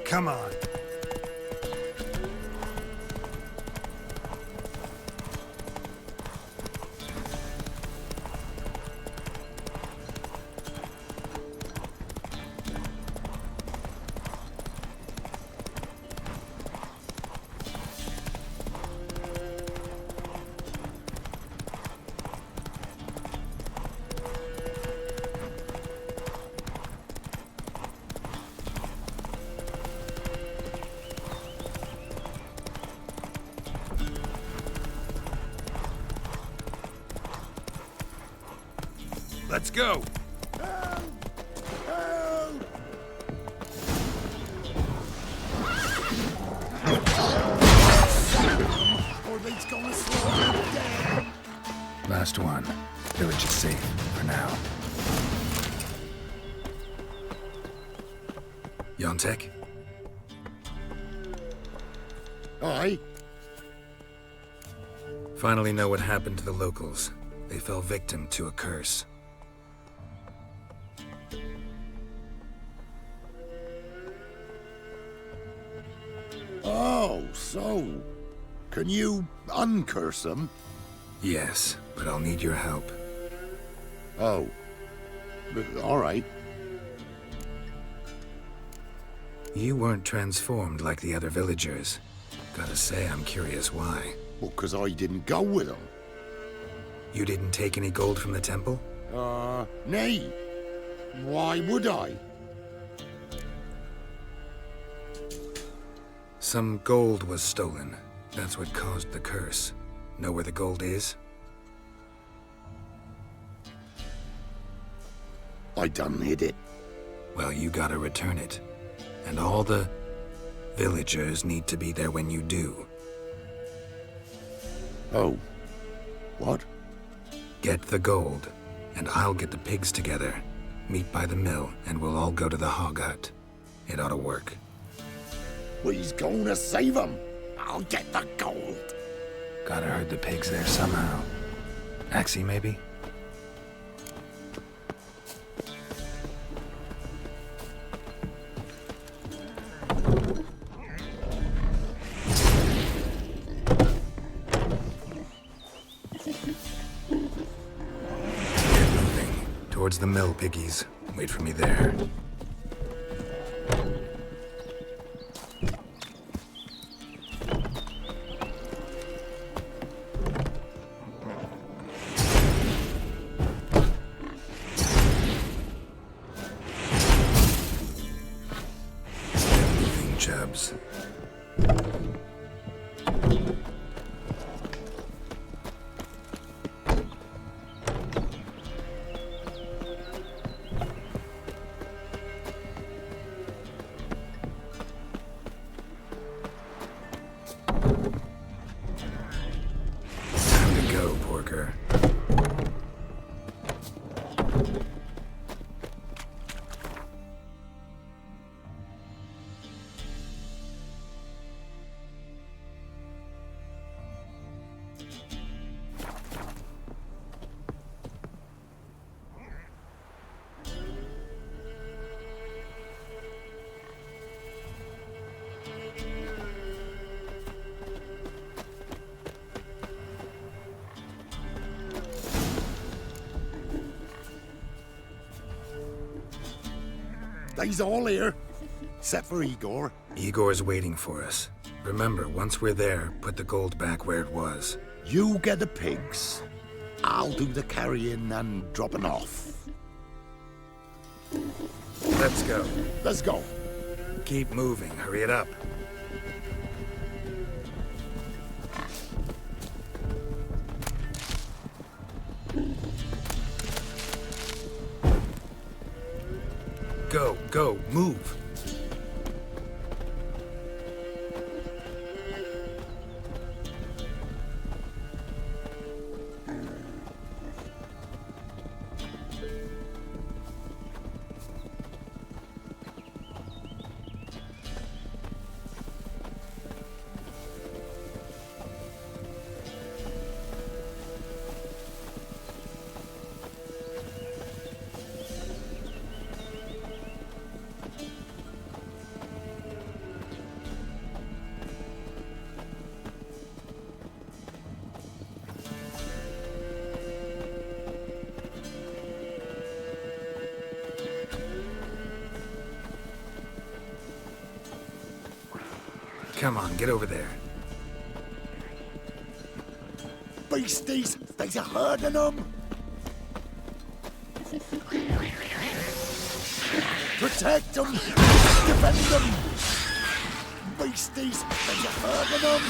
Speaker 1: Come on. Let's go! Last one. Village is safe for now. Yontek?
Speaker 2: Aye?
Speaker 1: Finally know what happened to the locals. They fell victim to a curse.
Speaker 2: Oh, so. Can you uncurse them?
Speaker 1: Yes, but I'll need your help.
Speaker 2: Oh. All right.
Speaker 1: You weren't transformed like the other villagers. Gotta say, I'm curious why.
Speaker 2: Well, 'cause I didn't go with them.
Speaker 1: You didn't take any gold from the temple?
Speaker 2: Nay. Why would I?
Speaker 1: Some gold was stolen. That's what caused the curse. Know where the gold is?
Speaker 2: I done hid it.
Speaker 1: Well, you gotta return it. And all the villagers need to be there when you do.
Speaker 2: Oh. What?
Speaker 1: Get the gold, and I'll get the pigs together. Meet by the mill, and we'll all go to the hog hut. It ought to work.
Speaker 2: Well, he's going to save them. I'll get the gold.
Speaker 1: Gotta herd the pigs there somehow. Axie, maybe? Get moving. Towards the mill, piggies. Wait for me there. Chubs. Time to go, Porker.
Speaker 2: They's all here, except for Igor.
Speaker 1: Igor's waiting for us. Remember, once we're there, put the gold back where it was.
Speaker 2: You get the pigs. I'll do the carrying and dropping off.
Speaker 1: Let's go.
Speaker 2: Let's go.
Speaker 1: Keep moving. Hurry it up. Go, go, move. Come on, get over there.
Speaker 2: Beasties, there's a herd of them. Protect them, defend them. Beasties, there's a herd of them.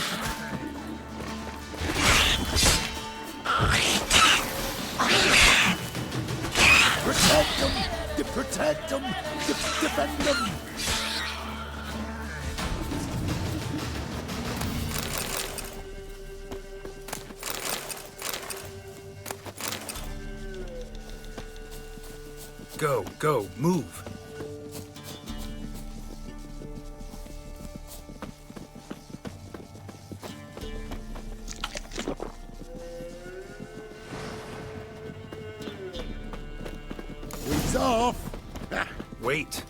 Speaker 2: Protect them, defend them.
Speaker 1: Go, go, move.
Speaker 2: He's off.
Speaker 1: Wait.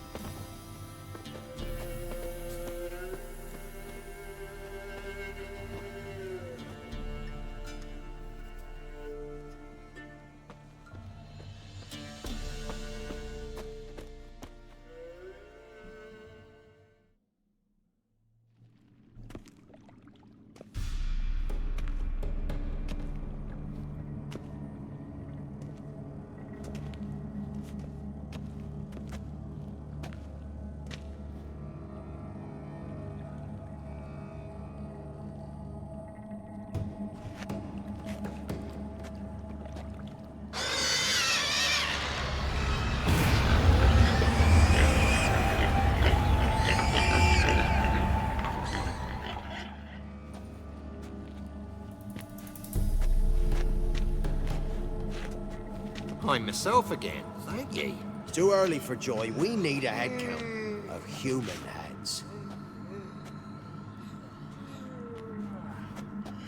Speaker 9: I'm myself again, thank ye.
Speaker 11: It's too early for joy. We need a head count of human heads.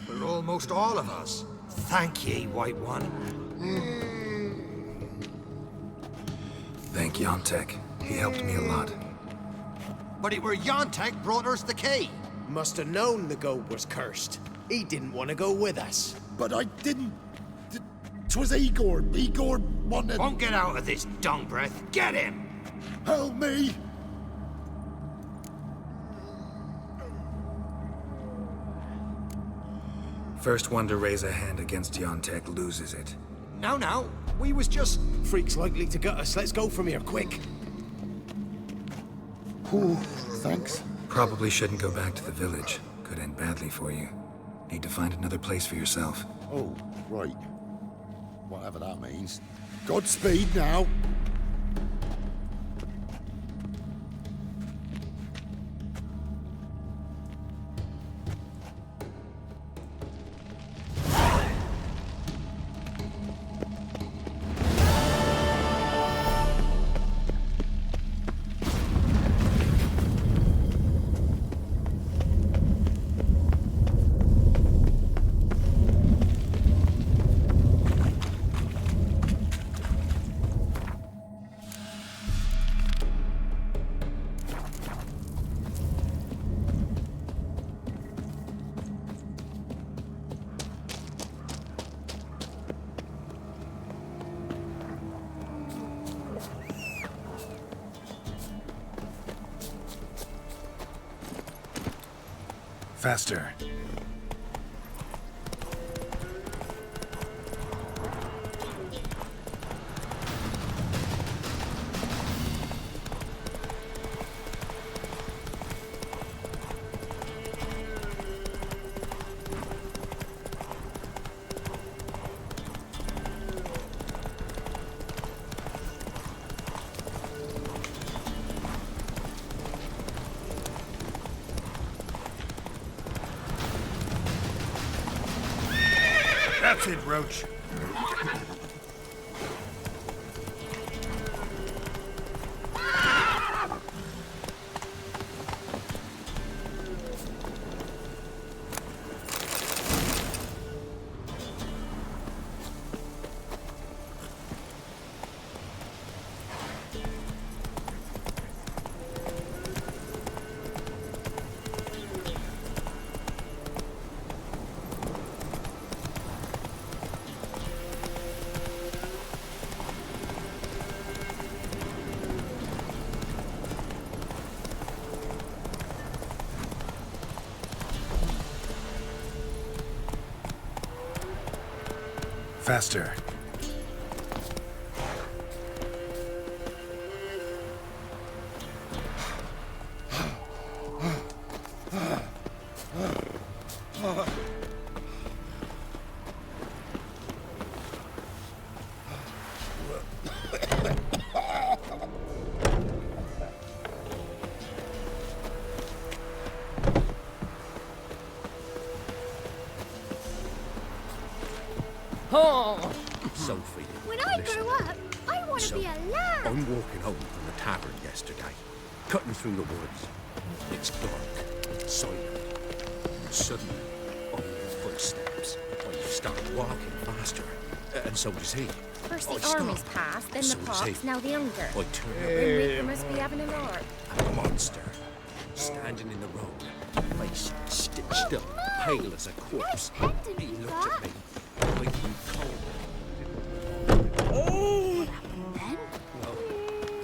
Speaker 9: For almost all of us. Thank ye, White One.
Speaker 1: Thank Yontek. He helped me a lot.
Speaker 9: But it were Yontek brought us the key.
Speaker 11: Must have known the goat was cursed. He didn't want to go with us.
Speaker 2: But I didn't... 'Twas Igor. Igor wanted...
Speaker 9: Won't get out of this dung breath. Get him!
Speaker 2: Help me!
Speaker 1: First one to raise a hand against Yontek loses it.
Speaker 9: No, we was just...
Speaker 11: Freak's likely to gut us. Let's go from here, quick.
Speaker 2: Ooh, thanks.
Speaker 1: Probably shouldn't go back to the village. Could end badly for you. Need to find another place for yourself.
Speaker 2: Oh, right. Whatever that means. Godspeed now.
Speaker 1: Faster.
Speaker 9: That's it, Roach.
Speaker 1: Faster.
Speaker 22: Sophie.
Speaker 12: When I grow up, I want to be a lad.
Speaker 16: I'm walking home from the tavern yesterday, cutting through the woods. It's dark, it's silent. And suddenly, I hear footsteps. I start walking faster, and so does he.
Speaker 6: First
Speaker 16: I
Speaker 6: the
Speaker 16: stop.
Speaker 6: army's passed, then
Speaker 16: So
Speaker 6: the
Speaker 16: does he.
Speaker 6: pops, now the hunger.
Speaker 16: I turn
Speaker 6: And Reaper must be having a lark.
Speaker 16: and a monster, standing in the road, face stitched up, pale as a corpse. He looked at me, white and cold.
Speaker 12: Oh!
Speaker 16: Well,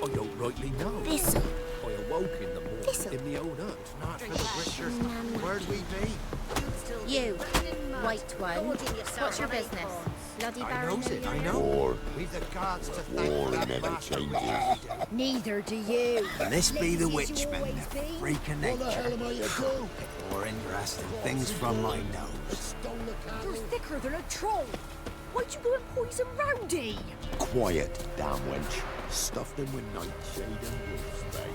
Speaker 16: I don't rightly know.
Speaker 6: Thistle.
Speaker 16: I awoke in the morning
Speaker 6: Thistle.
Speaker 16: in my own hut.
Speaker 9: Not for the butchers. Where'd we be?
Speaker 6: You, white one. What's your business? Bloody
Speaker 9: I
Speaker 6: Baron
Speaker 9: knows it, I
Speaker 6: Newland?
Speaker 9: know. We've the gods to thank for that bastard.
Speaker 19: Neither do you.
Speaker 13: This be the witch men,
Speaker 19: always be.
Speaker 13: freaking
Speaker 2: What the hell
Speaker 13: nature.
Speaker 2: am I to do?
Speaker 13: More interesting things from my nose.
Speaker 19: You're thicker than a troll. Why'd you go and poison Rowdy?
Speaker 2: Quiet, damn wench. Stuffed him with nightshade and wolf's bane.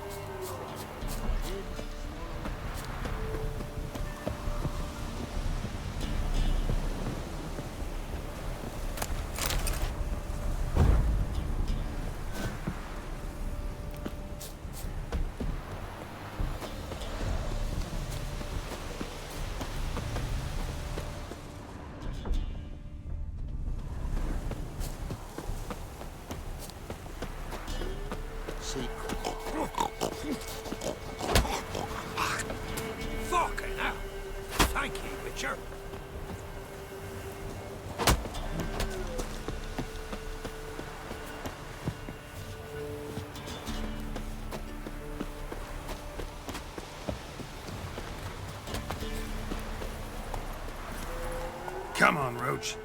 Speaker 1: Come on, Roach.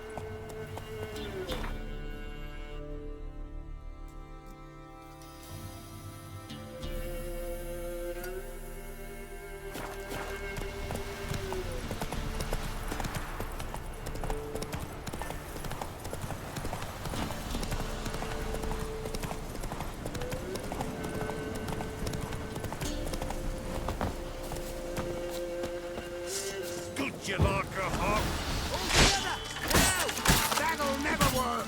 Speaker 16: Good you like a hawk? That'll never work!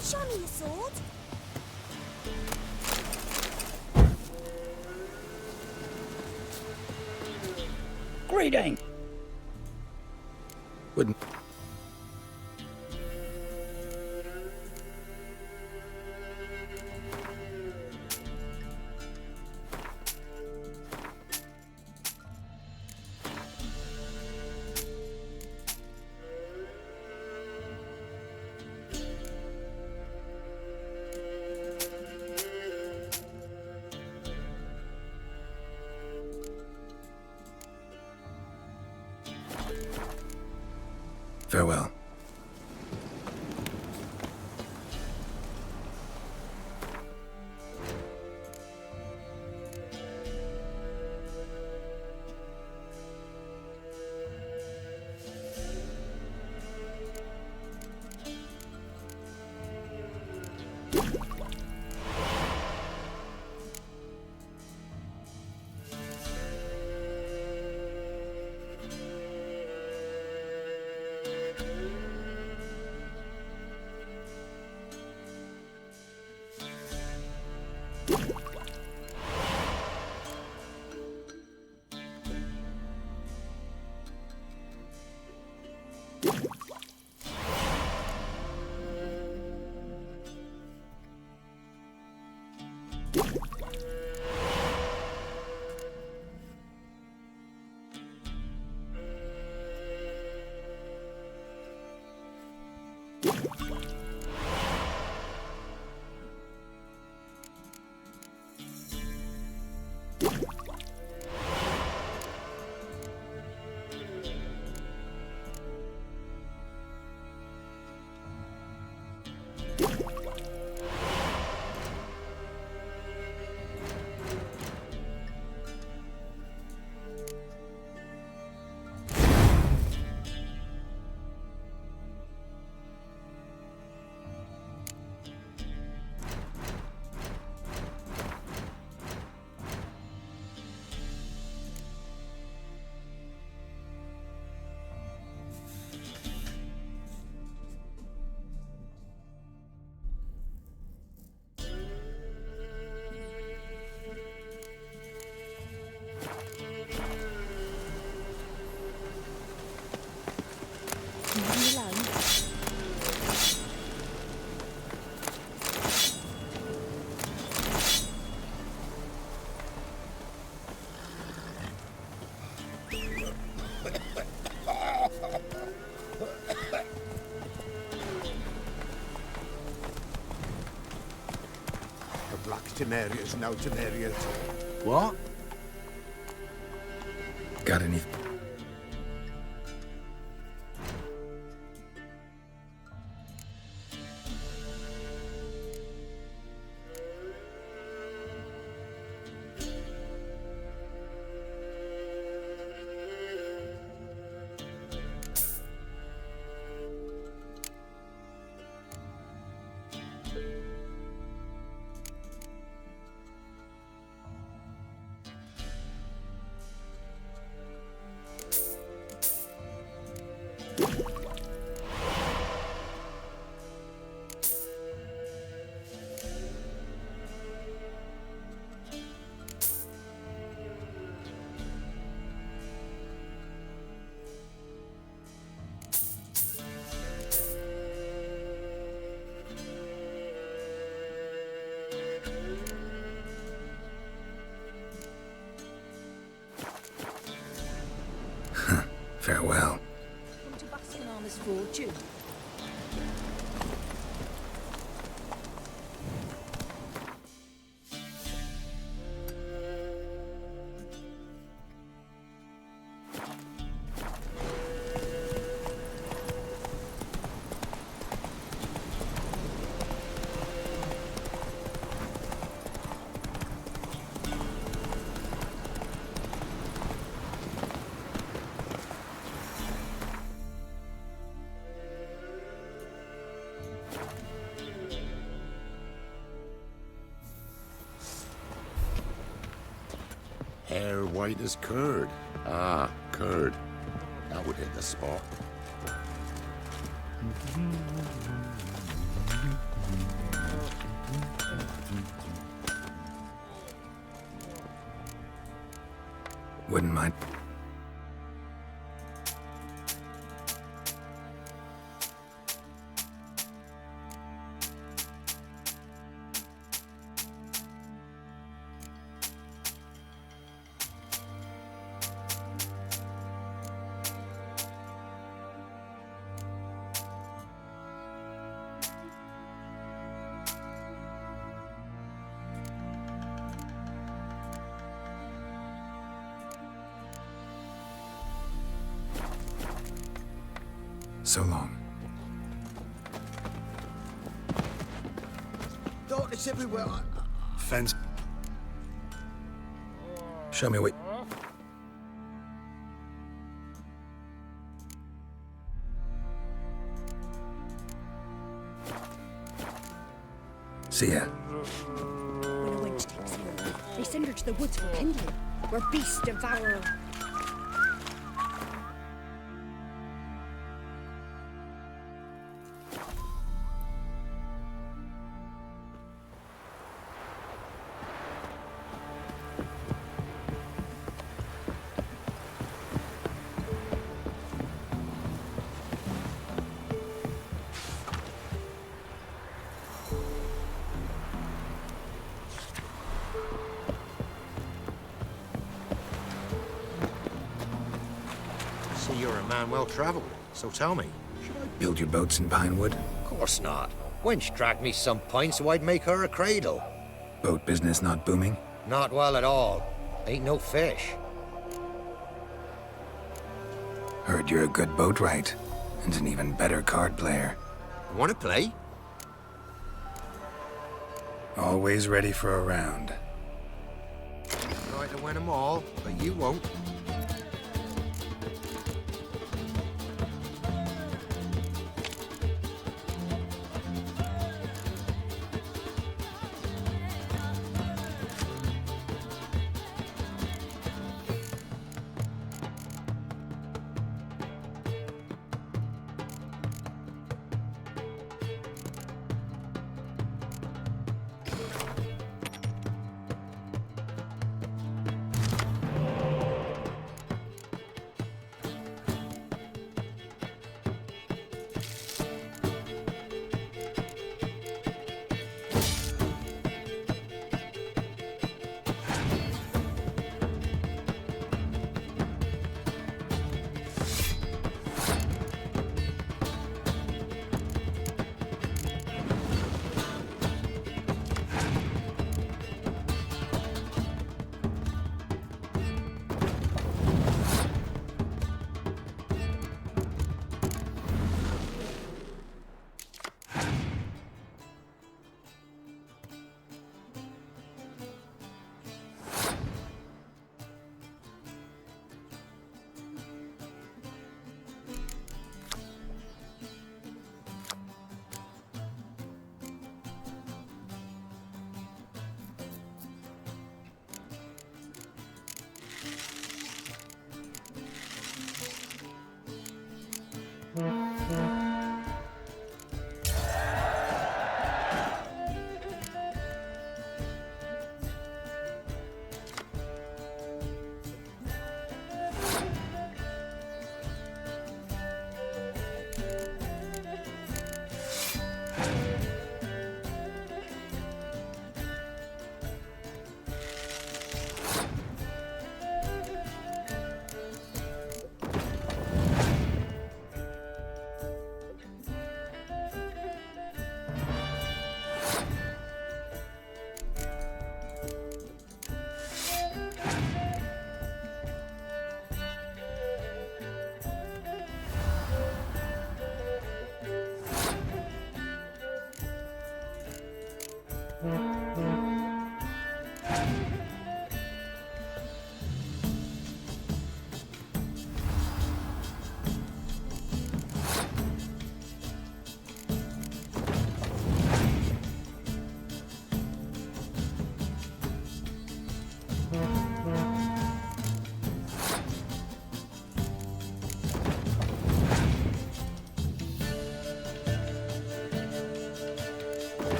Speaker 19: Show me your sword.
Speaker 3: Greeting.
Speaker 1: Wouldn't. Farewell.
Speaker 16: Black Tenaria's no Tenaria.
Speaker 2: What?
Speaker 1: Got any?
Speaker 2: Hair white as curd. Ah, curd. That would hit the spot.
Speaker 1: Wouldn't mind. So long.
Speaker 10: Darkness everywhere.
Speaker 1: Fence. Show me what. See ya.
Speaker 19: When a wench takes her, they send her to the woods for kindling, where beasts devour her.
Speaker 9: You're a man well travelled, so tell me.
Speaker 1: Should I build your boats in Pinewood?
Speaker 9: Of course not. Wench dragged me some pint so I'd make her a cradle.
Speaker 1: Boat business not booming?
Speaker 9: Not well at all. Ain't no fish.
Speaker 1: Heard you're a good boatwright, and an even better card player.
Speaker 9: Want to play?
Speaker 1: Always ready for a round.
Speaker 9: Try to win them all, but you won't.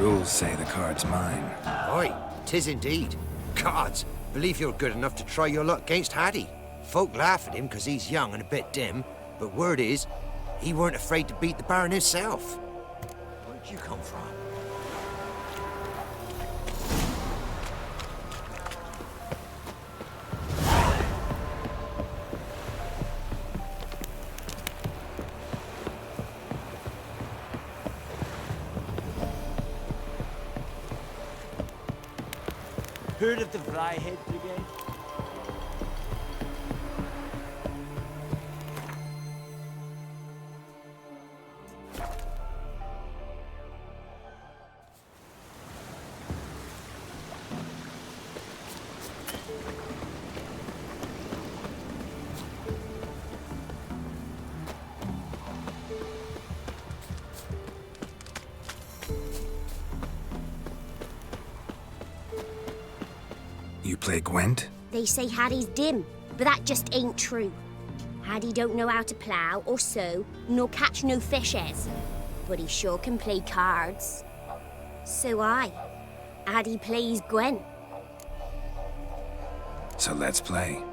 Speaker 1: rules say the card's mine.
Speaker 7: Aye, 'tis indeed. Gods, believe you're good enough to try your luck against Hattie. Folk laugh at him because he's young and a bit dim, but word is, he weren't afraid to beat the Baron himself. Where'd you come from?
Speaker 13: Heard of the Vryhead Brigade?
Speaker 1: You play Gwent?
Speaker 22: They say Hattie's dim, but that just ain't true. Hattie don't know how to plough or sew, nor catch no fishes. But he sure can play cards. So Hattie plays Gwent.
Speaker 1: So let's play.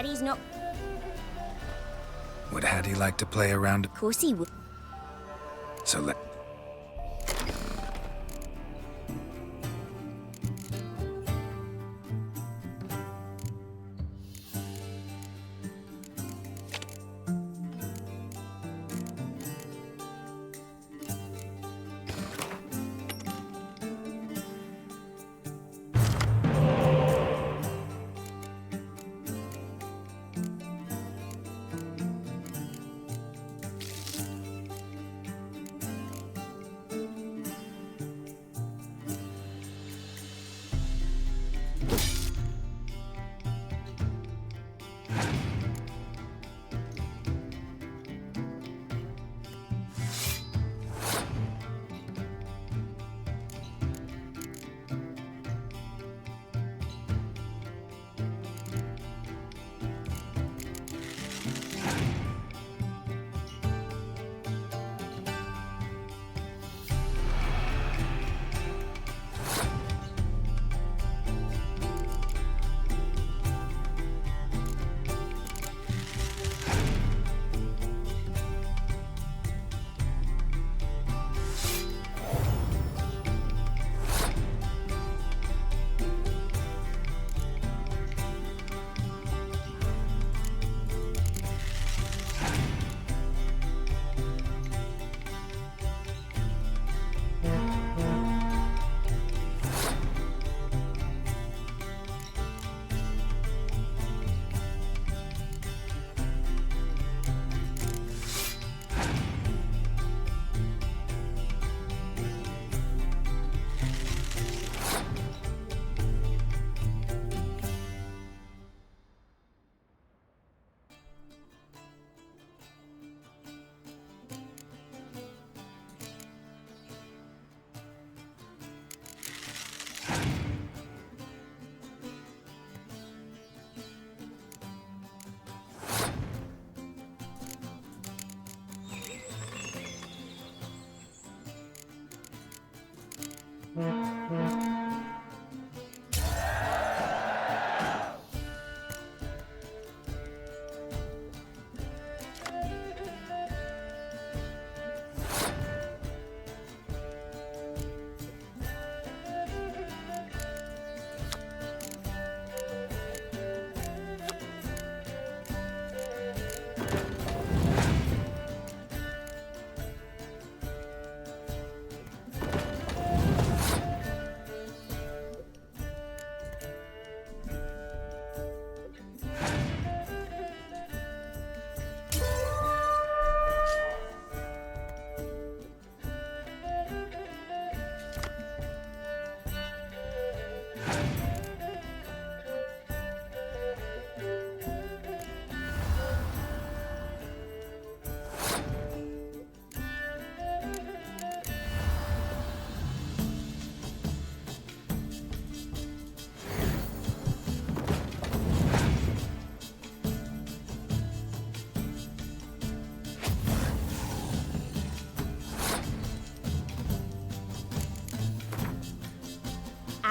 Speaker 22: Hattie's not...
Speaker 1: Would Hattie like to play around?
Speaker 22: Of course he would.
Speaker 1: So let...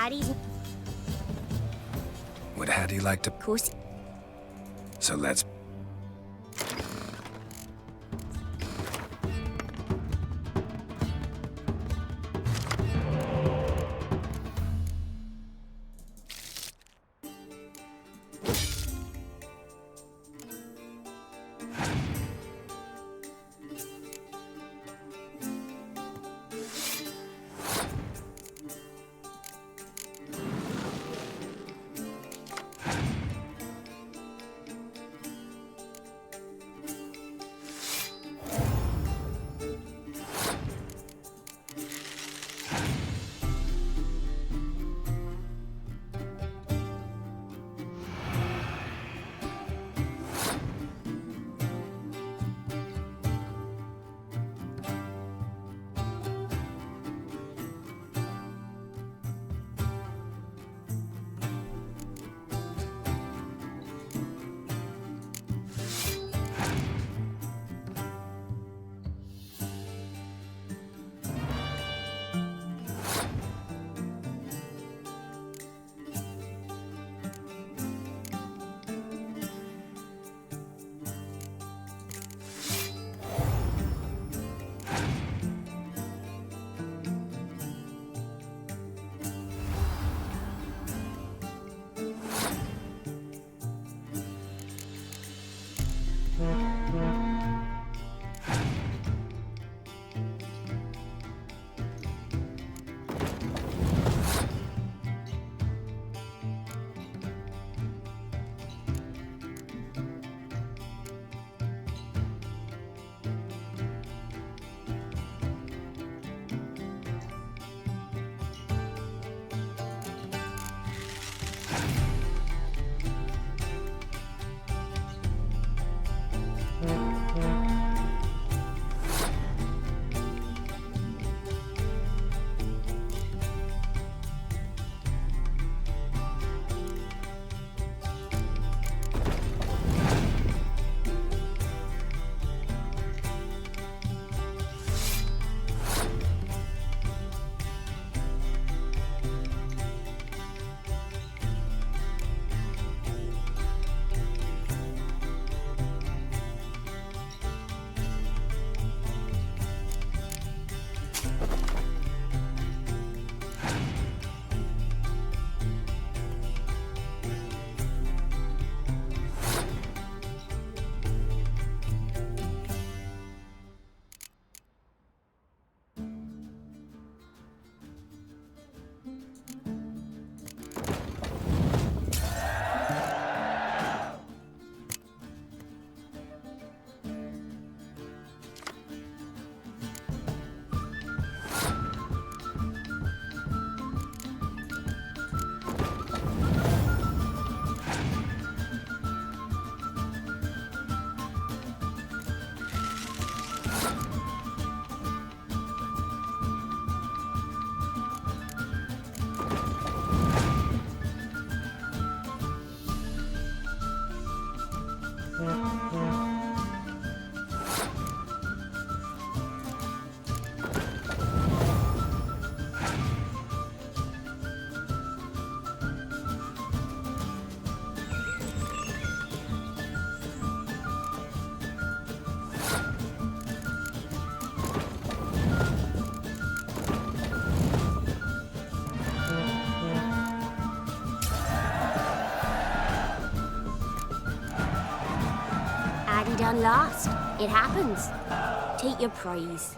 Speaker 22: Hattie's...
Speaker 1: Would Hattie like to...
Speaker 22: Of course.
Speaker 1: So let's...
Speaker 22: won last. It happens. Take your prize.